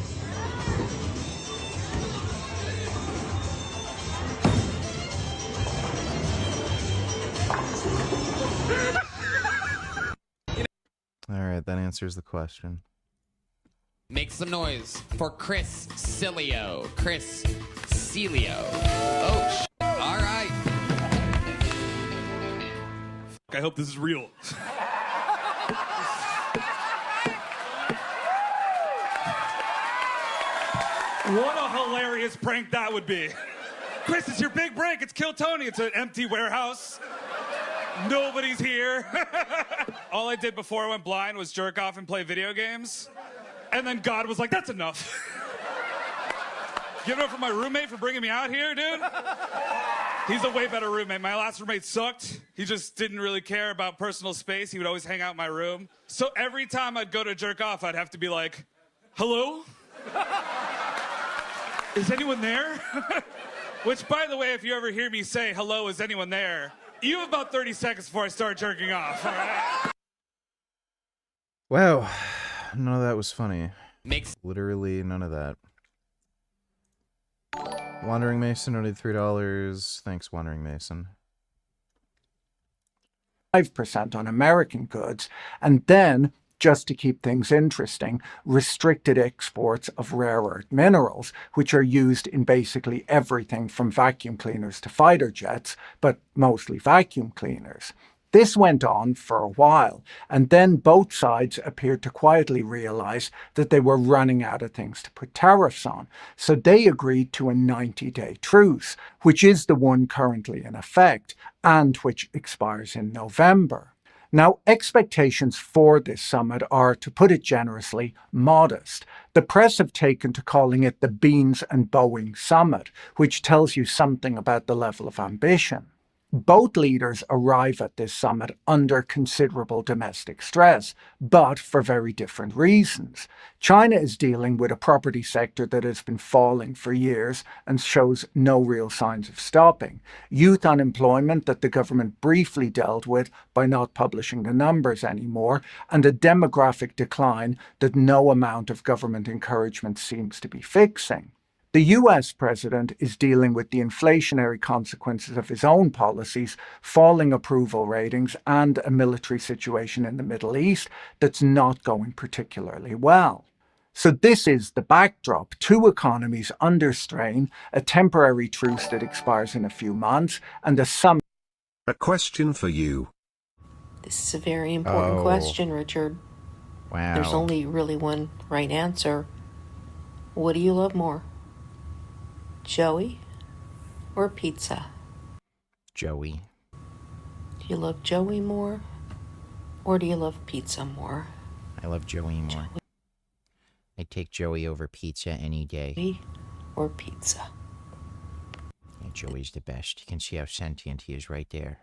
A: Alright, that answers the question.
V: Make some noise for Chris Cilio. Chris Cilio. Oh, all right.
W: I hope this is real. What a hilarious prank that would be. Chris, it's your big break. It's Kill Tony. It's an empty warehouse. Nobody's here. All I did before I went blind was jerk off and play video games. And then God was like, that's enough. Give it up for my roommate for bringing me out here, dude. He's a way better roommate. My last roommate sucked. He just didn't really care about personal space. He would always hang out in my room. So every time I'd go to jerk off, I'd have to be like, hello? Is anyone there? Which, by the way, if you ever hear me say, hello, is anyone there? You have about 30 seconds before I start jerking off, all right?
A: Wow. None of that was funny.
V: Makes
A: literally none of that. Wandering Mason donated $3. Thanks, Wandering Mason.
E: 5% on American goods, and then, just to keep things interesting, restricted exports of rare earth minerals, which are used in basically everything from vacuum cleaners to fighter jets, but mostly vacuum cleaners. This went on for a while, and then both sides appeared to quietly realize that they were running out of things to put tariffs on. So they agreed to a 90-day truce, which is the one currently in effect, and which expires in November. Now, expectations for this summit are, to put it generously, modest. The press have taken to calling it the Beans and Boeing Summit, which tells you something about the level of ambition. Both leaders arrive at this summit under considerable domestic stress, but for very different reasons. China is dealing with a property sector that has been falling for years and shows no real signs of stopping. Youth unemployment that the government briefly dealt with by not publishing the numbers anymore, and a demographic decline that no amount of government encouragement seems to be fixing. The US president is dealing with the inflationary consequences of his own policies, falling approval ratings, and a military situation in the Middle East that's not going particularly well. So this is the backdrop. Two economies under strain, a temporary truce that expires in a few months, and a summit.
G: A question for you.
D: This is a very important question, Richard.
N: Wow.
D: There's only really one right answer. What do you love more? Joey or pizza?
N: Joey.
D: Do you love Joey more or do you love pizza more?
N: I love Joey more. I take Joey over pizza any day.
D: Joey or pizza?
N: Yeah, Joey's the best. You can see how sentient he is right there.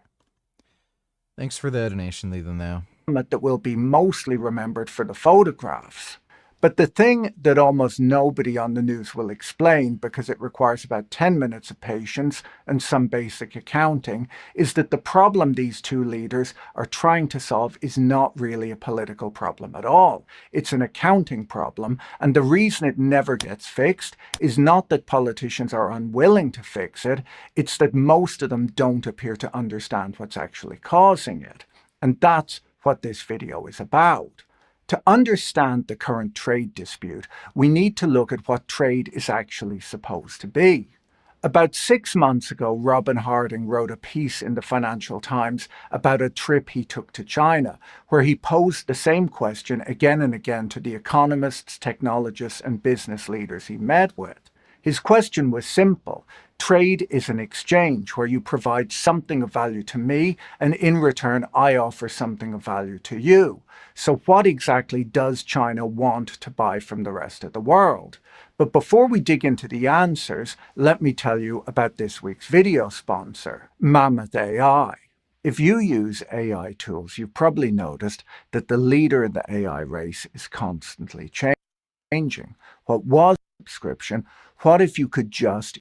A: Thanks for the donation, Leland, though.
E: That will be mostly remembered for the photographs. But the thing that almost nobody on the news will explain, because it requires about 10 minutes of patience and some basic accounting, is that the problem these two leaders are trying to solve is not really a political problem at all. It's an accounting problem, and the reason it never gets fixed is not that politicians are unwilling to fix it, it's that most of them don't appear to understand what's actually causing it. And that's what this video is about. To understand the current trade dispute, we need to look at what trade is actually supposed to be. About 6 months ago, Robin Harding wrote a piece in the Financial Times about a trip he took to China, where he posed the same question again and again to the economists, technologists, and business leaders he met with. His question was simple. Trade is an exchange where you provide something of value to me, and in return, I offer something of value to you. So what exactly does China want to buy from the rest of the world? But before we dig into the answers, let me tell you about this week's video sponsor, Mammoth AI. If you use AI tools, you've probably noticed that the leader in the AI race is constantly changing. What was subscription? What if you could just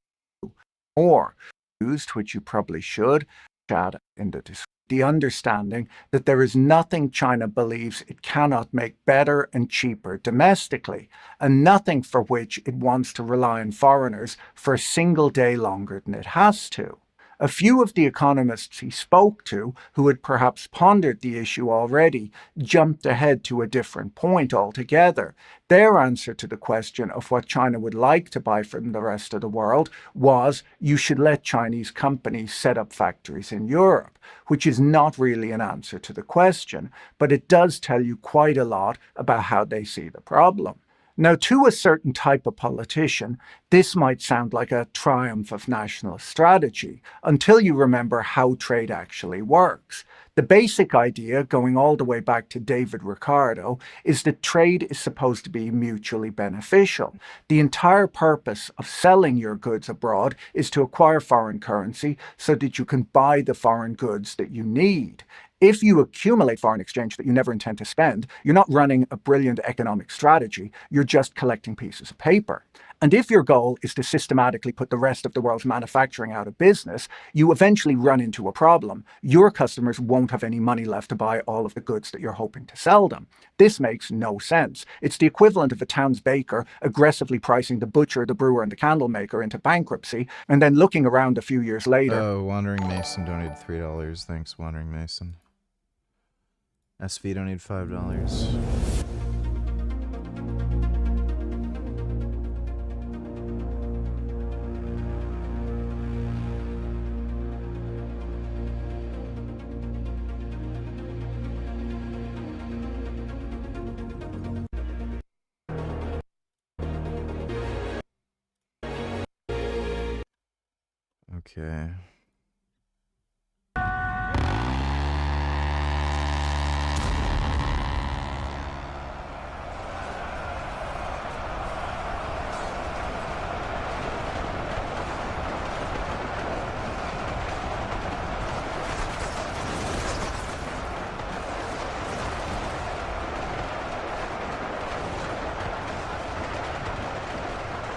E: more used, which you probably should, chat in the description. The understanding that there is nothing China believes it cannot make better and cheaper domestically, and nothing for which it wants to rely on foreigners for a single day longer than it has to. A few of the economists he spoke to, who had perhaps pondered the issue already, jumped ahead to a different point altogether. Their answer to the question of what China would like to buy from the rest of the world was, you should let Chinese companies set up factories in Europe, which is not really an answer to the question, but it does tell you quite a lot about how they see the problem. Now, to a certain type of politician, this might sound like a triumph of nationalist strategy until you remember how trade actually works. The basic idea, going all the way back to David Ricardo, is that trade is supposed to be mutually beneficial. The entire purpose of selling your goods abroad is to acquire foreign currency so that you can buy the foreign goods that you need. If you accumulate foreign exchange that you never intend to spend, you're not running a brilliant economic strategy, you're just collecting pieces of paper. And if your goal is to systematically put the rest of the world's manufacturing out of business, you eventually run into a problem. Your customers won't have any money left to buy all of the goods that you're hoping to sell them. This makes no sense. It's the equivalent of a town's baker aggressively pricing the butcher, the brewer, and the candle maker into bankruptcy, and then looking around a few years later.
A: Oh, Wandering Mason donated $3. Thanks, Wandering Mason. SV donated $5. Okay.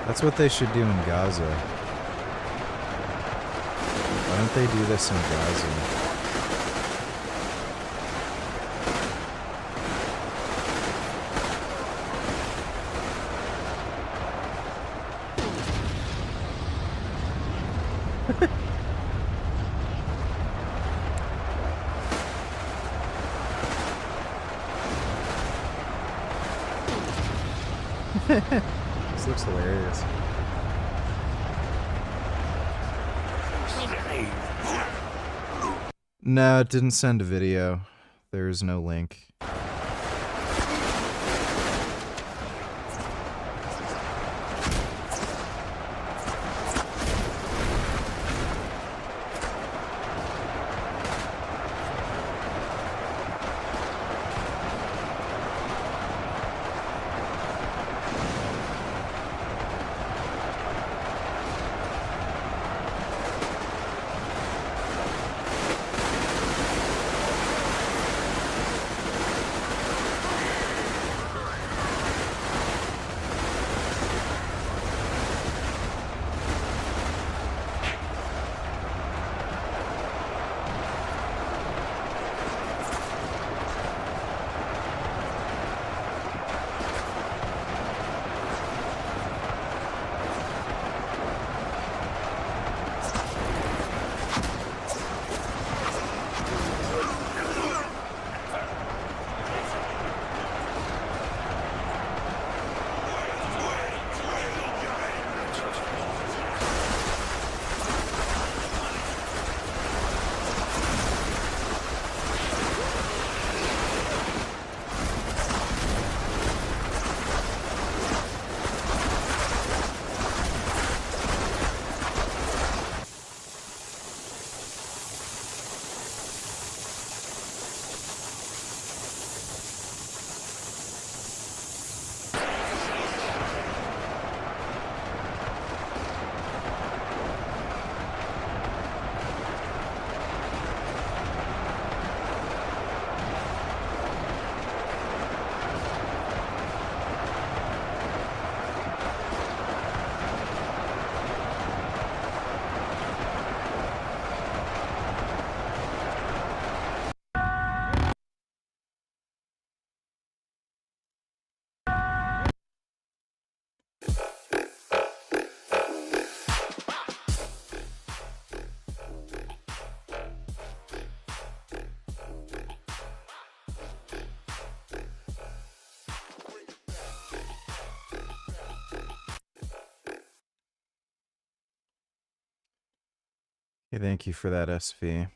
A: That's what they should do in Gaza. Why don't they do this in Gaza? This looks hilarious. No, it didn't send a video. There's no link. Okay, thank you for that, SV.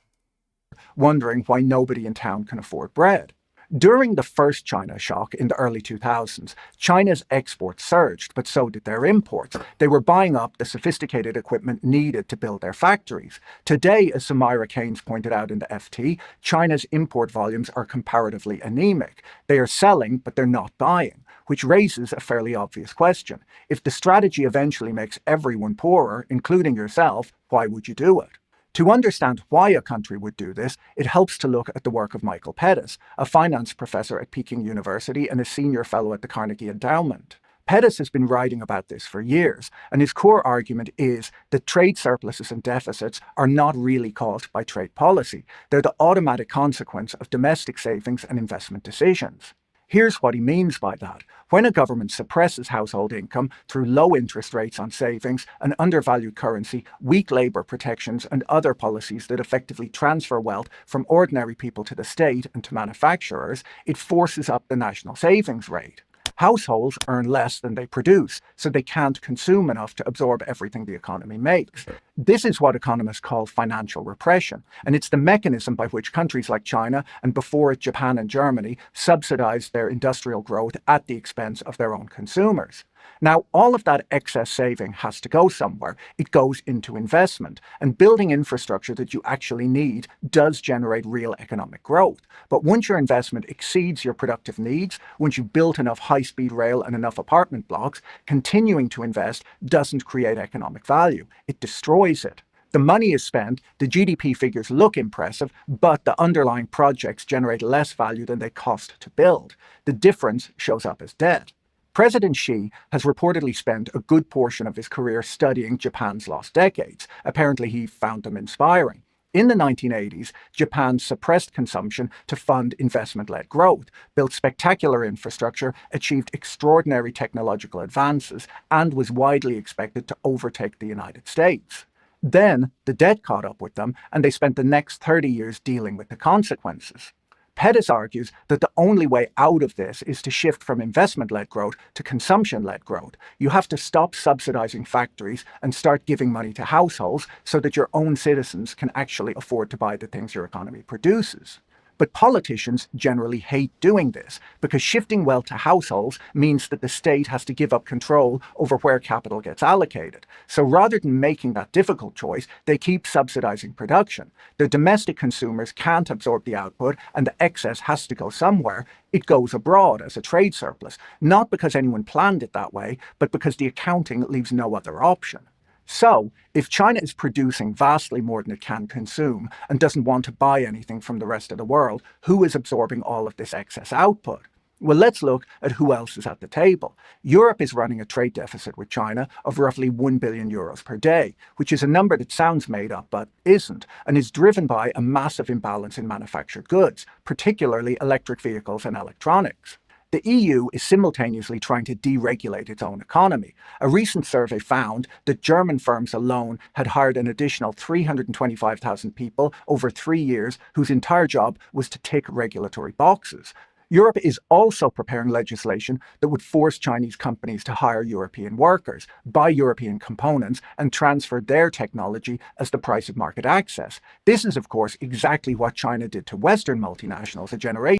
E: Wondering why nobody in town can afford bread. During the first China shock in the early 2000s, China's exports surged, but so did their imports. They were buying up the sophisticated equipment needed to build their factories. Today, as Samira Keynes pointed out in the FT, China's import volumes are comparatively anemic. They are selling, but they're not buying, which raises a fairly obvious question. If the strategy eventually makes everyone poorer, including yourself, why would you do it? To understand why a country would do this, it helps to look at the work of Michael Pettis, a finance professor at Peking University and a senior fellow at the Carnegie Endowment. Pettis has been writing about this for years, and his core argument is that trade surpluses and deficits are not really caused by trade policy. They're the automatic consequence of domestic savings and investment decisions. Here's what he means by that. When a government suppresses household income through low interest rates on savings, an undervalued currency, weak labour protections, and other policies that effectively transfer wealth from ordinary people to the state and to manufacturers, it forces up the national savings rate. Households earn less than they produce, so they can't consume enough to absorb everything the economy makes. This is what economists call financial repression, and it's the mechanism by which countries like China, and before it Japan and Germany, subsidize their industrial growth at the expense of their own consumers. Now, all of that excess saving has to go somewhere. It goes into investment, and building infrastructure that you actually need does generate real economic growth. But once your investment exceeds your productive needs, once you've built enough high-speed rail and enough apartment blocks, continuing to invest doesn't create economic value. It destroys it. The money is spent, the GDP figures look impressive, but the underlying projects generate less value than they cost to build. The difference shows up as debt. President Xi has reportedly spent a good portion of his career studying Japan's lost decades. Apparently, he found them inspiring. In the 1980s, Japan suppressed consumption to fund investment-led growth, built spectacular infrastructure, achieved extraordinary technological advances, and was widely expected to overtake the United States. Then, the debt caught up with them, and they spent the next 30 years dealing with the consequences. Pettis argues that the only way out of this is to shift from investment-led growth to consumption-led growth. You have to stop subsidizing factories and start giving money to households so that your own citizens can actually afford to buy the things your economy produces. But politicians generally hate doing this because shifting wealth to households means that the state has to give up control over where capital gets allocated. So rather than making that difficult choice, they keep subsidizing production. The domestic consumers can't absorb the output and the excess has to go somewhere. It goes abroad as a trade surplus, not because anyone planned it that way, but because the accounting leaves no other option. So, if China is producing vastly more than it can consume and doesn't want to buy anything from the rest of the world, who is absorbing all of this excess output? Well, let's look at who else is at the table. Europe is running a trade deficit with China of roughly 1 billion euros per day, which is a number that sounds made up but isn't, and is driven by a massive imbalance in manufactured goods, particularly electric vehicles and electronics. The EU is simultaneously trying to deregulate its own economy. A recent survey found that German firms alone had hired an additional 325,000 people over 3 years whose entire job was to tick regulatory boxes. Europe is also preparing legislation that would force Chinese companies to hire European workers, buy European components, and transfer their technology as the price of market access. This is, of course, exactly what China did to Western multinationals a generation.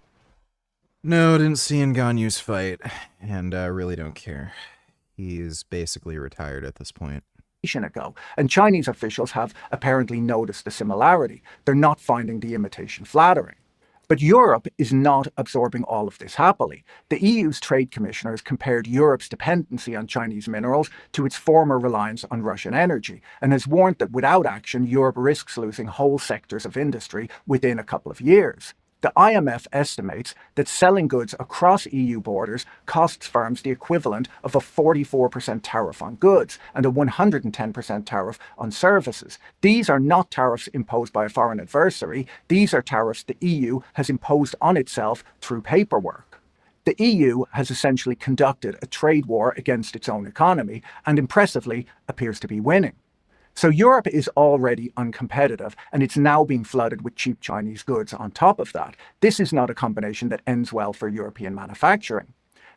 A: No, didn't see Nganyu's fight, and really don't care. He's basically retired at this point.
E: Ago, and Chinese officials have apparently noticed the similarity. They're not finding the imitation flattering. But Europe is not absorbing all of this happily. The EU's trade commissioners compared Europe's dependency on Chinese minerals to its former reliance on Russian energy, and has warned that without action, Europe risks losing whole sectors of industry within a couple of years. The IMF estimates that selling goods across EU borders costs firms the equivalent of a 44% tariff on goods and a 110% tariff on services. These are not tariffs imposed by a foreign adversary. These are tariffs the EU has imposed on itself through paperwork. The EU has essentially conducted a trade war against its own economy and impressively appears to be winning. So Europe is already uncompetitive, and it's now being flooded with cheap Chinese goods on top of that. This is not a combination that ends well for European manufacturing.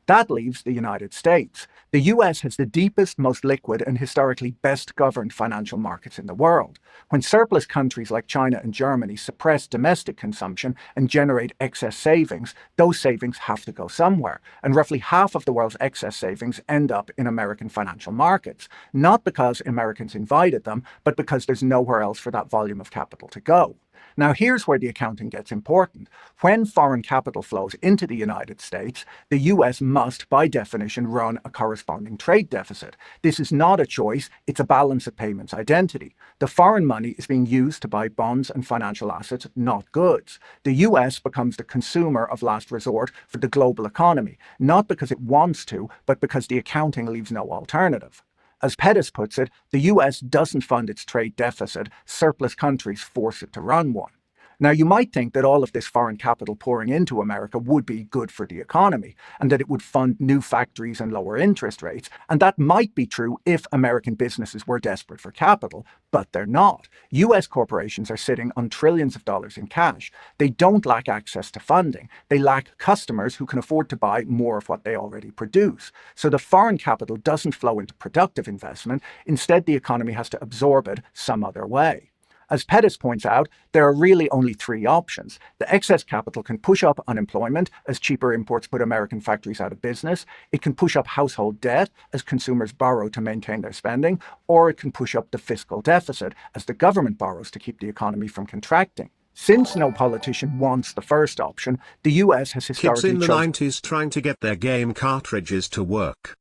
E: That leaves the United States. The US has the deepest, most liquid, and historically best governed financial markets in the world. When surplus countries like China and Germany suppress domestic consumption and generate excess savings, those savings have to go somewhere. And roughly half of the world's excess savings end up in American financial markets, not because Americans invited them, but because there's nowhere else for that volume of capital to go. Now, here's where the accounting gets important. When foreign capital flows into the United States, the US must, by definition, run a corresponding trade deficit. This is not a choice, it's a balance of payments identity. The foreign money is being used to buy bonds and financial assets, not goods. The US becomes the consumer of last resort for the global economy, not because it wants to, but because the accounting leaves no alternative. As Pettis puts it, the US doesn't fund its trade deficit, surplus countries force it to run one. Now, you might think that all of this foreign capital pouring into America would be good for the economy, and that it would fund new factories and lower interest rates, and that might be true if American businesses were desperate for capital, but they're not. US corporations are sitting on trillions of dollars in cash. They don't lack access to funding. They lack customers who can afford to buy more of what they already produce. So the foreign capital doesn't flow into productive investment. Instead, the economy has to absorb it some other way. As Pettis points out, there are really only three options. The excess capital can push up unemployment as cheaper imports put American factories out of business. It can push up household debt as consumers borrow to maintain their spending. Or it can push up the fiscal deficit as the government borrows to keep the economy from contracting. Since no politician wants the first option, the US has historically
G: Kids in the 90s trying to get their game cartridges to work.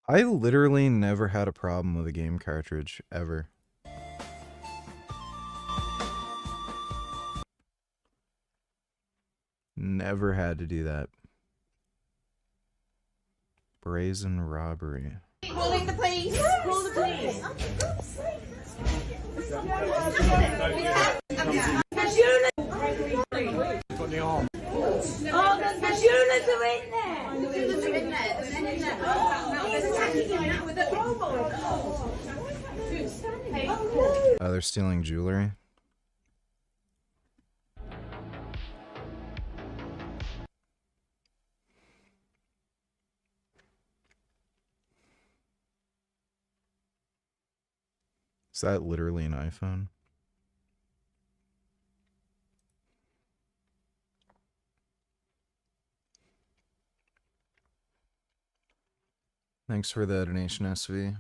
A: I literally never had a problem with a game cartridge, ever. Never had to do that. Brazen robbery.
I: Calling the police! Call the police! Oh, the Bashulas are in there! The Bashulas are in there. The men in there. He's attacking him now with a
A: Oh, they're stealing jewelry? Is that literally an iPhone? Thanks for the donation, SV.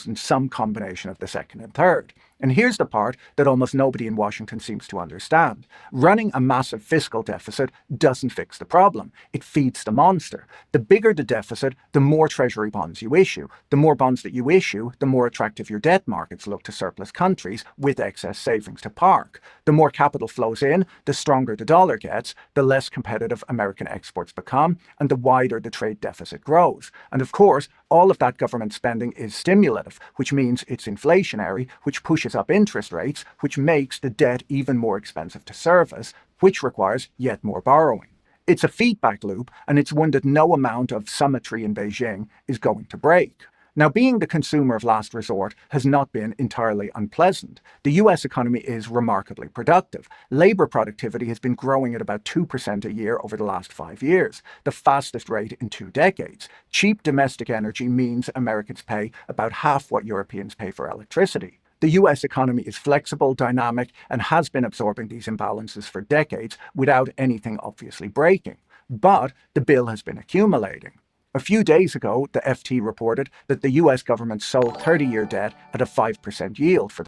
E: In some combination of the second and third. And here's the part that almost nobody in Washington seems to understand. Running a massive fiscal deficit doesn't fix the problem. It feeds the monster. The bigger the deficit, the more treasury bonds you issue. The more bonds that you issue, the more attractive your debt markets look to surplus countries with excess savings to park. The more capital flows in, the stronger the dollar gets, the less competitive American exports become, and the wider the trade deficit grows. And of course, all of that government spending is stimulative, which means it's inflationary, which pushes up interest rates, which makes the debt even more expensive to service, which requires yet more borrowing. It's a feedback loop, and it's one that no amount of symmetry in Beijing is going to break. Now, being the consumer of last resort has not been entirely unpleasant. The US economy is remarkably productive. Labor productivity has been growing at about 2% a year over the last 5 years, the fastest rate in 2 decades. Cheap domestic energy means Americans pay about half what Europeans pay for electricity. The US economy is flexible, dynamic, and has been absorbing these imbalances for decades without anything obviously breaking. But the bill has been accumulating. A few days ago, the FT reported that the US government sold 30-year debt at a 5% yield for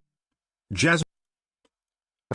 E: the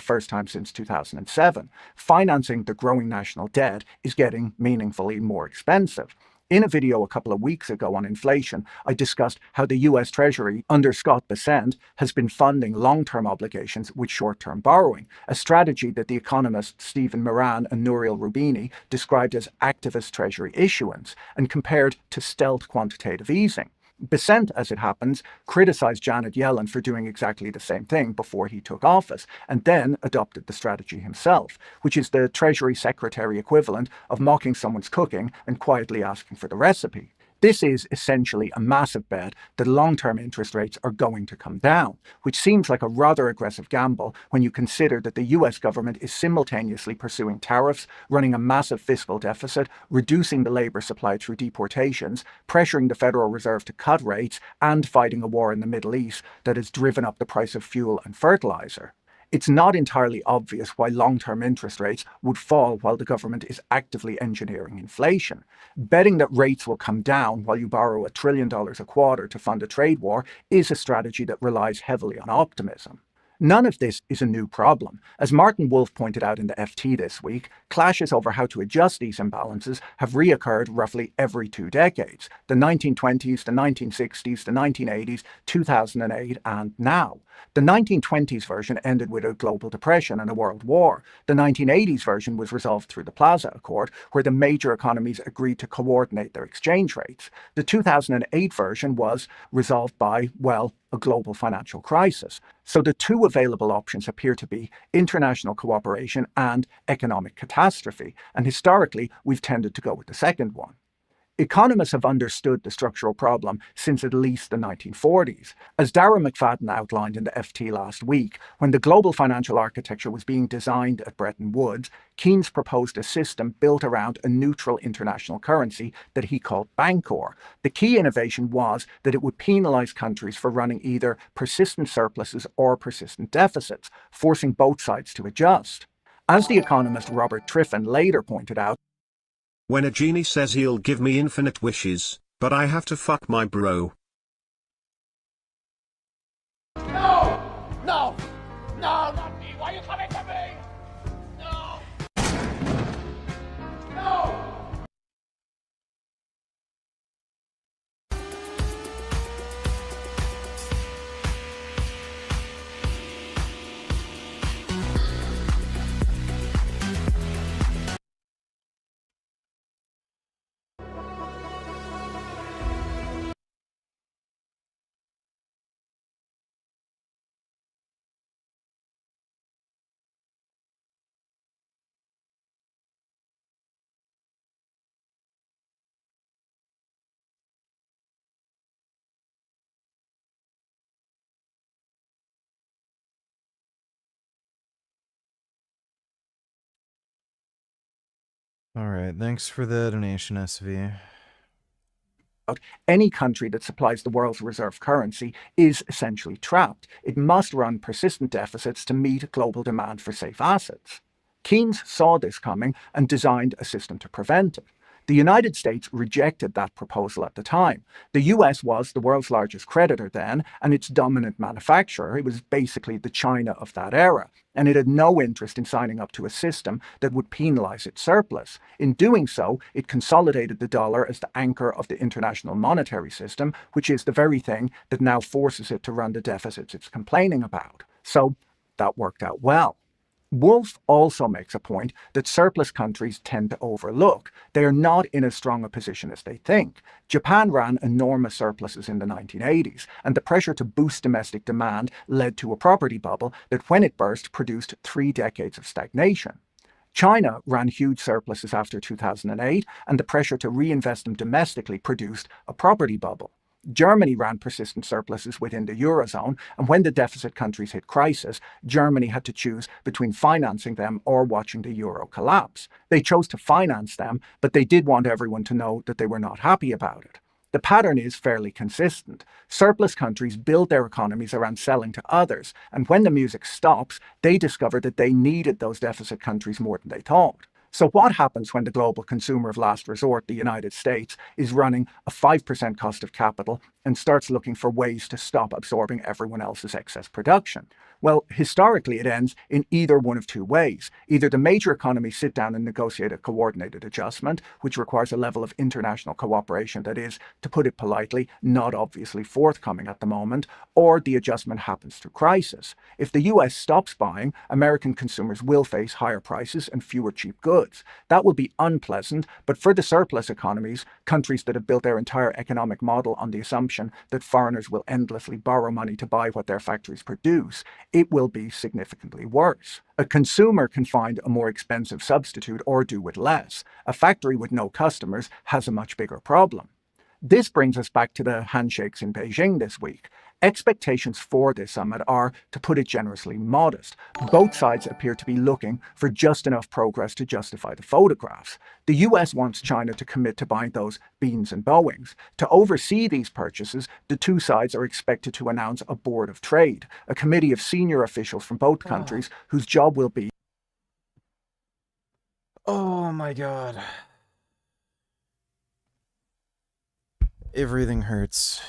E: first time since 2007. Financing the growing national debt is getting meaningfully more expensive. In a video a couple of weeks ago on inflation, I discussed how the US Treasury, under Scott Bessent, has been funding long-term obligations with short-term borrowing, a strategy that the economists Stephen Moran and Nouriel Roubini described as activist Treasury issuance and compared to stealth quantitative easing. Bessent, as it happens, criticized Janet Yellen for doing exactly the same thing before he took office, and then adopted the strategy himself, which is the Treasury Secretary equivalent of mocking someone's cooking and quietly asking for the recipe. This is essentially a massive bet that long-term interest rates are going to come down, which seems like a rather aggressive gamble when you consider that the US government is simultaneously pursuing tariffs, running a massive fiscal deficit, reducing the labor supply through deportations, pressuring the Federal Reserve to cut rates, and fighting a war in the Middle East that has driven up the price of fuel and fertilizer. It's not entirely obvious why long-term interest rates would fall while the government is actively engineering inflation. Betting that rates will come down while you borrow $1 trillion a quarter to fund a trade war is a strategy that relies heavily on optimism. None of this is a new problem. As Martin Wolf pointed out in the FT this week, clashes over how to adjust these imbalances have reoccurred roughly every 2 decades: the 1920s, the 1960s, the 1980s, 2008, and now. The 1920s version ended with a global depression and a world war. The 1980s version was resolved through the Plaza Accord, where the major economies agreed to coordinate their exchange rates. The 2008 version was resolved by, well, a global financial crisis. So the two available options appear to be international cooperation and economic catastrophe, and historically we've tended to go with the second one. Economists have understood the structural problem since at least the 1940s. As Darragh McFadden outlined in the FT last week, when the global financial architecture was being designed at Bretton Woods, Keynes proposed a system built around a neutral international currency that he called Bancor. The key innovation was that it would penalize countries for running either persistent surpluses or persistent deficits, forcing both sides to adjust. As the economist Robert Triffin later pointed out,
G: when a genie says he'll give me infinite wishes, but I have to fuck my bro.
Y: No! No! No, not me! Why are you coming to me? No! No!
A: All right, thanks for the donation, SV.
E: Any country that supplies the world's reserve currency is essentially trapped. It must run persistent deficits to meet global demand for safe assets. Keynes saw this coming and designed a system to prevent it. The United States rejected that proposal at the time. The US was the world's largest creditor then, and its dominant manufacturer. It was basically the China of that era, and it had no interest in signing up to a system that would penalize its surplus. In doing so, it consolidated the dollar as the anchor of the international monetary system, which is the very thing that now forces it to run the deficits it's complaining about. So that worked out well. Wolf also makes a point that surplus countries tend to overlook. They are not in as strong a position as they think. Japan ran enormous surpluses in the 1980s, and the pressure to boost domestic demand led to a property bubble that, when it burst, produced 3 decades of stagnation. China ran huge surpluses after 2008, and the pressure to reinvest them domestically produced a property bubble. Germany ran persistent surpluses within the Eurozone, and when the deficit countries hit crisis, Germany had to choose between financing them or watching the euro collapse. They chose to finance them, but they did want everyone to know that they were not happy about it. The pattern is fairly consistent. Surplus countries build their economies around selling to others, and when the music stops, they discover that they needed those deficit countries more than they thought. So what happens when the global consumer of last resort, the United States, is running a 5% cost of capital and starts looking for ways to stop absorbing everyone else's excess production? Well, historically it ends in either one of 2 ways. Either the major economies sit down and negotiate a coordinated adjustment, which requires a level of international cooperation that is, to put it politely, not obviously forthcoming at the moment, or the adjustment happens through crisis. If the US stops buying, American consumers will face higher prices and fewer cheap goods. That will be unpleasant, but for the surplus economies, countries that have built their entire economic model on the assumption that foreigners will endlessly borrow money to buy what their factories produce, it will be significantly worse. A consumer can find a more expensive substitute or do with less. A factory with no customers has a much bigger problem. This brings us back to the handshakes in Beijing this week. Expectations for this summit are, to put it generously, modest. Both sides appear to be looking for just enough progress to justify the photographs. The US wants China to commit to buying those Beans and Boeings. To oversee these purchases, the two sides are expected to announce a board of trade, a committee of senior officials from both countries whose job will be.
A: Oh my god. Everything hurts.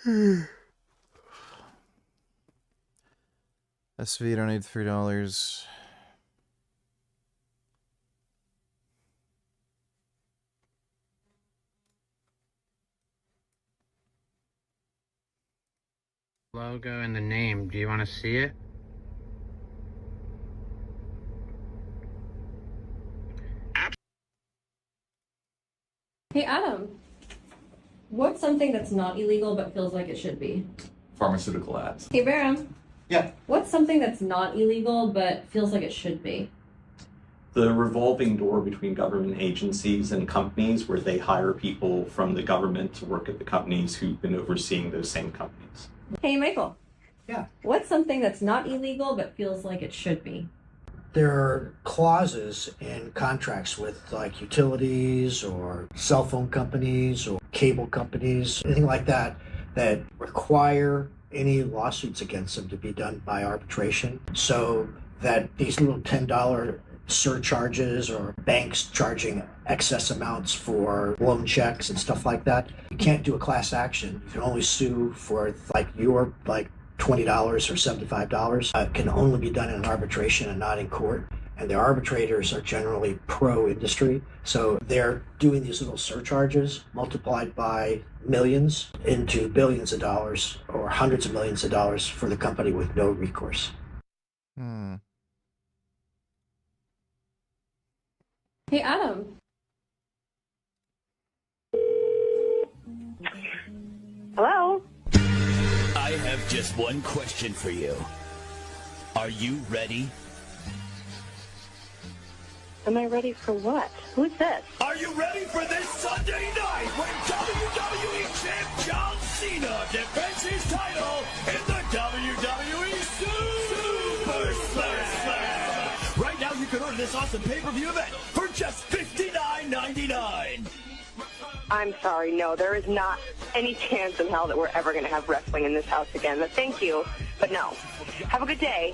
A: SV, donate $3.
N: Logo and the name. Do you want to see it?
C: Hey Adam, what's something that's not illegal but feels like it should be?
J: Pharmaceutical ads.
C: Hey Baram.
J: Yeah.
C: What's something that's not illegal but feels like it should be?
J: The revolving door between government agencies and companies where they hire people from the government to work at the companies who've been overseeing those same companies.
C: Hey Michael.
J: Yeah.
C: What's something that's not illegal but feels like it should be?
K: There are clauses in contracts with like utilities or cell phone companies or cable companies, anything like that, that require any lawsuits against them to be done by arbitration, so that these little $10 surcharges or banks charging excess amounts for loan checks and stuff like that, you can't do a class action. You can only sue for like your $20 or $75 can only be done in an arbitration and not in court. And the arbitrators are generally pro-industry. So they're doing these little surcharges multiplied by millions into billions of dollars or hundreds of millions of dollars for the company with no recourse.
C: Hey Adam.
L: Hello?
M: I have just one question for you. Are you ready?
L: Am I ready for what? Who's this?
M: Are you ready for this Sunday night when WWE champ John Cena defends his title in the WWE Super Slam? Right now you can order this awesome pay-per-view event for just $59.99.
L: I'm sorry, no, there is not any chance in hell that we're ever going to have wrestling in this house again. But thank you, but no. Have a good day.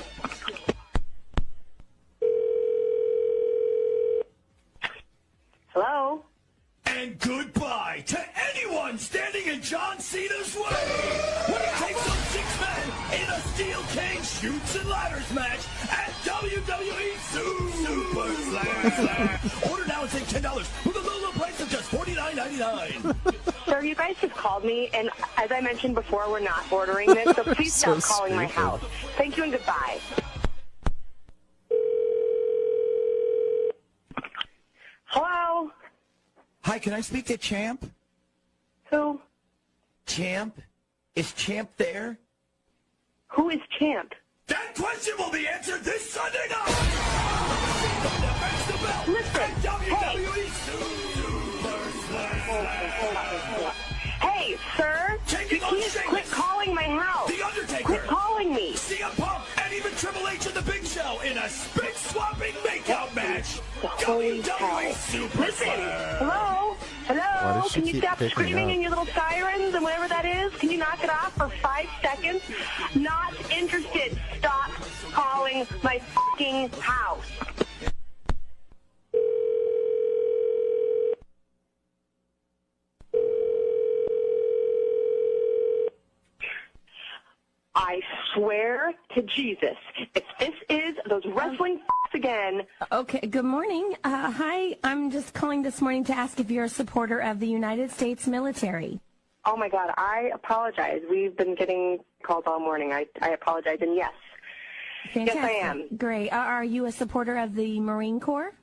L: Hello?
M: And goodbye to anyone standing in John Cena's way when he takes on 6 men in a steel cage shoots and ladders match at WWE Super Slam. Order now and save $10 with a low price of just $49.99.
L: Sir, you guys just called me, and as I mentioned before, we're not ordering this, so please stop calling my house. Thank you and goodbye. Hello?
M: Hi, can I speak to Champ?
L: Who?
M: Champ? Is Champ there?
L: Who is Champ?
M: That question will be answered this Sunday night!
L: Listen, hey, sir, you can't quit calling my house.
M: The Undertaker!
L: Quit calling me.
M: CM Punk and even Triple H and The Big Show in a spit-swapping makeout match. WWE Super
L: Listen,
M: Slam.
L: hello?
A: Why
L: Hello?
A: does she
L: Can you
A: keep
L: stop
A: picking
L: screaming
A: up?
L: in your little sirens and whatever that is? Can you knock it off for 5 seconds? Not interested. Stop calling my fucking house. I swear to Jesus, if this is those wrestling again.
Z: Okay, good morning. Hi, I'm just calling this morning to ask if you're a supporter of the United States military.
L: Oh my God, I apologize. We've been getting calls all morning. I apologize, and yes.
Z: Fantastic.
L: Yes, I am.
Z: Great. Are you a supporter of the Marine Corps?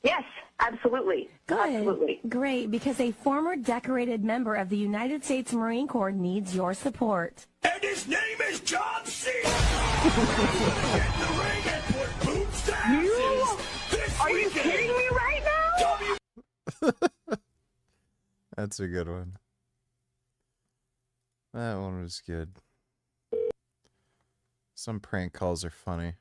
L: Yes, absolutely.
Z: Good.
L: Absolutely.
Z: Great, because a former decorated member of the United States Marine Corps needs your support.
M: And his name is John Cena! Get in the ring and put boots to asses! This
L: Are you
M: weekend.
L: kidding me right now?
A: That's a good one. That one was good. Some prank calls are funny.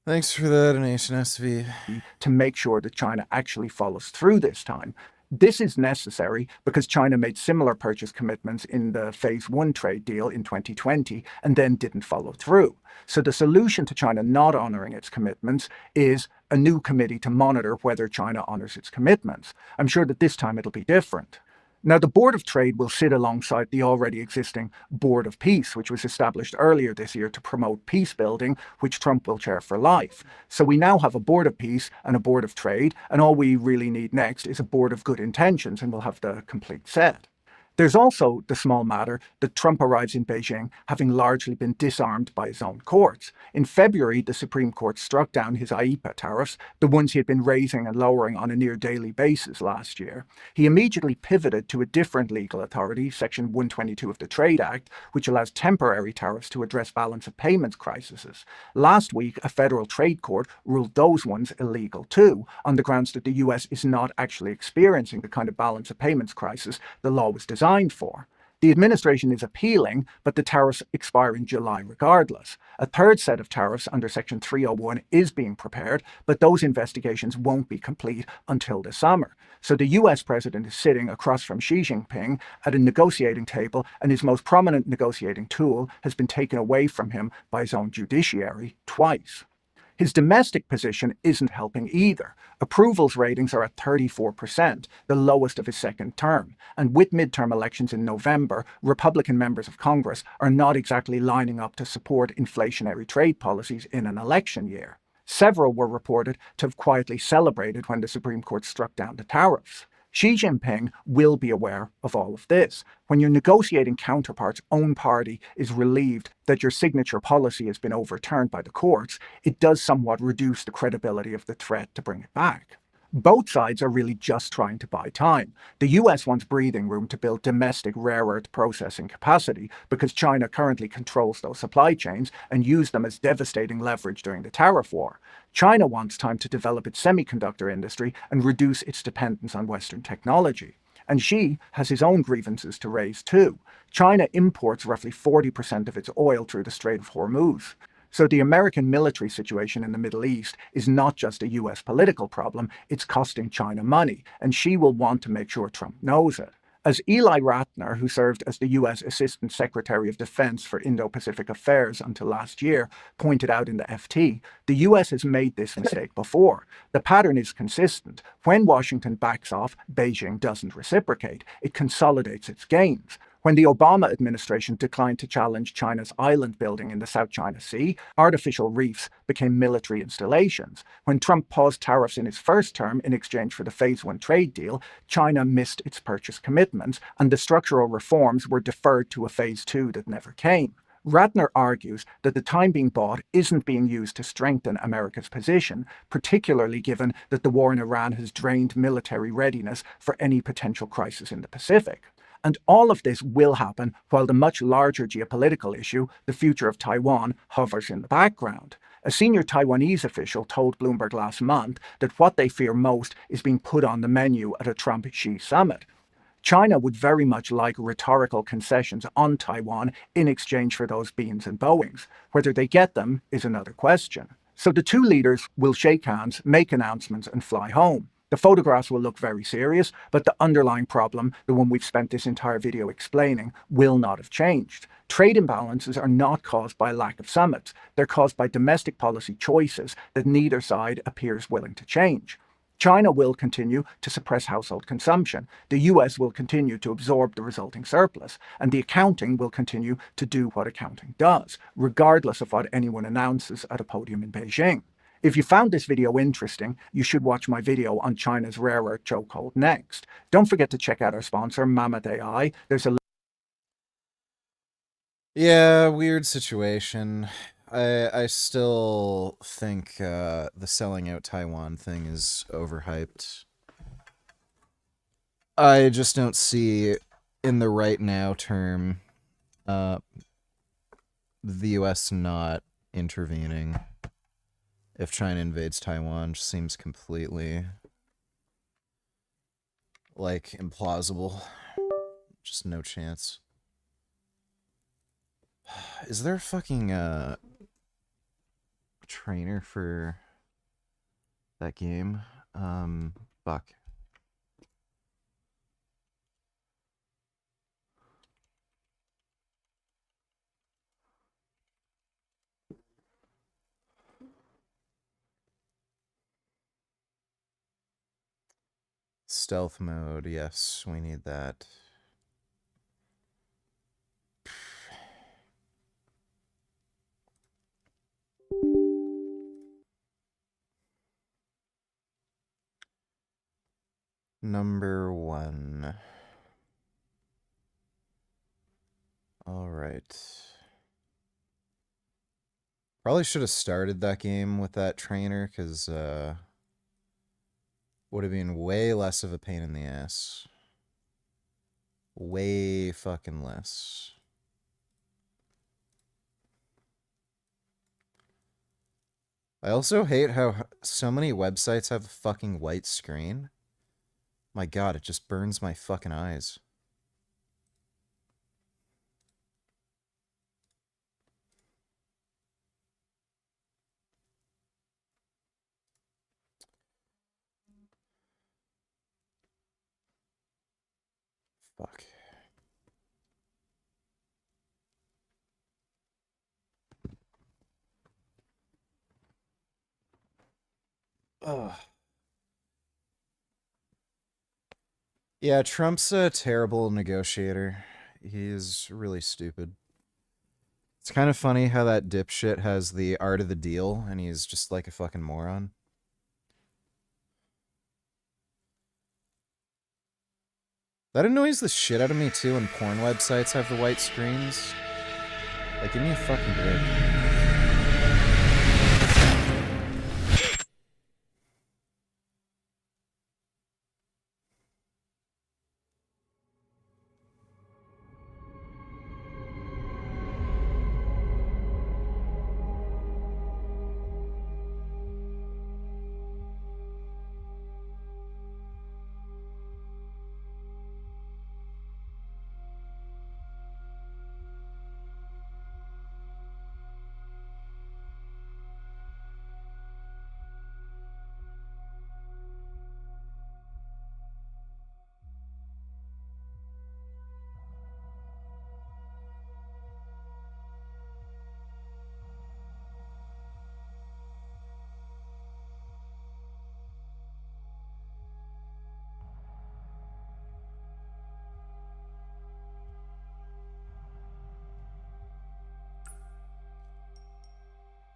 A: Thanks for the donation, SV.
E: To make sure that China actually follows through this time. This is necessary because China made similar purchase commitments in the Phase 1 trade deal in 2020 and then didn't follow through. So the solution to China not honoring its commitments is a new committee to monitor whether China honors its commitments. I'm sure that this time it'll be different. Now, the Board of Trade will sit alongside the already existing Board of Peace, which was established earlier this year to promote peace building, which Trump will chair for life. So we now have a Board of Peace and a Board of Trade, and all we really need next is a Board of Good Intentions, and we'll have the complete set. There's also the small matter that Trump arrives in Beijing having largely been disarmed by his own courts. In February, the Supreme Court struck down his IEEPA tariffs, the ones he had been raising and lowering on a near daily basis last year. He immediately pivoted to a different legal authority, Section 122 of the Trade Act, which allows temporary tariffs to address balance of payments crises. Last week, a federal trade court ruled those ones illegal too, on the grounds that the US is not actually experiencing the kind of balance of payments crisis the law was designed for. The administration is appealing, but the tariffs expire in July regardless. A third set of tariffs under Section 301 is being prepared, but those investigations won't be complete until the summer. So the US president is sitting across from Xi Jinping at a negotiating table, and his most prominent negotiating tool has been taken away from him by his own judiciary twice. His domestic position isn't helping either. Approvals ratings are at 34%, the lowest of his second term. And with midterm elections in November, Republican members of Congress are not exactly lining up to support inflationary trade policies in an election year. Several were reported to have quietly celebrated when the Supreme Court struck down the tariffs. Xi Jinping will be aware of all of this. When your negotiating counterpart's own party is relieved that your signature policy has been overturned by the courts, it does somewhat reduce the credibility of the threat to bring it back. Both sides are really just trying to buy time. The US wants breathing room to build domestic rare earth processing capacity because China currently controls those supply chains and used them as devastating leverage during the tariff war. China wants time to develop its semiconductor industry and reduce its dependence on Western technology. And Xi has his own grievances to raise too. China imports roughly 40% of its oil through the Strait of Hormuz. So the American military situation in the Middle East is not just a US political problem, it's costing China money, and Xi will want to make sure Trump knows it. As Eli Ratner, who served as the US Assistant Secretary of Defense for Indo-Pacific Affairs until last year, pointed out in the FT, the US has made this mistake before. The pattern is consistent. When Washington backs off, Beijing doesn't reciprocate. It consolidates its gains. When the Obama administration declined to challenge China's island building in the South China Sea, artificial reefs became military installations. When Trump paused tariffs in his first term in exchange for the Phase 1 trade deal, China missed its purchase commitments, and the structural reforms were deferred to a Phase 2 that never came. Ratner argues that the time being bought isn't being used to strengthen America's position, particularly given that the war in Iran has drained military readiness for any potential crisis in the Pacific. And all of this will happen while the much larger geopolitical issue, the future of Taiwan, hovers in the background. A senior Taiwanese official told Bloomberg last month that what they fear most is being put on the menu at a Trump-Xi summit. China would very much like rhetorical concessions on Taiwan in exchange for those beans and Boeings. Whether they get them is another question. So the two leaders will shake hands, make announcements, and fly home. The photographs will look very serious, but the underlying problem, the one we've spent this entire video explaining, will not have changed. Trade imbalances are not caused by a lack of summits. They're caused by domestic policy choices that neither side appears willing to change. China will continue to suppress household consumption. The US will continue to absorb the resulting surplus, and the accounting will continue to do what accounting does, regardless of what anyone announces at a podium in Beijing. If you found this video interesting, you should watch my video on China's rare earth chokehold next. Don't forget to check out our sponsor, Mammoth AI. There's a
A: Yeah, weird situation. I still think the selling out Taiwan thing is overhyped. I just don't see, in the right now term, the U.S. not intervening if China invades Taiwan. Just seems completely, like, implausible. Just no chance. Is there a fucking trainer for that game? Fuck. Stealth mode, yes, we need that. Number 1. Alright. Probably should have started that game with that trainer, because, would have been way less of a pain in the ass. Way fucking less. I also hate how so many websites have a fucking white screen. My god, it just burns my fucking eyes. Fuck. Ugh. Yeah, Trump's a terrible negotiator. He's really stupid. It's kind of funny how that dipshit has the art of the deal, and he's just like a fucking moron. That annoys the shit out of me too when porn websites have the white screens. Like, give me a fucking break.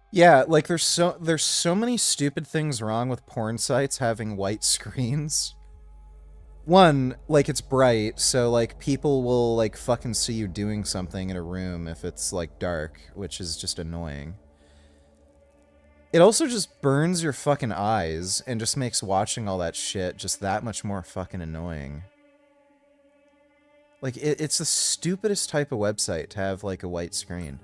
A: Yeah, like there's so many stupid things wrong with porn sites having white screens. One, like it's bright, so like people will like fucking see you doing something in a room if it's like dark, which is just annoying. It also just burns your fucking eyes and just makes watching all that shit just that much more fucking annoying. Like it's the stupidest type of website to have like a white screen.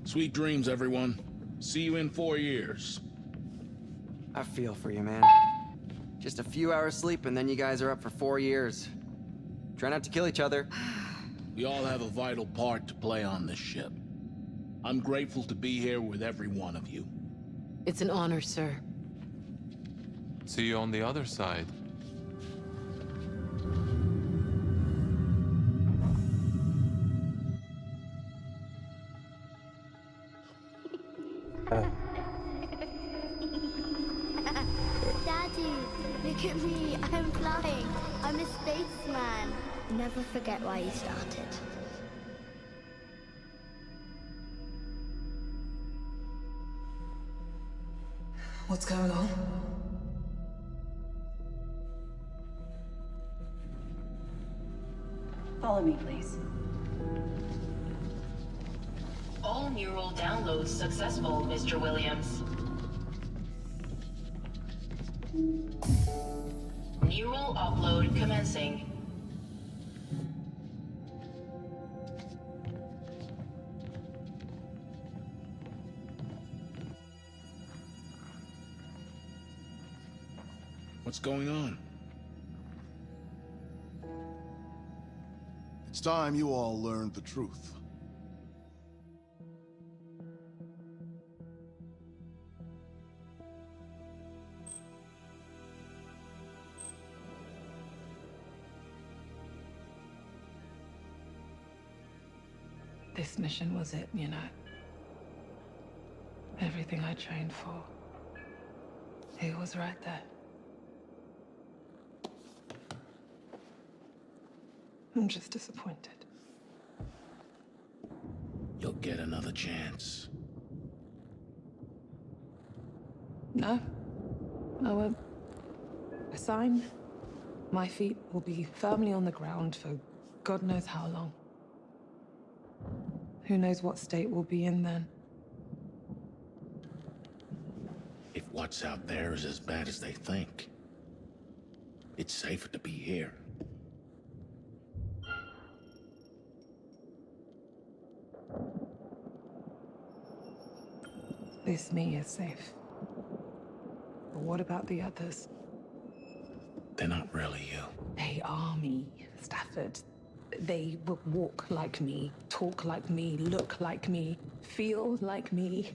B: Sweet dreams, everyone. See you in 4 years.
P: I feel for you, man. Just a few hours sleep and then you guys are up for 4 years. Try not to kill each other.
B: We all have a vital part to play on this ship. I'm grateful to be here with every one of you.
Q: It's an honor, sir.
R: See you on the other side.
I: Daddy, look at me. I'm flying. I'm a spaceman. Never forget why you started.
F: What's going on?
H: Follow me, please.
O: All neural downloads successful, Mr. Williams. Neural upload commencing.
B: What's going on?
S: It's time you all learned the truth.
F: This mission was it, you know. Everything I trained for. It was right there. I'm just disappointed.
B: You'll get another chance.
F: No, I won't. I sign. My feet will be firmly on the ground for God knows how long. Who knows what state we'll be in then?
B: If what's out there is as bad as they think, it's safer to be here.
F: This me is safe. But what about the others?
B: They're not really you.
F: They are me, Stafford. They will walk like me, talk like me, look like me, feel like me.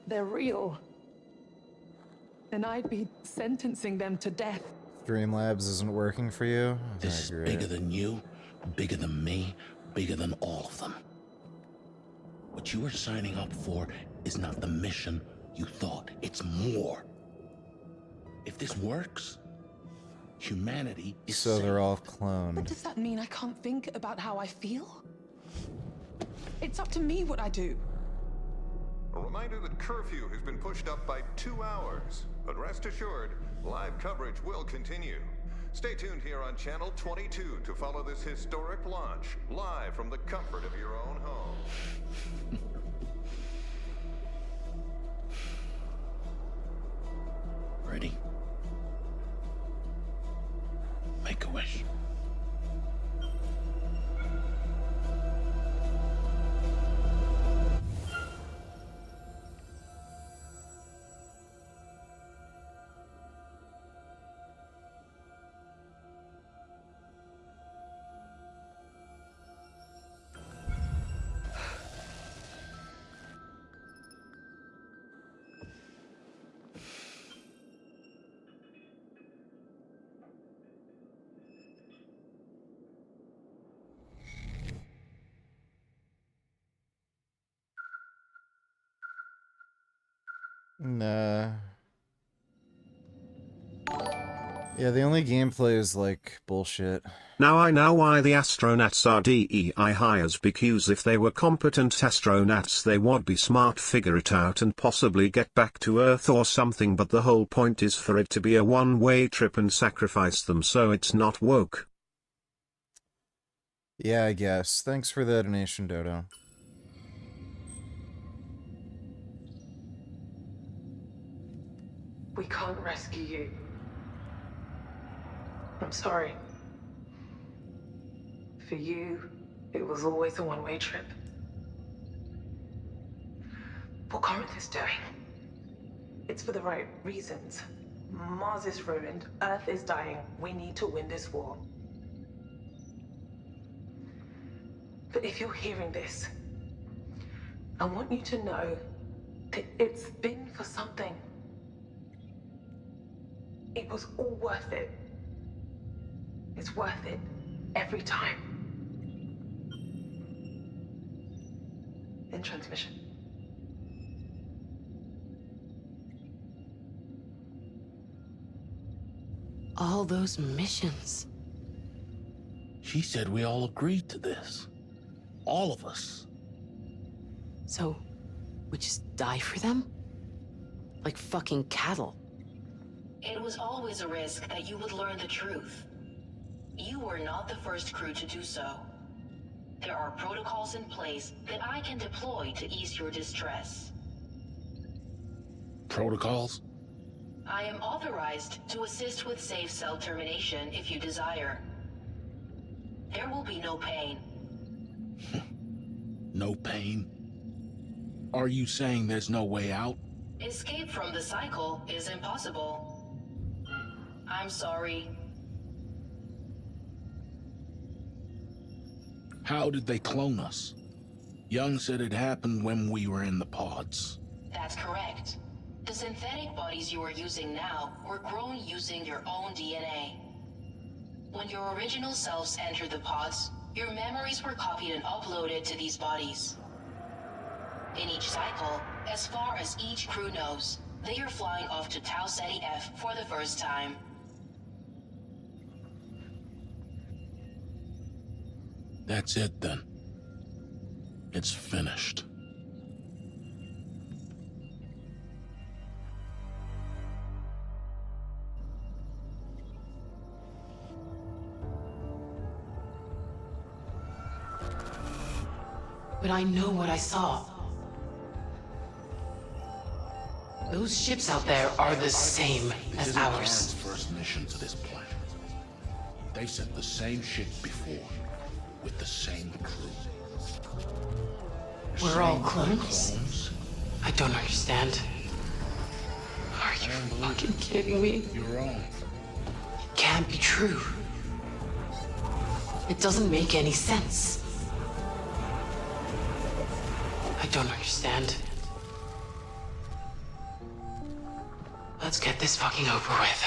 F: They're real. And I'd be sentencing them to death.
A: Dreamlabs isn't working for you?
B: This is bigger than you, bigger than me, bigger than all of them. What you are signing up for is not the mission you thought. It's more. If this works, humanity is
A: So
B: safe.
A: they're all cloned.
F: But does that mean I can't think about how I feel? It's up to me what I do.
T: A reminder that curfew has been pushed up by 2 hours. But rest assured, live coverage will continue. Stay tuned here on Channel 22 to follow this historic launch, live from the comfort of your own home.
B: Ready? Make a wish.
A: Nah. Yeah, the only gameplay is like bullshit.
G: Now I know why the astronauts are DEI hires, because if they were competent astronauts they would be smart, figure it out and possibly get back to Earth or something, but the whole point is for it to be a one-way trip and sacrifice them, so it's not woke.
A: Yeah, I guess. Thanks for the donation, Dodo.
F: We can't rescue you. I'm sorry. For you, it was always a one-way trip. What Corinth is doing, it's for the right reasons. Mars is ruined, Earth is dying. We need to win this war. But if you're hearing this, I want you to know that it's been for something. It was all worth it. It's worth it every time. In transmission.
V: All those missions.
B: She said we all agreed to this. All of us.
V: So, we just die for them? Like fucking cattle.
O: It was always a risk that you would learn the truth. You were not the first crew to do so. There are protocols in place that I can deploy to ease your distress.
B: Protocols?
O: I am authorized to assist with safe cell termination if you desire. There will be no pain.
B: No pain? Are you saying there's no way out?
O: Escape from the cycle is impossible. I'm sorry.
B: How did they clone us? Young said it happened when we were in the pods.
O: That's correct. The synthetic bodies you are using now were grown using your own DNA. When your original selves entered the pods, your memories were copied and uploaded to these bodies. In each cycle, as far as each crew knows, they are flying off to Tau Ceti F for the first time.
B: That's it then. It's finished.
Q: But I know what I saw. Those ships out there are the same
B: This
Q: as
B: isn't
Q: ours.
B: Karen's first mission to this planet. They've sent the same ship before, with the same crew.
Q: We're all
B: Same
Q: clones? I don't understand. Are you fucking kidding me?
B: You're wrong.
Q: It can't be true. It doesn't make any sense. I don't understand. Let's get this fucking over with.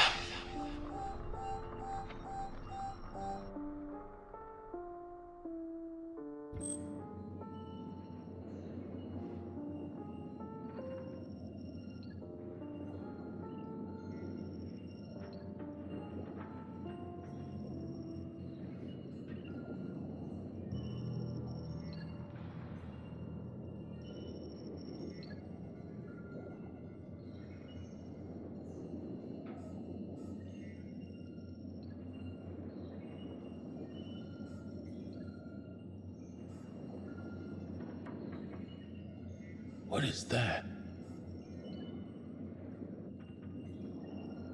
B: What is that?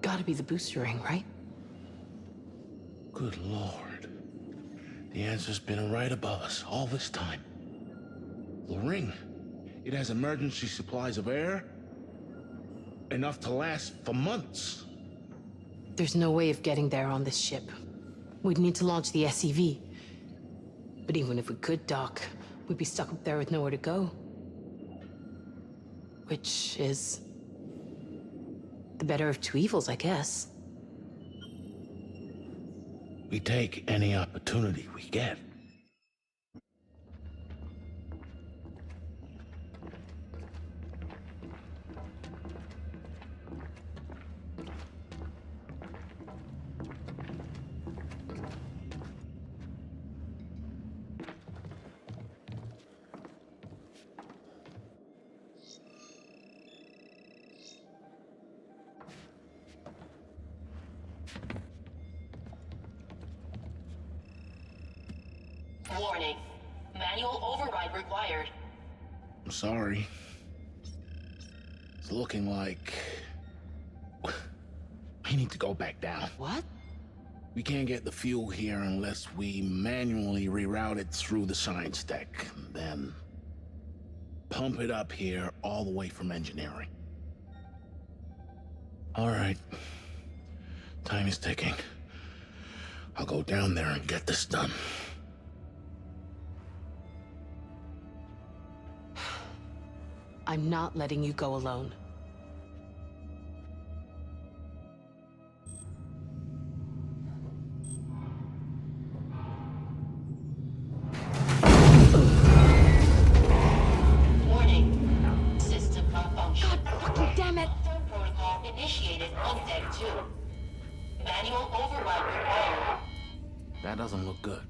Q: Gotta be the booster ring, right?
B: Good Lord. The answer's been right above us all this time. The ring. It has emergency supplies of air. Enough to last for months.
Q: There's no way of getting there on this ship. We'd need to launch the SCV. But even if we could dock, we'd be stuck up there with nowhere to go. Which is the better of two evils, I guess.
B: We take any opportunity we get.
O: Warning. Manual override required.
B: I'm sorry. It's looking like we need to go back down.
Q: What?
B: We can't get the fuel here unless we manually reroute it through the science deck, and then pump it up here all the way from engineering. All right. Time is ticking. I'll go down there and get this done.
Q: I'm not letting you go alone.
O: Warning. System malfunction.
Q: God fucking damn it!
O: Lockdown protocol initiated on deck 2. Manual override required.
B: That doesn't look good.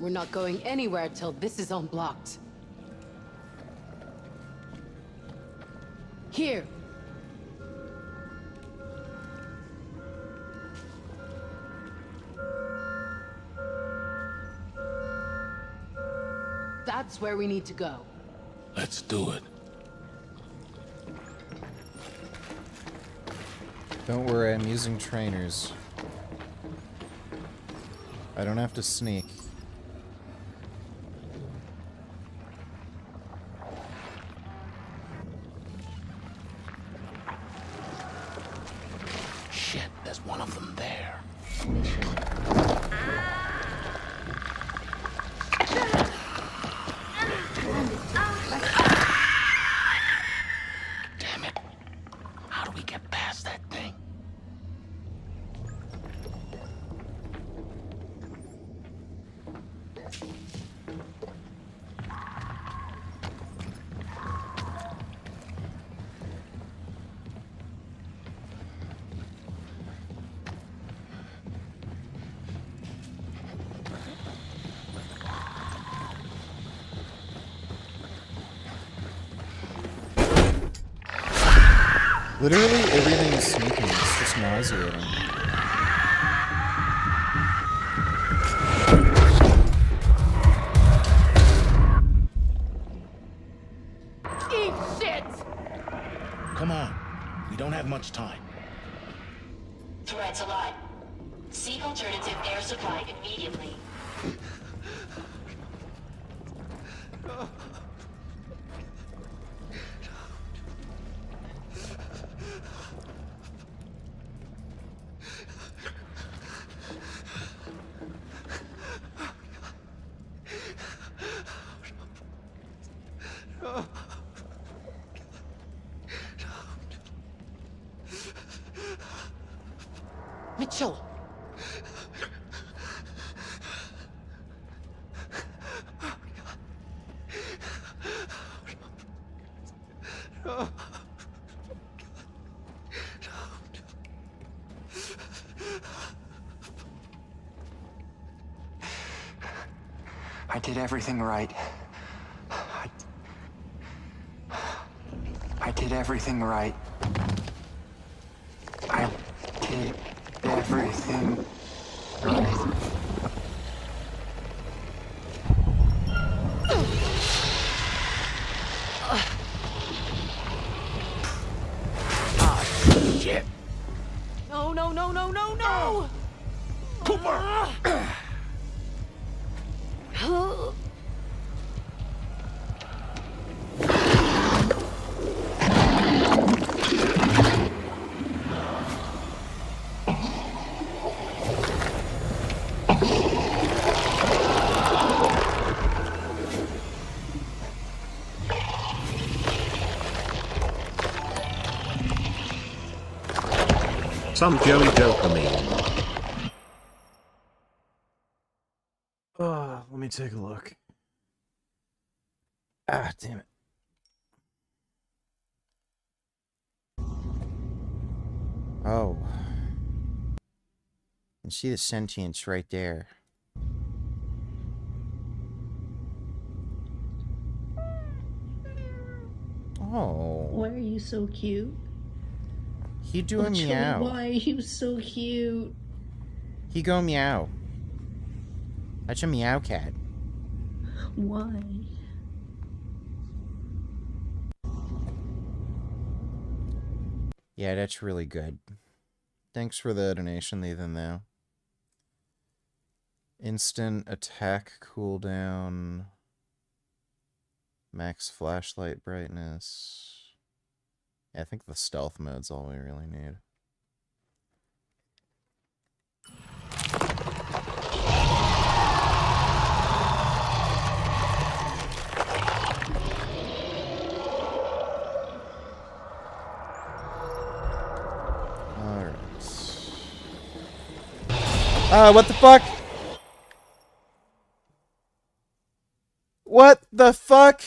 Q: We're not going anywhere till this is unblocked. Here. That's where we need to go.
B: Let's do it.
A: Don't worry, I'm using trainers. I don't have to sneak.
B: Shit, there's one of them there. Damn it. How do we get past that thing?
A: Literally everything is sneaking. It's just nauseating.
Q: Eat shit!
B: Come on. We don't have much time.
O: Threats alive. Seek alternative air supply immediately.
Q: Mitchell!
P: I did everything right. I did everything right. I did everything right.
B: Shit.
Q: No, no, no, no, no, no!
B: Cooper!
G: Some Joey dopamine.
A: Let me take a look. Ah, damn it.
N: Oh. You can see the sentience right there. Oh.
D: Why are you so cute?
N: He do a
D: Oh, Joey,
N: meow.
D: why are you so cute?
N: He go meow. That's a meow cat.
D: Why?
N: Yeah, that's really good. Thanks for the donation, Ethan, though. Instant attack cooldown. Max flashlight brightness. Yeah, I think the stealth mode's all we really need. What the fuck? What the fuck?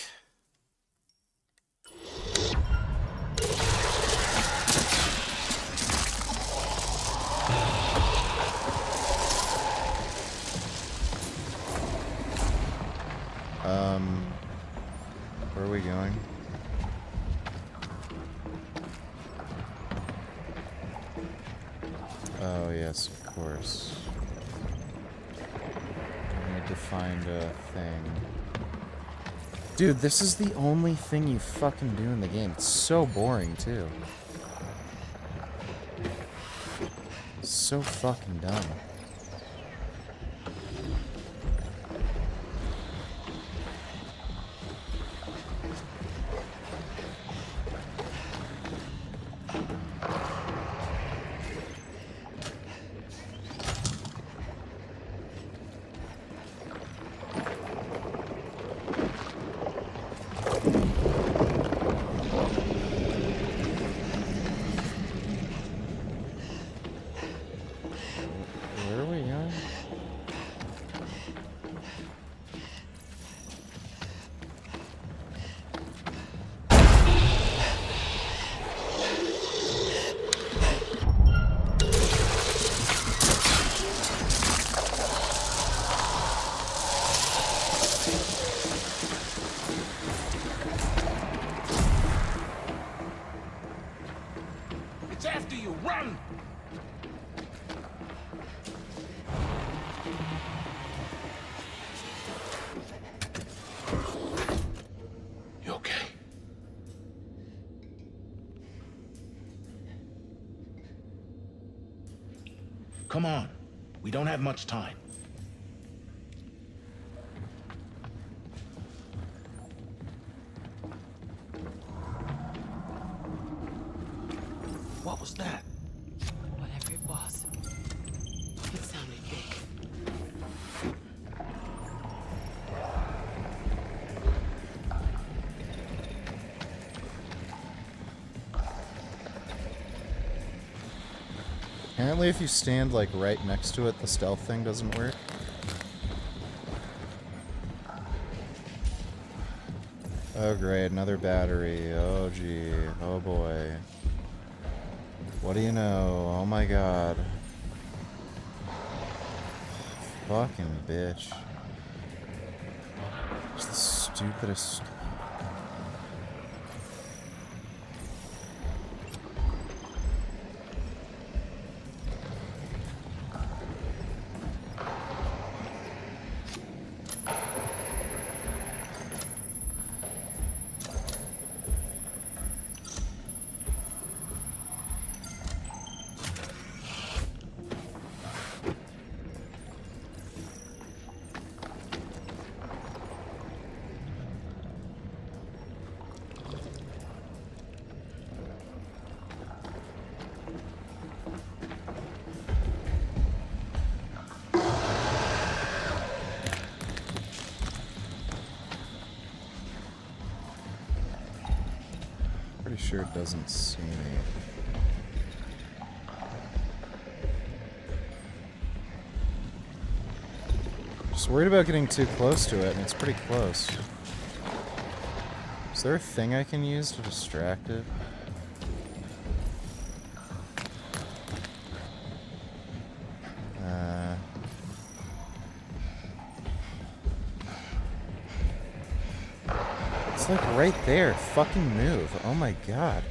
A: Where are we going? Oh, yes, of course. I need to find a thing. Dude, this is the only thing you fucking do in the game. It's so boring, too. So fucking dumb. Where are we going?
M: It's after you. Run! You okay? Come on. We don't have much time. What was that?
Q: Whatever it was, it sounded big.
A: Apparently if you stand, like, right next to it, the stealth thing doesn't work. Oh great, another battery. Oh gee. Oh boy. What do you know? Oh my god. Fucking bitch. It's the stupidest... Pretty sure it doesn't see me. Just worried about getting too close to it, and it's pretty close. Is there a thing I can use to distract it? It's like right there. Fucking move. Oh my god.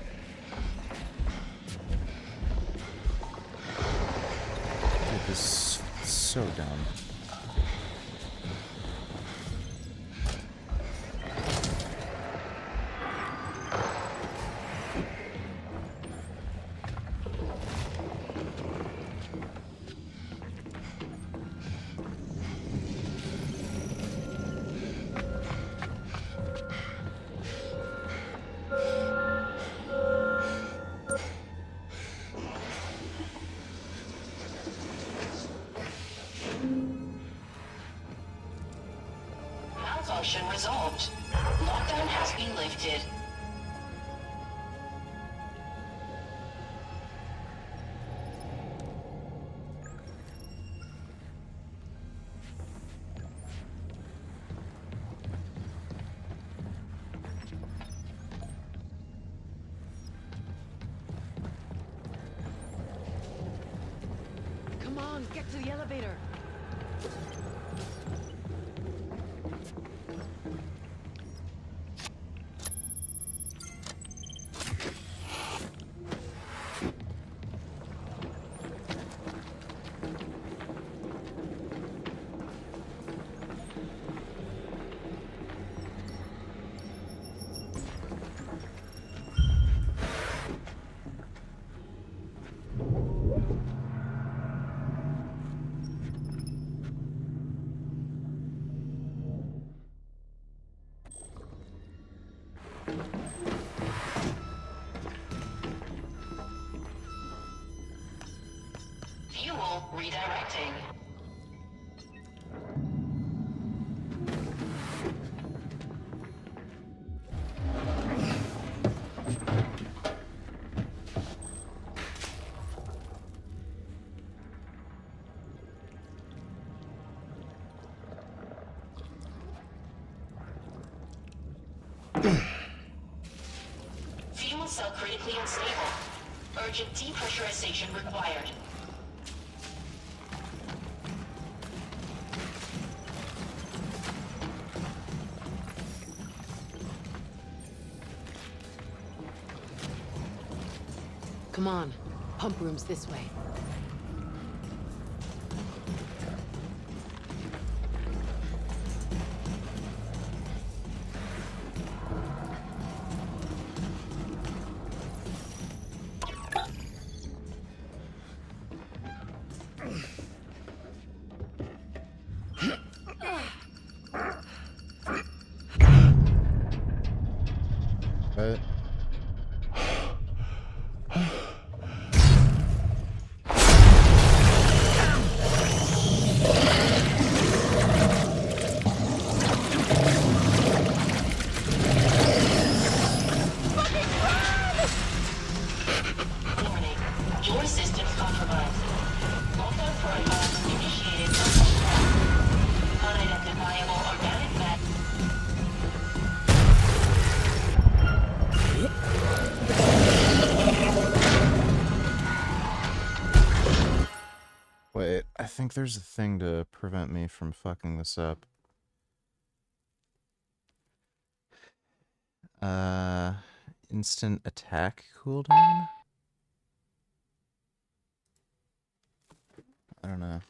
A: Dude, this is so dumb.
O: Malfunction resolved. Lockdown has been lifted.
Q: Come on, get to the elevator.
O: Fuel redirecting. Fuel cell critically unstable. Urgent depressurization required.
Q: Come on. Pump room's this way.
A: But
O: Warning. Your system's compromised. Lockdown protocol initiated. Unidentifiable organic matter.
A: wait, I think there's a thing to prevent me from fucking this up. Instant attack cooldown? I don't know.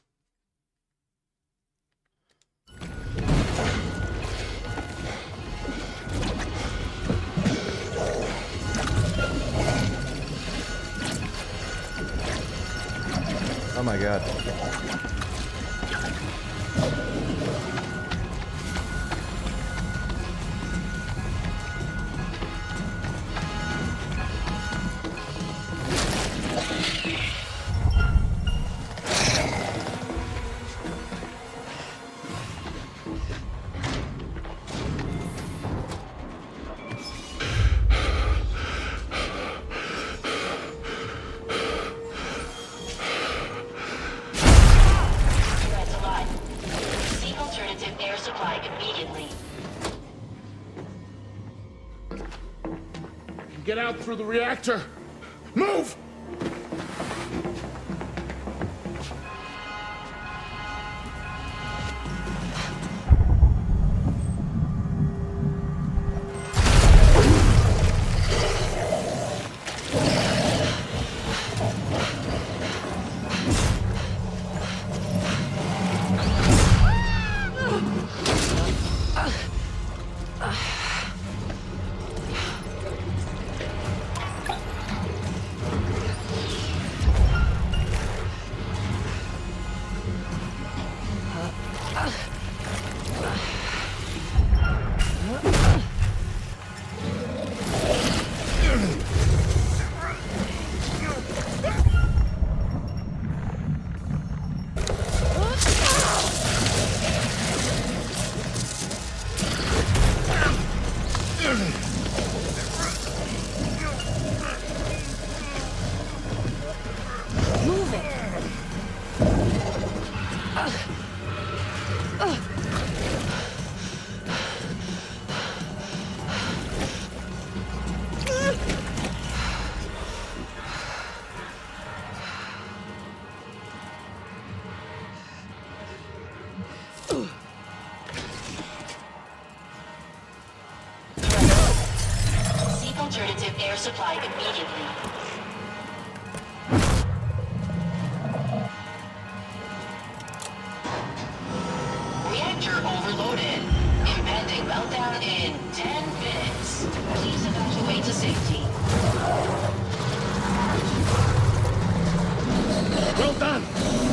A: Oh my god.
O: Threats alive. Seek alternative air supply immediately.
M: Get out through the reactor. Move!
Z: Move it.
O: Seek alternative air supply immediately. Reactor overloaded. Impending meltdown in 10 minutes. Please evacuate to safety.
M: Well done.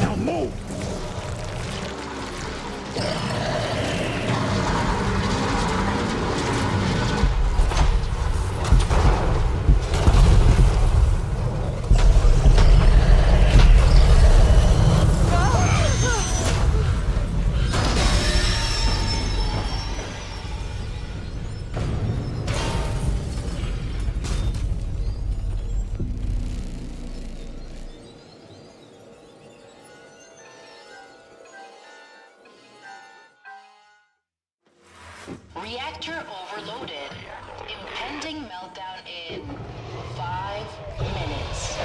M: Now move.
O: Reactor overloaded. Impending meltdown in 5 minutes.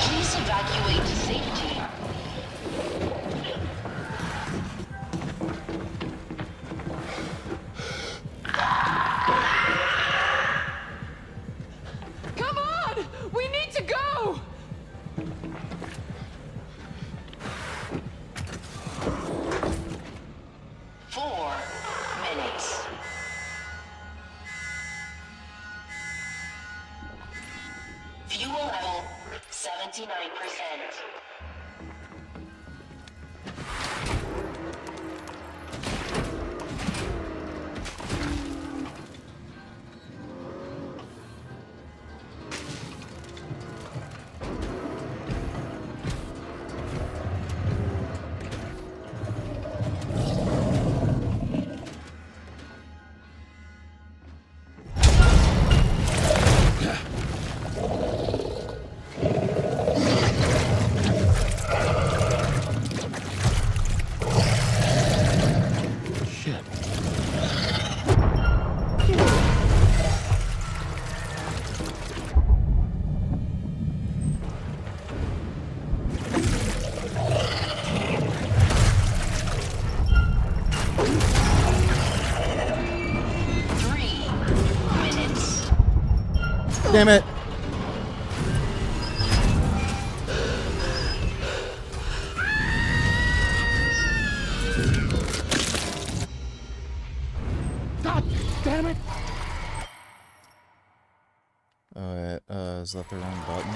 O: Please evacuate to safety.
F: Come on! We need to go!
O: Four minutes. Fuel level 79%.
A: Damn it.
M: God damn it!
A: Is that the wrong button?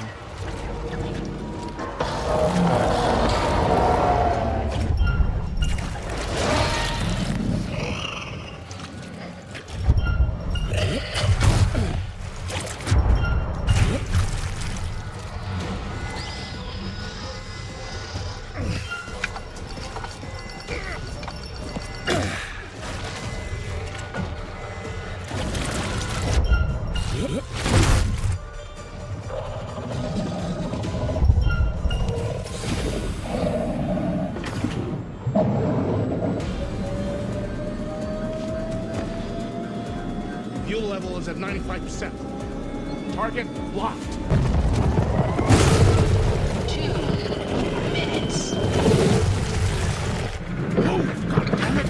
M: Fuel level is at 95%. Target locked.
O: 2 minutes.
M: Move, goddammit!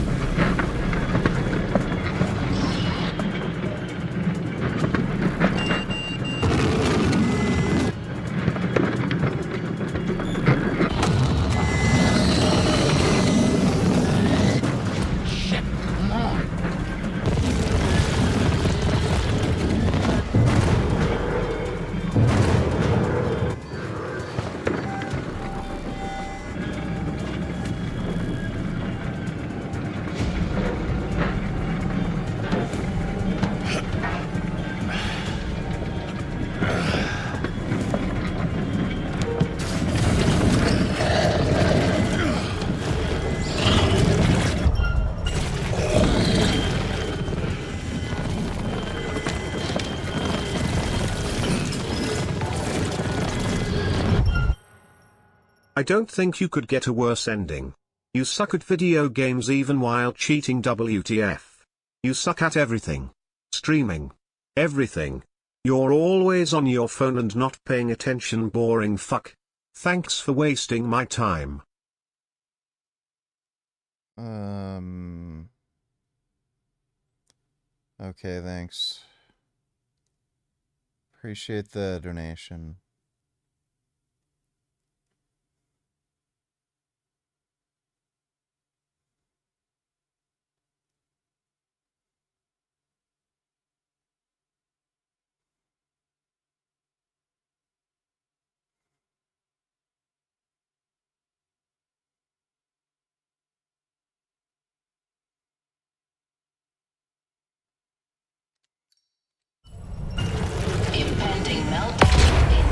M: Shit, come on!
G: I don't think you could get a worse ending. You suck at video games even while cheating, WTF. You suck at everything. Streaming. Everything. You're always on your phone and not paying attention, boring fuck. Thanks for wasting my time.
A: Okay, thanks. Appreciate the donation.
O: Impending meltdown in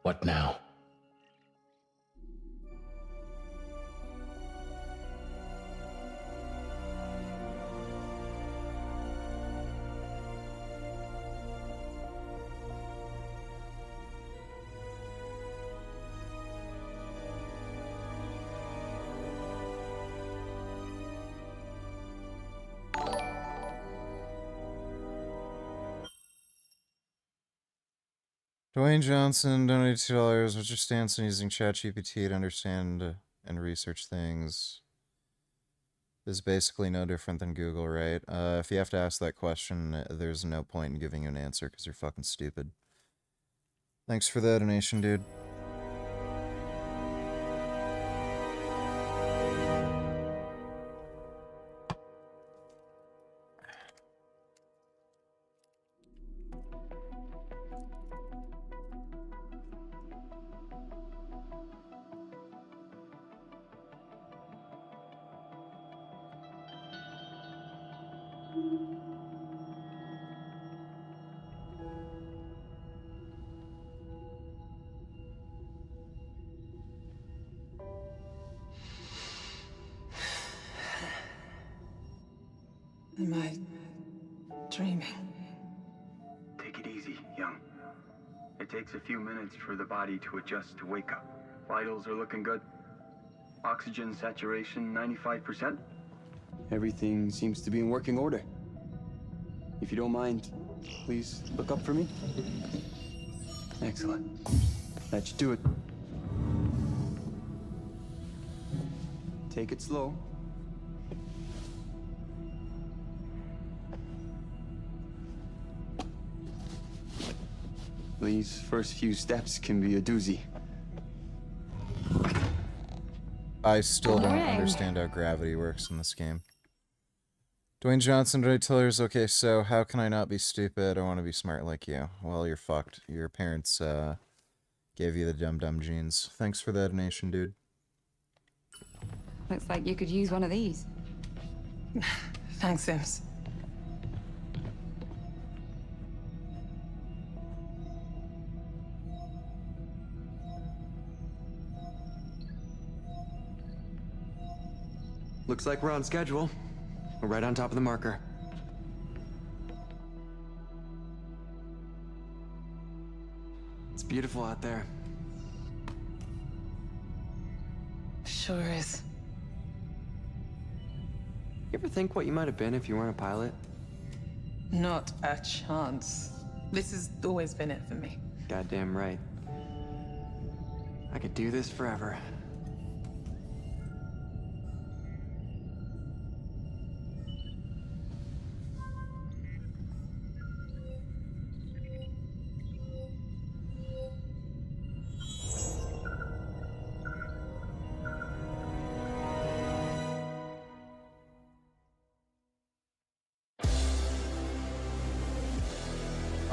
B: What now?
A: Dwayne Johnson donated $2. What's your stance on using ChatGPT to understand and research things? Is basically no different than Google, right? If you have to ask that question, there's no point in giving you an answer because you're fucking stupid. Thanks for the donation, dude.
F: Am I dreaming?
H: Take it easy, young. It takes a few minutes for the body to adjust to wake up. Vitals are looking good. Oxygen saturation 95%. Everything seems to be in working order. If you don't mind, please look up for me. Excellent. That should do it. Take it slow. These first few steps can be a doozy.
A: I still don't
C: Alright.
A: understand how gravity works in this game. Dwayne Johnson, Ray Tillers, okay, so how can I not be stupid? I want to be smart like you. Well, you're fucked. Your parents gave you the dumb genes. Thanks for the donation, dude.
J: Looks like you could use one of these.
F: Thanks, Sims.
P: Looks like we're on schedule. We're right on top of the marker. It's beautiful out there.
F: Sure is.
P: You ever think what you might have been if you weren't a pilot?
F: Not a chance. This has always been it for me.
P: Goddamn right. I could do this forever.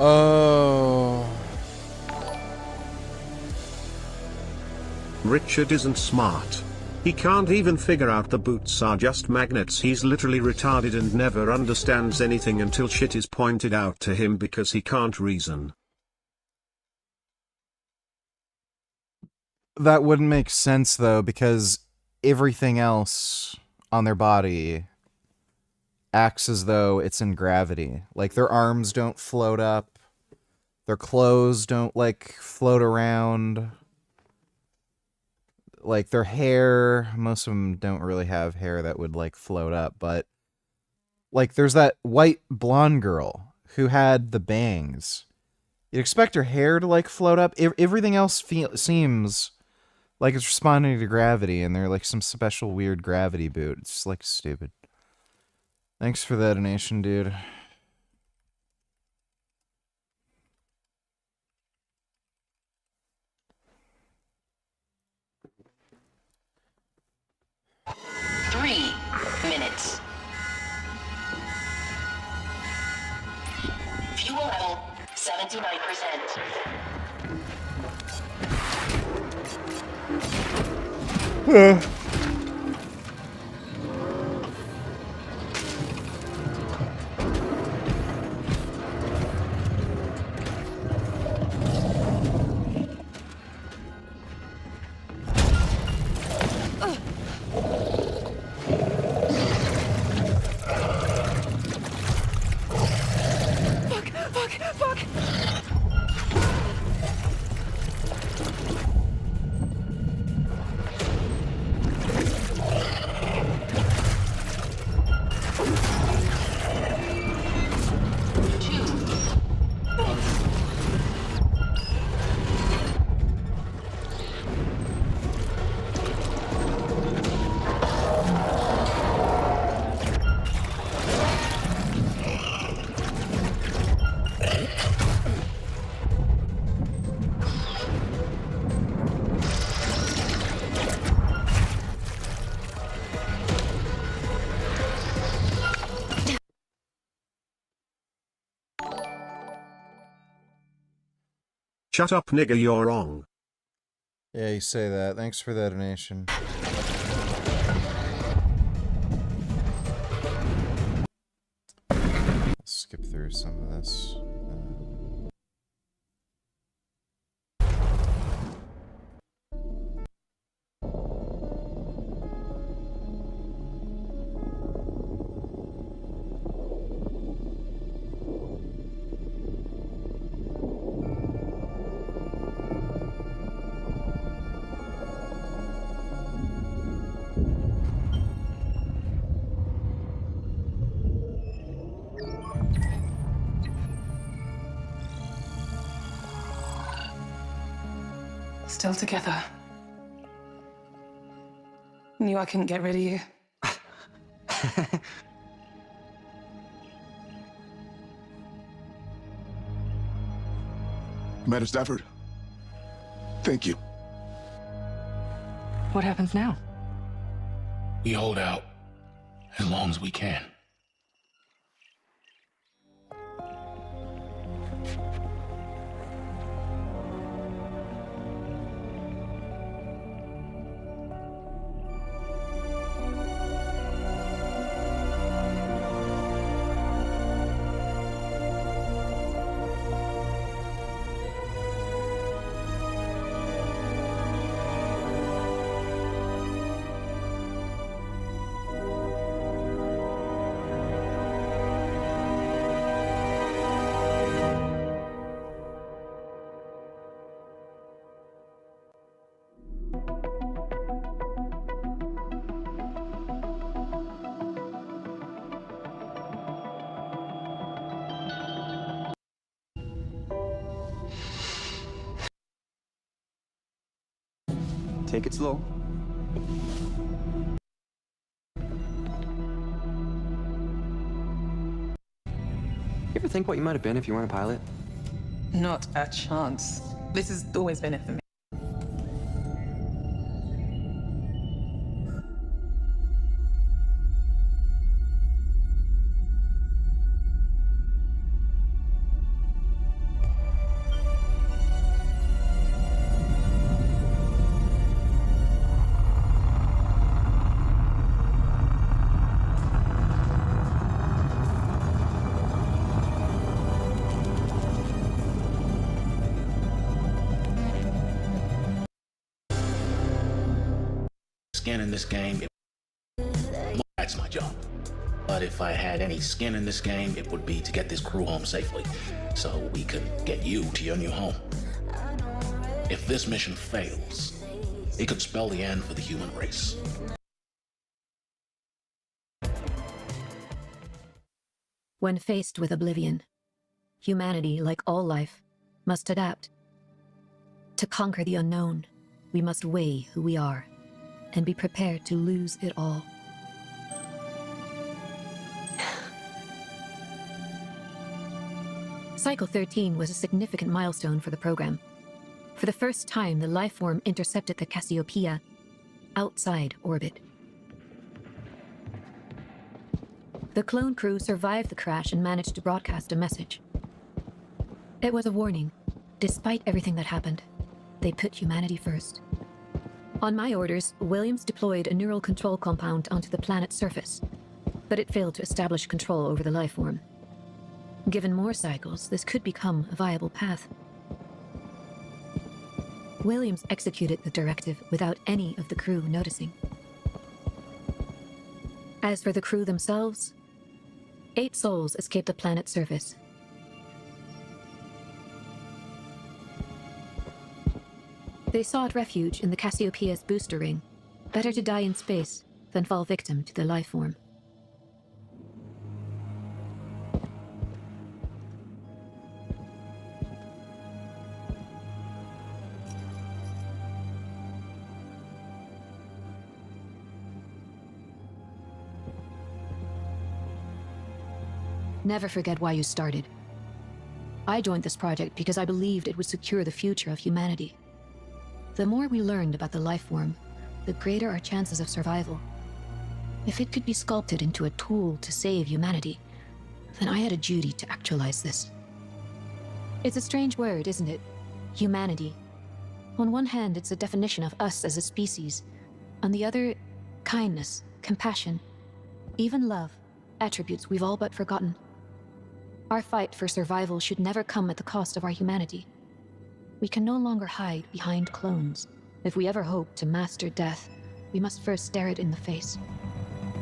A: Oh.
G: Richard isn't smart. He can't even figure out the boots are just magnets. He's literally retarded and never understands anything until shit is pointed out to him because he can't reason.
A: That wouldn't make sense, though, because everything else on their body acts as though it's in gravity. Like, their arms don't float up. Their clothes don't, like, float around. Like, their hair, most of them don't really have hair that would, like, float up. But, like, there's that white blonde girl who had the bangs. You'd expect her hair to, like, float up. Everything else seems like it's responding to gravity, and they're, like, some special weird gravity boot. It's, like, stupid. Thanks for that donation, dude.
O: Three minutes. Fuel level 79%.
G: Shut up, nigga, you're wrong.
A: Yeah, you say that. Thanks for that donation. I'll skip through some of this.
F: Still together. Knew I couldn't get rid of you.
S: Commander Stafford, thank you.
F: What happens now?
B: We hold out as long as we can.
P: Take it slow. You ever think what you might have been if you weren't a pilot?
F: Not a chance. This has always been it for me.
B: Skin in this game, that's my job. But if I had any skin in this game, it would be to get this crew home safely, so we could get you to your new home. If this mission fails, it could spell the end for the human race.
J: When faced with oblivion, humanity, like all life, must adapt. To conquer the unknown, we must weigh who we are and be prepared to lose it all. Cycle 13 was a significant milestone for the program. For the first time, the lifeform intercepted the Cassiopeia outside orbit. The clone crew survived the crash and managed to broadcast a message. It was a warning. Despite everything that happened, they put humanity first. On my orders, Williams deployed a neural control compound onto the planet's surface, but it failed to establish control over the lifeform. Given more cycles, this could become a viable path. Williams executed the directive without any of the crew noticing. As for the crew themselves, 8 souls escaped the planet's surface. They sought refuge in the Cassiopeia's booster ring. Better to die in space than fall victim to the lifeform. Never forget why you started. I joined this project because I believed it would secure the future of humanity. The more we learned about the lifeform, the greater our chances of survival. If it could be sculpted into a tool to save humanity, then I had a duty to actualize this. It's a strange word, isn't it? Humanity. On one hand, it's a definition of us as a species. On the other, kindness, compassion, even love, attributes we've all but forgotten. Our fight for survival should never come at the cost of our humanity. We can no longer hide behind clones. If we ever hope to master death, we must first stare it in the face.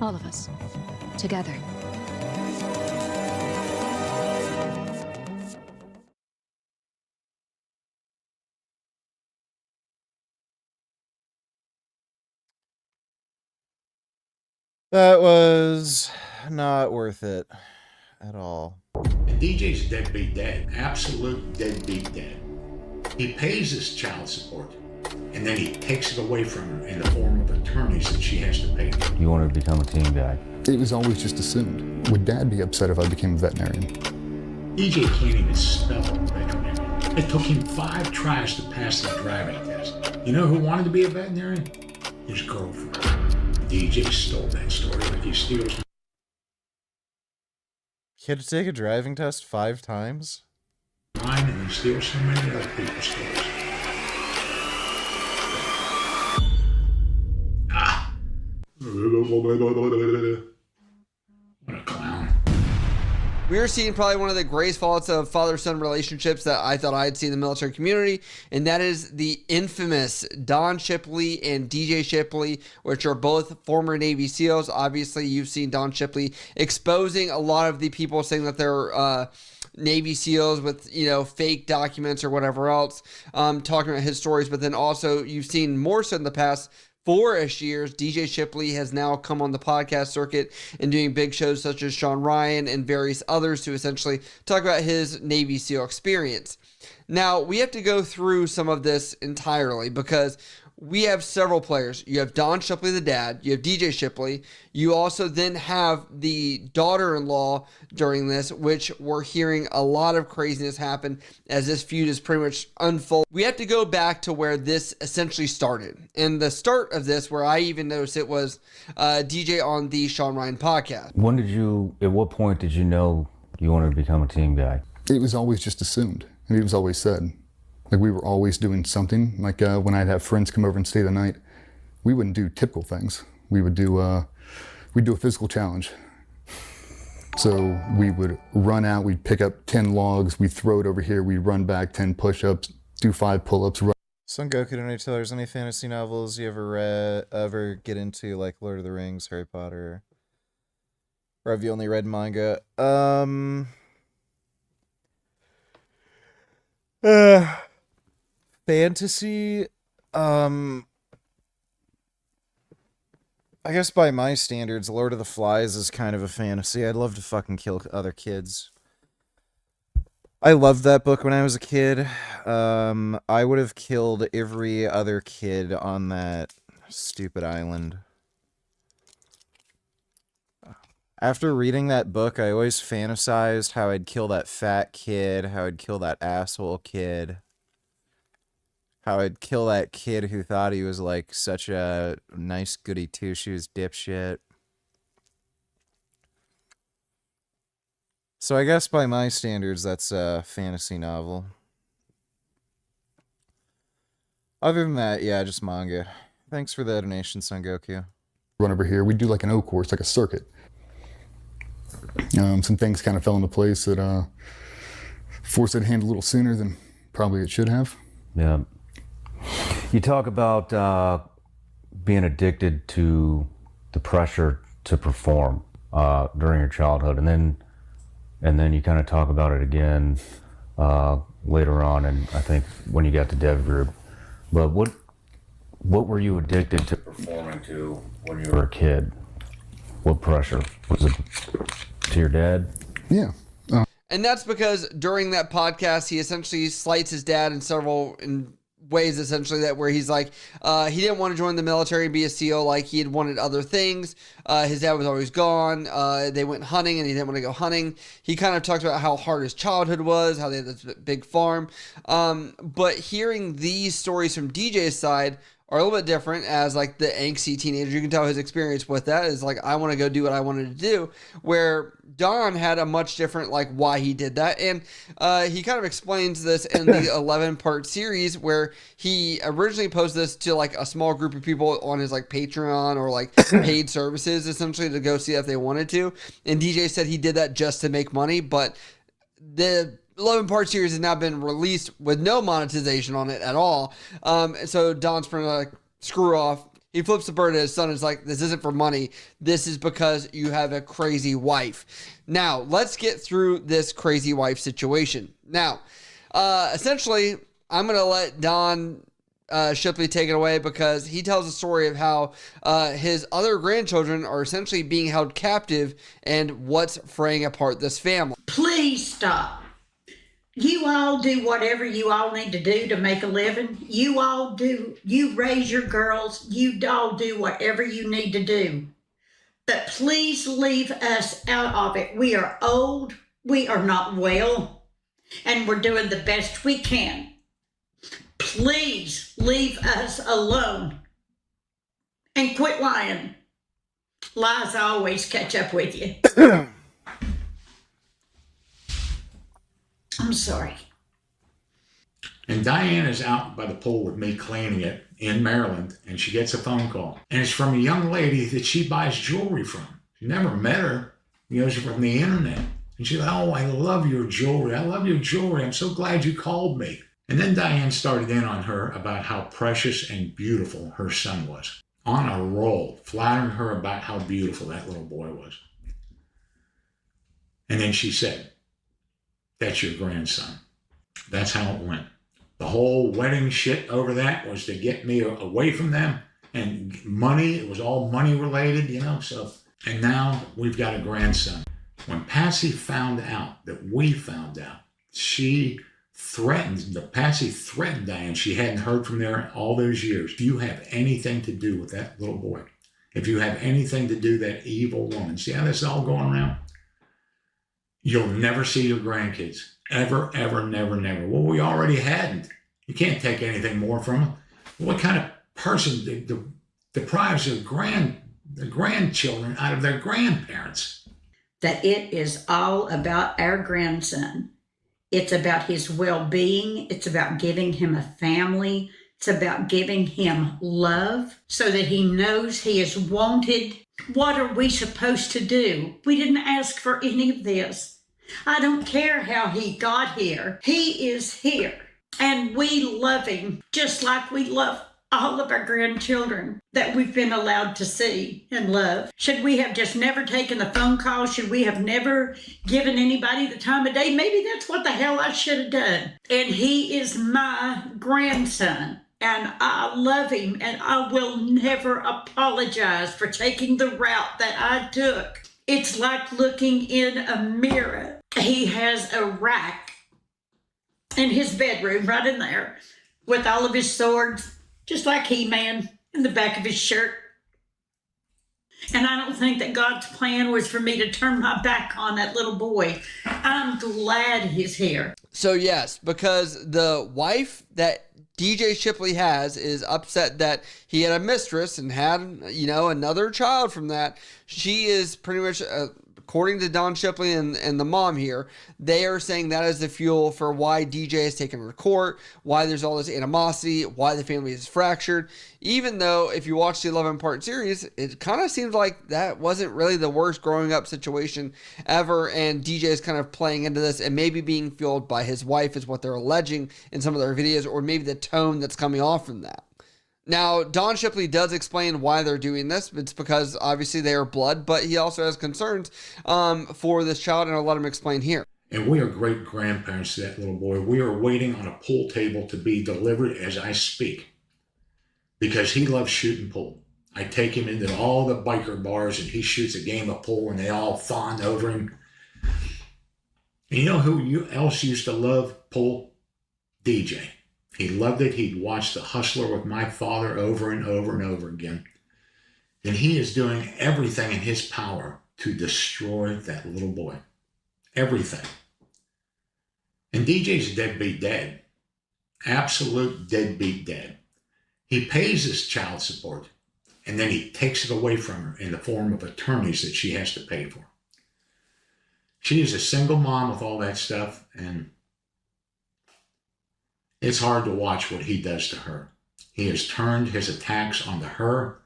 J: All of us. Together.
A: That was not worth it at all.
K: DJ's deadbeat dad. Absolute deadbeat dad. He pays his child support, and then he takes it away from her in the form of attorneys that she has to pay.
L: You wanted to become a team guy.
S: It was always just assumed. Would Dad be upset if I became a veterinarian?
K: DJ can't even spell veterinarian. It took him 5 tries to pass the driving test. You know who wanted to be a veterinarian? His girlfriend. DJ stole that story like he steals.
A: He had to take a driving test 5 times?
K: Mine, and he steals so many other people's stories. Ah! What a clown.
U: We are seeing probably one of the greatest faults of father-son relationships that I thought I'd seen in the military community, and that is the infamous Don Shipley and DJ Shipley, which are both former Navy SEALs. Obviously, you've seen Don Shipley exposing a lot of the people saying that they're Navy SEALs with, fake documents or whatever else, talking about his stories. But then also you've seen more so in the past 4-ish years, DJ Shipley has now come on the podcast circuit and doing big shows such as Sean Ryan and various others to essentially talk about his Navy SEAL experience. Now, we have to go through some of this entirely because we have several players. You have Don Shipley, the dad. You have DJ Shipley. You also then have the daughter-in-law during this, which we're hearing a lot of craziness happen as this feud is pretty much unfold. We have to go back to where this essentially started. And the start of this, where I even noticed it, was DJ on the Sean Ryan podcast.
L: At what point did you know you wanted to become a team guy?
S: It was always just assumed. It was always said. Like, we were always doing something. Like, when I'd have friends come over and stay the night, we wouldn't do typical things. We would do, we'd do a physical challenge. So we would run out, we'd pick up 10 logs, we'd throw it over here, we'd run back 10 push-ups, do 5 pull-ups.
A: Son Goku, don't you tell there's any fantasy novels you ever get into, like Lord of the Rings, Harry Potter? Or have you only read manga? Fantasy, I guess by my standards, Lord of the Flies is kind of a fantasy. I'd love to fucking kill other kids. I loved that book when I was a kid. I would have killed every other kid on that stupid island. After reading that book, I always fantasized how I'd kill that fat kid, how I'd kill that asshole kid, how I'd kill that kid who thought he was like such a nice goody two-shoes dipshit. So I guess by my standards, that's a fantasy novel. Other than that, yeah, just manga. Thanks for the donation, Son Goku.
S: Run over here. We do like an O course, like a circuit. Some things kind of fell into place that forced it hand a little sooner than probably it should have.
L: Yeah. You talk about being addicted to the pressure to perform during your childhood, and then you kind of talk about it again later on, and I think when you got to Dev Group. But what were you addicted to performing to when you were a kid? What pressure? Was it to your dad?
S: Yeah.
U: And that's because during that podcast, he essentially slights his dad in ways, essentially, that where he's like, he didn't want to join the military and be a SEAL, like he had wanted other things. His dad was always gone. They went hunting and he didn't want to go hunting. He kind of talks about how hard his childhood was, how they had this big farm. But hearing these stories from DJ's side are a little bit different, as like the angsty teenager. You can tell his experience with that is like, I want to go do what I wanted to do, where Don had a much different like why he did that. And he kind of explains this in the 11-part series, where he originally posted this to like a small group of people on his like Patreon or like paid services, essentially, to go see if they wanted to. And DJ said he did that just to make money, but the 11-part series has now been released with no monetization on it at all. So Don's trying to like screw off. He flips the bird at his son and is like, this isn't for money. This is because you have a crazy wife. Now, let's get through this crazy wife situation. Now, essentially, I'm going to let Don Shipley take it away, because he tells a story of how his other grandchildren are essentially being held captive and what's fraying apart this family.
E: Please stop. You all do whatever you all need to do to make a living. You all do. You raise your girls. You all do whatever you need to do. But please leave us out of it. We are old. We are not well. And we're doing the best we can. Please leave us alone. And quit lying. Lies always catch up with you. I'm sorry.
K: And Diane is out by the pool with me cleaning it in Maryland, and she gets a phone call. And it's from a young lady that she buys jewelry from. She never met her. You know, she's from the internet. And she's like, oh, I love your jewelry. I love your jewelry. I'm so glad you called me. And then Diane started in on her about how precious and beautiful her son was. On a roll, flattering her about how beautiful that little boy was. And then she said, that's your grandson. That's how it went. The whole wedding shit over that was to get me away from them, and money, it was all money related, you know, so. And now we've got a grandson. When Patsy found out that we found out, Patsy threatened Diane. She hadn't heard from there all those years. If you have anything to do with that little boy, if you have anything to do with that evil woman, see how this is all going around? You'll never see your grandkids. Ever, ever, never, never. Well, we already hadn't. You can't take anything more from them. What kind of person deprives the grandchildren out of their grandparents?
E: That it is all about our grandson. It's about his well-being. It's about giving him a family. It's about giving him love so that he knows he is wanted. What are we supposed to do? We didn't ask for any of this. I don't care how he got here. He is here. And we love him just like we love all of our grandchildren that we've been allowed to see and love. Should we have just never taken the phone call? Should we have never given anybody the time of day? Maybe that's what the hell I should have done. And he is my grandson. And I love him, and I will never apologize for taking the route that I took. It's like looking in a mirror. He has a rack in his bedroom right in there with all of his swords, just like He-Man in the back of his shirt. And I don't think that God's plan was for me to turn my back on that little boy. I'm glad he's here.
U: So yes, because the wife that DJ Shipley has is upset that he had a mistress and had, another child from that. She is pretty much, according to Don Shipley and the mom here, they are saying that is the fuel for why DJ is taken her to court, why there's all this animosity, why the family is fractured. Even though if you watch the 11-part series, it kind of seems like that wasn't really the worst growing up situation ever, and DJ is kind of playing into this and maybe being fueled by his wife is what they're alleging in some of their videos, or maybe the tone that's coming off from that. Now, Don Shipley does explain why they're doing this. It's because obviously they are blood, but he also has concerns for this child, and I'll let him explain here.
K: And we are great grandparents to that little boy. We are waiting on a pool table to be delivered as I speak, because he loves shooting pool. I take him into all the biker bars and he shoots a game of pool and they all fawn over him. And you know who else used to love pool? DJ. He loved it. He'd watch The Hustler with my father over and over and over again. And he is doing everything in his power to destroy that little boy. Everything. And DJ's a deadbeat dad. Absolute deadbeat dad. He pays his child support, and then he takes it away from her in the form of attorneys that she has to pay for. She is a single mom with all that stuff, and it's hard to watch what he does to her. He has turned his attacks onto her.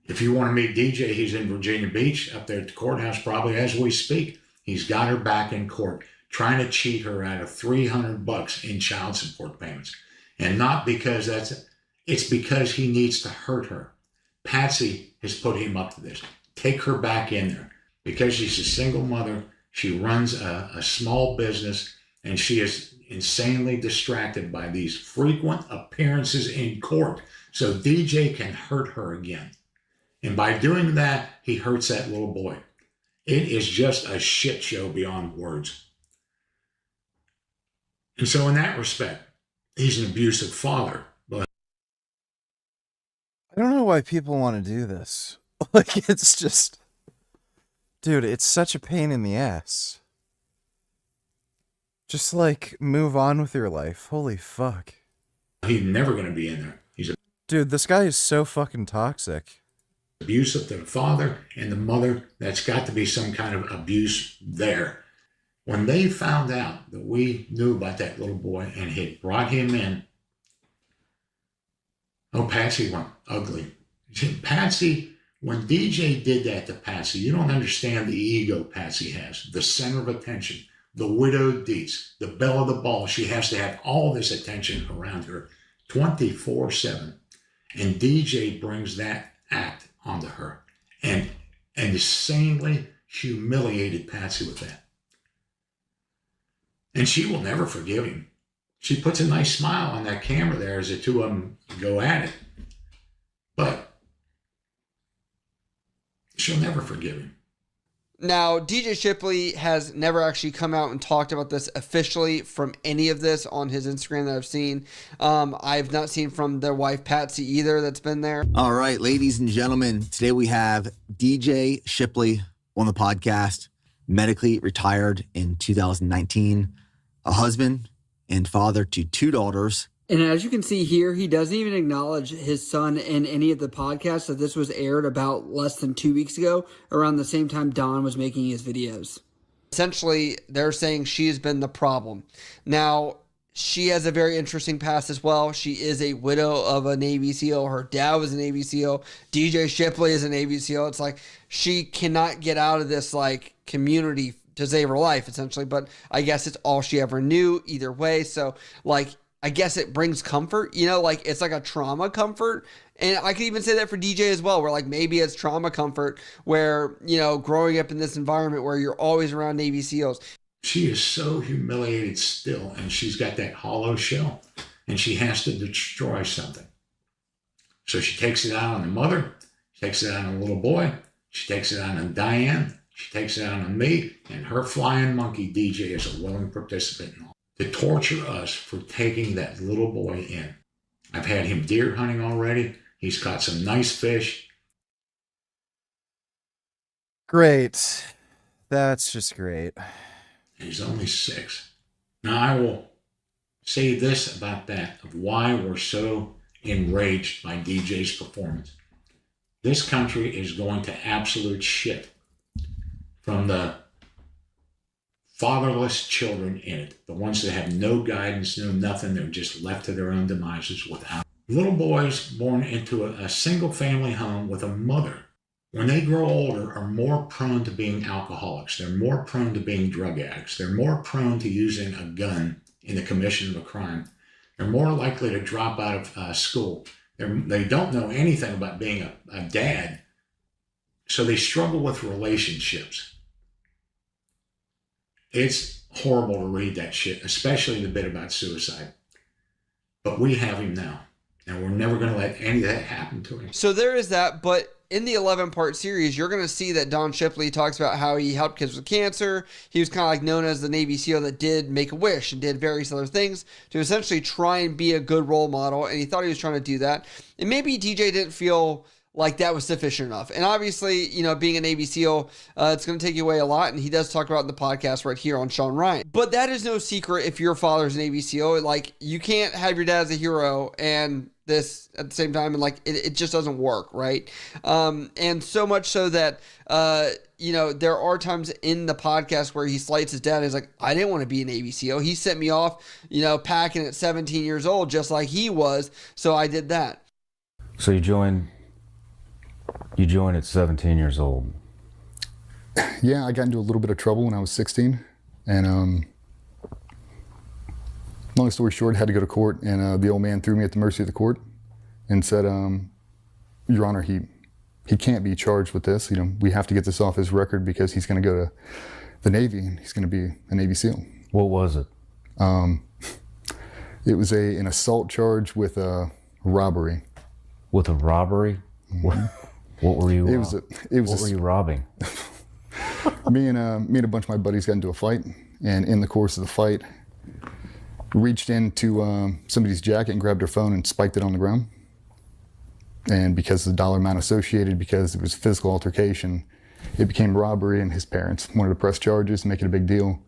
K: If you want to meet DJ, he's in Virginia Beach, up there at the courthouse probably as we speak. He's got her back in court, trying to cheat her out of $300 in child support payments. And not because it's because he needs to hurt her. Patsy has put him up to this. Take her back in there. Because she's a single mother, she runs a small business, and she is insanely distracted by these frequent appearances in court. So DJ can hurt her again. And by doing that, he hurts that little boy. It is just a shit show beyond words. And so in that respect, he's an abusive father. But
A: I don't know why people want to do this. Like, it's just... Dude, it's such a pain in the ass. Just, like, move on with your life. Holy fuck.
K: He's never going to be in there.
A: Dude, this guy is so fucking toxic.
K: Abusive to the father and the mother. That's got to be some kind of abuse there. When they found out that we knew about that little boy and had brought him in, Patsy went ugly. Patsy, when DJ did that to Patsy, you don't understand the ego Patsy has, the center of attention, the widowed deets, the belle of the ball. She has to have all this attention around her 24/7. And DJ brings that act onto her and insanely humiliated Patsy with that. And she will never forgive him. She puts a nice smile on that camera there as the two of them go at it. But she'll never forgive him.
U: Now, DJ Shipley has never actually come out and talked about this officially from any of this on his Instagram that I've seen. I've not seen from their wife, Patsy, either, that's been there.
I: All right, ladies and gentlemen, today we have DJ Shipley on the podcast, medically retired in 2019, a husband and father to 2 daughters.
U: And as you can see here, he doesn't even acknowledge his son in any of the podcasts. So this was aired about less than 2 weeks ago, around the same time Don was making his videos. Essentially, they're saying she has been the problem. Now, she has a very interesting past as well. She is a widow of a Navy SEAL. Her dad was a Navy SEAL. DJ Shipley is a Navy SEAL. It's like she cannot get out of this like community to save her life, essentially. But I guess it's all she ever knew either way. So like, I guess it brings comfort, like it's like a trauma comfort. And I could even say that for DJ as well, where like maybe it's trauma comfort where, growing up in this environment where you're always around Navy SEALs.
K: She is so humiliated still, and she's got that hollow shell, and she has to destroy something. So she takes it out on the mother, she takes it out on the little boy, she takes it out on Diane, she takes it out on me, and her flying monkey DJ is a willing participant in all. To torture us for taking that little boy in. I've had him deer hunting already. He's caught some nice fish.
A: Great. That's just great.
K: He's only 6. Now, I will say this about that, of why we're so enraged by DJ's performance. This country is going to absolute shit from the fatherless children in it, the ones that have no guidance, no nothing, they're just left to their own demises without. Little boys born into a single family home with a mother, when they grow older, are more prone to being alcoholics. They're more prone to being drug addicts. They're more prone to using a gun in the commission of a crime. They're more likely to drop out of school. They don't know anything about being a dad, so they struggle with relationships. It's horrible to read that shit, especially the bit about suicide. But we have him now, and we're never going to let any of that happen to him.
U: So there is that, but in the 11-part series, you're going to see that Don Shipley talks about how he helped kids with cancer. He was kind of like known as the Navy SEAL that did Make-A-Wish and did various other things to essentially try and be a good role model, and he thought he was trying to do that. And maybe DJ didn't feel like that was sufficient enough. And obviously, you know, being a Navy SEAL, it's going to take you away a lot. And he does talk about it in the podcast right here on Sean Ryan. But that is no secret if your father's a Navy SEAL. Like, you can't have your dad as a hero and this at the same time. And like, it just doesn't work, right? And so much so that, you know, there are times in the podcast where he slights his dad. He's like, I didn't want to be a Navy SEAL. He sent me off, you know, packing at 17 years old, just like he was. So I did that.
L: So you joined at 17 years old.
S: Yeah, I got into a little bit of trouble when I was 16. And long story short, had to go to court. And the old man threw me at the mercy of the court and said, Your Honor, he can't be charged with this. You know, we have to get this off his record because he's going to go to the Navy and he's going to be a Navy SEAL.
L: What was it?
S: It was an assault charge with a robbery.
L: With a robbery? Mm-hmm. What were you?
S: What
L: were you robbing?
S: me and a bunch of my buddies got into a fight, and in the course of the fight, reached into somebody's jacket and grabbed their phone and spiked it on the ground. And because of the dollar amount associated, because it was a physical altercation, it became robbery, and his parents wanted to press charges, make it a big deal.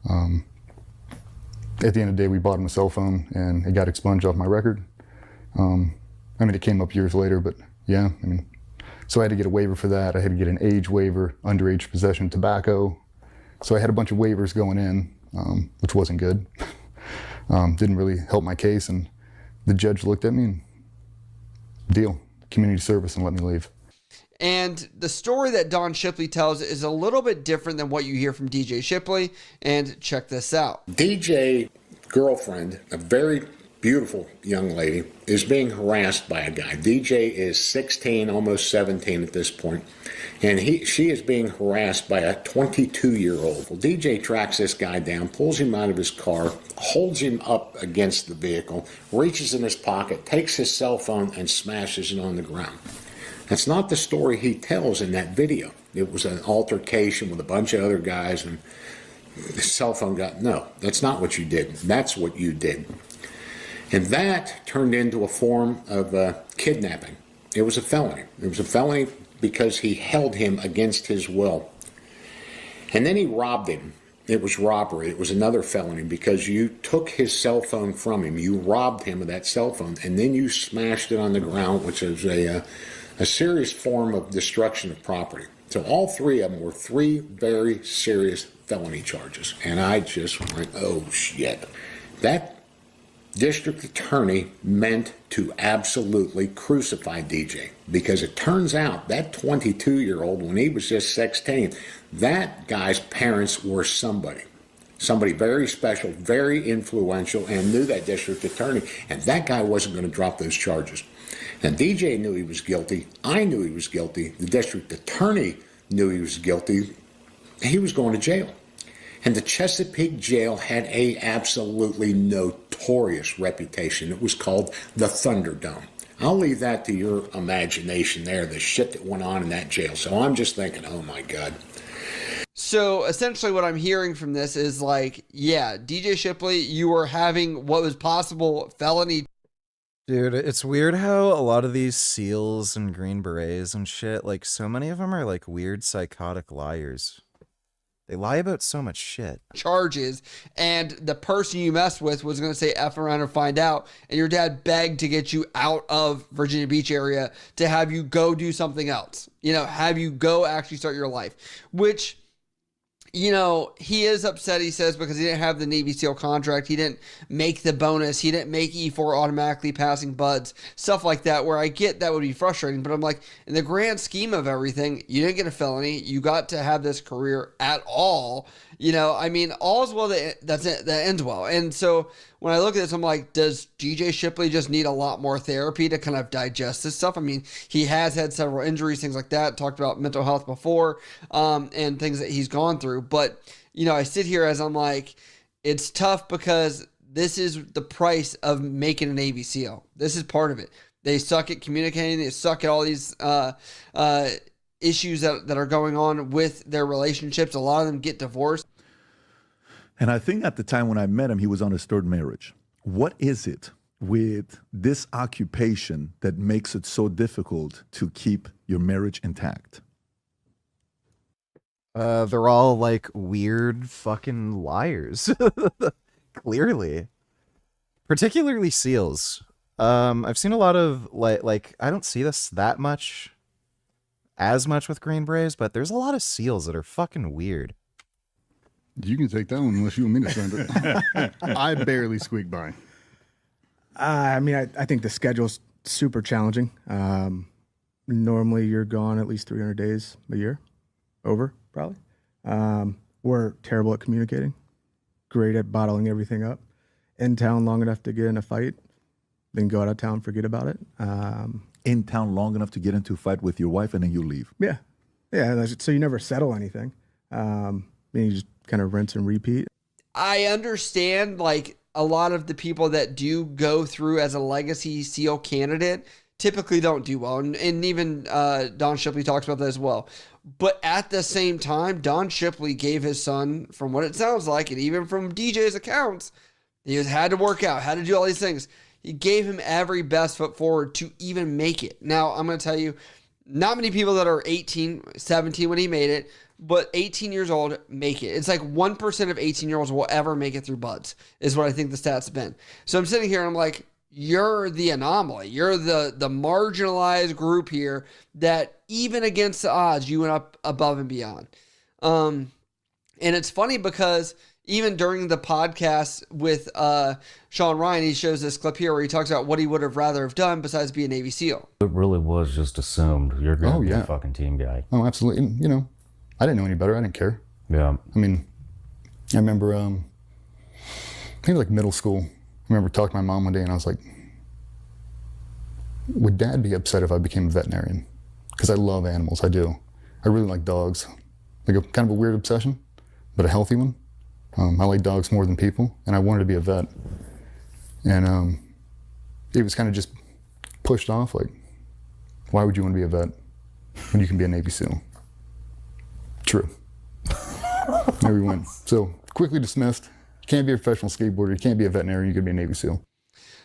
S: At the end of the day, we bought him a cell phone, and it got expunged off my record. I mean, it came up years later, but yeah, I mean. So I had to get a waiver for that. I had to get an age waiver, underage possession of tobacco. So I had a bunch of waivers going in, which wasn't good. Didn't really help my case. And the judge looked at me and deal, community service, and let me leave.
U: And the story that Don Shipley tells is a little bit different than what you hear from DJ Shipley. And check this out.
R: DJ girlfriend, a very beautiful young lady, is being harassed by a guy. DJ is 16, almost 17 at this point, and she is being harassed by a 22-year-old. Well, DJ tracks this guy down, pulls him out of his car, holds him up against the vehicle, reaches in his pocket, takes his cell phone, and smashes it on the ground. That's not the story he tells in that video. It was an altercation with a bunch of other guys, and the cell phone got... No, that's not what you did. That's what you did. And that turned into a form of kidnapping. It was a felony. It was a felony because he held him against his will. And then he robbed him. It was robbery. It was another felony because you took his cell phone from him. You robbed him of that cell phone, and then you smashed it on the ground, which is a serious form of destruction of property. So all three of them were 3 very serious felony charges. And I just went, oh, shit. That district attorney meant to absolutely crucify DJ, because it turns out that 22-year-old, when he was just 16, that guy's parents were somebody very special, very influential, and knew that district attorney, and that guy wasn't going to drop those charges. And DJ knew he was guilty. I knew he was guilty. The district attorney knew he was guilty. He was going to jail. And the Chesapeake jail had a absolutely notorious reputation. It was called the Thunderdome. I'll leave that to your imagination there, the shit that went on in that jail. So I'm just thinking, oh my God.
U: So essentially what I'm hearing from this is like, yeah, DJ Shipley, you were having what was possible felony
A: Dude, it's weird how a lot of these SEALs and Green Berets and shit, like, so many of them are like weird psychotic liars. They lie about so much shit.
U: Charges, and the person you messed with was going to say F around or find out, and your dad begged to get you out of Virginia Beach area to have you go do something else. Have you go actually start your life, which, he is upset, he says, because he didn't have the Navy SEAL contract. He didn't make the bonus. He didn't make E4 automatically passing buds, stuff like that, where I get that would be frustrating. But I'm like, in the grand scheme of everything, you didn't get a felony. You got to have this career at all. All's well that ends well. And so when I look at this, I'm like, does DJ Shipley just need a lot more therapy to kind of digest this stuff? I mean, he has had several injuries, things like that. Talked about mental health before, and things that he's gone through. But, I sit here as I'm like, it's tough because this is the price of making a Navy SEAL. This is part of it. They suck at communicating. They suck at all these issues that are going on with their relationships. A lot of them get divorced.
D: And I think at the time when I met him, he was on his third marriage. What is it with this occupation that makes it so difficult to keep your marriage intact?
A: They're all like weird fucking liars. Clearly. Particularly SEALs. I've seen a lot of like I don't see this as much with Green Berets, but there's a lot of SEALs that are fucking weird.
S: You can take that one unless you want me to send it. I barely squeak by.
T: I think the schedule's super challenging. Normally you're gone at least 300 days a year. Over, probably. We're terrible at communicating. Great at bottling everything up. In town long enough to get in a fight, then go out of town, forget about it.
D: In town long enough to get into a fight with your wife and then you leave.
T: Yeah. So you never settle anything. You just kind of rinse and repeat.
U: I understand, like, a lot of the people that do go through as a legacy SEAL candidate typically don't do well. And even Don Shipley talks about that as well. But at the same time, Don Shipley gave his son, from what it sounds like, and even from DJ's accounts, he had to work out, had to do all these things. He gave him every best foot forward to even make it. Now, I'm going to tell you, not many people that are 18, 17 when he made it, but 18 years old make it. It's like 1% of 18-year-olds will ever make it through buds, is what I think the stats have been. So I'm sitting here and I'm like, you're the anomaly. You're the marginalized group here that even against the odds, you went up above and beyond. And it's funny because even during the podcast with Sean Ryan, he shows this clip here where he talks about what he would have rather have done besides be a Navy SEAL.
L: It really was just assumed you're going to be a fucking team guy.
S: Oh, absolutely. I didn't know any better. I didn't care.
L: Yeah.
S: I remember, I think like middle school, I remember talking to my mom one day and I was like, would Dad be upset if I became a veterinarian? Because I love animals. I do. I really like dogs. Like kind of a weird obsession, but a healthy one. I like dogs more than people, and I wanted to be a vet. And it was kind of just pushed off, like, why would you want to be a vet when you can be a Navy SEAL? True. There we went. So quickly dismissed. You can't be a professional skateboarder. You can't be a veterinarian. You could be a Navy SEAL.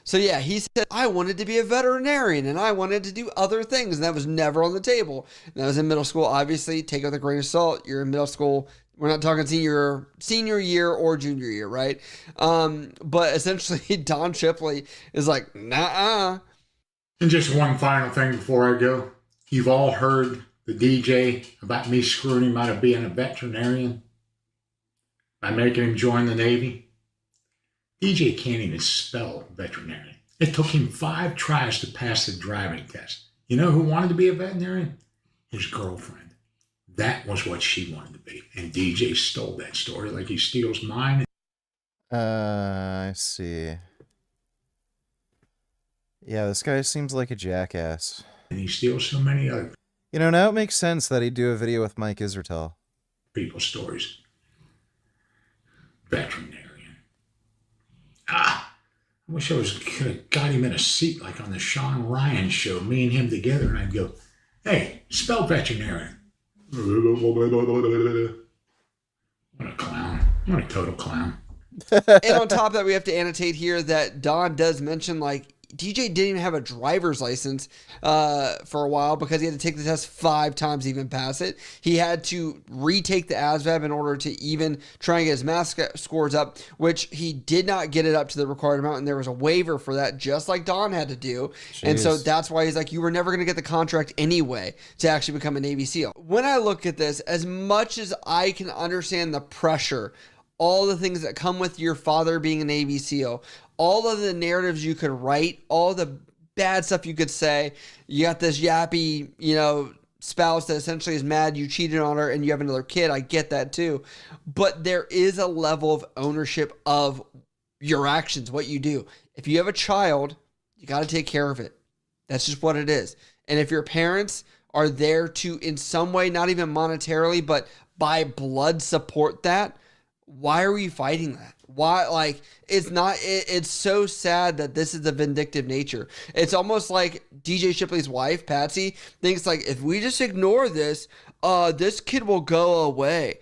U: So yeah, he said, I wanted to be a veterinarian and I wanted to do other things. And that was never on the table. And that was in middle school. Obviously, take it with a grain of salt. You're in middle school. We're not talking senior year or junior year, right? But essentially, Don Shipley is like, nah.
K: And just one final thing before I go. You've all heard the DJ about me screwing him out of being a veterinarian by making him join the Navy. DJ can't even spell veterinarian. It took him 5 tries to pass the driving test. You know who wanted to be a veterinarian? His girlfriend. That was what she wanted to be. And DJ stole that story like he steals mine.
A: I see. Yeah, this guy seems like a jackass.
K: And he steals so many other
A: now it makes sense that he'd do a video with Mike Israetel.
K: people's stories. Veterinarian. I wish I could have got him in a seat like on the Sean Ryan show, me and him together, and I'd go, hey, spell veterinarian. What a clown. What a total clown.
U: And on top of that, we have to annotate here that Don does mention, like, DJ didn't even have a driver's license for a while because he had to take the test 5 times to even pass it. He had to retake the ASVAB in order to even try and get his math scores up, which he did not get it up to the required amount, and there was a waiver for that, just like Don had to do.
A: Jeez.
U: And so that's why he's like, you were never going to get the contract anyway to actually become a Navy SEAL. When I look at this, as much as I can understand the pressure, all the things that come with your father being a Navy SEAL, all of the narratives you could write, all the bad stuff you could say. You got this yappy, spouse that essentially is mad you cheated on her and you have another kid. I get that too. But there is a level of ownership of your actions, what you do. If you have a child, you got to take care of it. That's just what it is. And if your parents are there to, in some way, not even monetarily, but by blood support that, why are we fighting that? Why? Like, it's so sad that this is the vindictive nature. It's almost like DJ Shipley's wife, Patsy, thinks like, if we just ignore this, this kid will go away.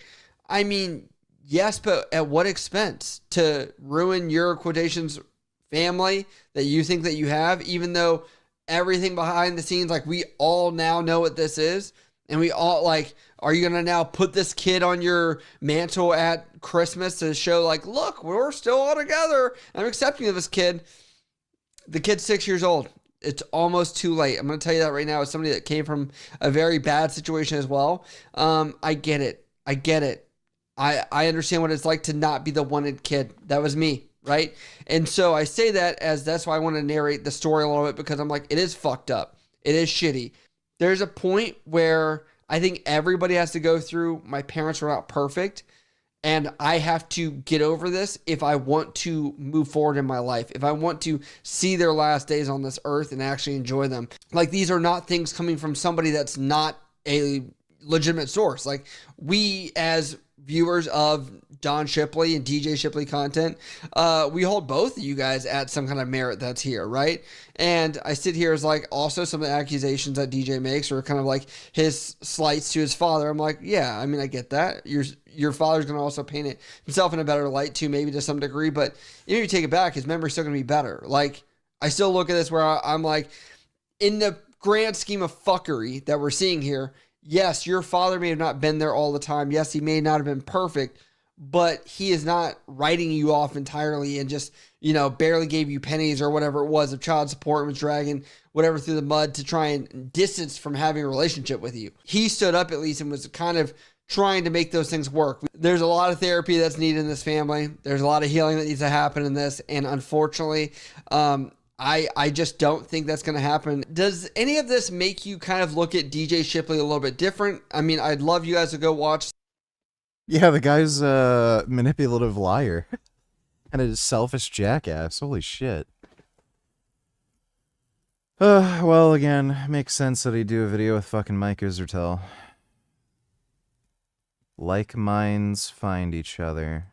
U: I mean, yes, but at what expense? To ruin your quotations family that you think that you have, even though everything behind the scenes, like, we all now know what this is. And we all, like, are you going to now put this kid on your mantle at Christmas to show, like, look, we're still all together. I'm accepting of this kid. The kid's 6 years old. It's almost too late. I'm going to tell you that right now as somebody that came from a very bad situation as well. I get it. I understand what it's like to not be the wanted kid. That was me, right? And so I say that as that's why I want to narrate the story a little bit, because I'm like, it is fucked up. It is shitty. There's a point where I think everybody has to go through. My parents were not perfect, and I have to get over this if I want to move forward in my life, if I want to see their last days on this earth and actually enjoy them. Like, these are not things coming from somebody that's not a legitimate source. Like, we as viewers of Don Shipley and DJ Shipley content, we hold both of you guys at some kind of merit that's here, right? And I sit here as like, also some of the accusations that DJ makes are kind of like his slights to his father. I'm like, yeah, I mean, I get that. Your father's going to also paint it himself in a better light too, maybe to some degree, but if you take it back, his memory's still going to be better. Like, I still look at this where I'm like, in the grand scheme of fuckery that we're seeing here, yes, your father may have not been there all the time. Yes, he may not have been perfect, but he is not writing you off entirely and just, barely gave you pennies or whatever it was of child support and was dragging whatever through the mud to try and distance from having a relationship with you. He stood up at least and was kind of trying to make those things work. There's a lot of therapy that's needed in this family. There's a lot of healing that needs to happen in this. And unfortunately, I just don't think that's going to happen. Does any of this make you kind of look at DJ Shipley a little bit different? I mean, I'd love you guys to go watch.
A: Yeah, the guy's a manipulative liar. And a selfish jackass. Holy shit. Well, again, makes sense that he'd do a video with fucking Mike Isertel. Like minds find each other.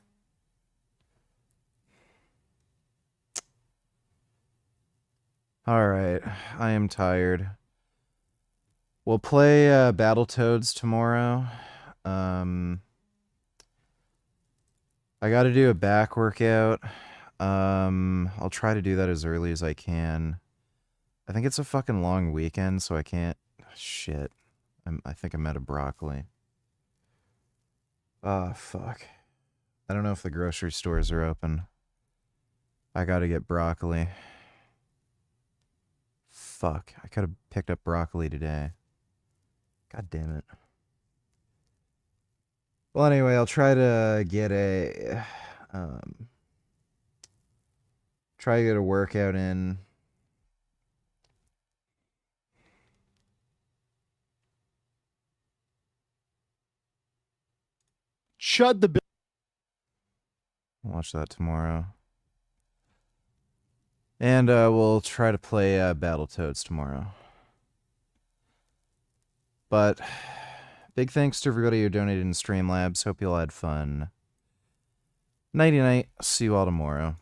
A: Alright, I am tired. We'll play Battletoads tomorrow. I gotta do a back workout. I'll try to do that as early as I can. I think it's a fucking long weekend, so I can't... Shit. I think I'm out of broccoli. Oh, fuck. I don't know if the grocery stores are open. I gotta get broccoli. Fuck. I could have picked up broccoli today. God damn it. Well, anyway, I'll try to get a... try to get a workout in.
T: Shut the...
A: Watch that tomorrow. And we'll try to play Battletoads tomorrow. But big thanks to everybody who donated in Streamlabs. Hope you all had fun. Nighty night. See you all tomorrow.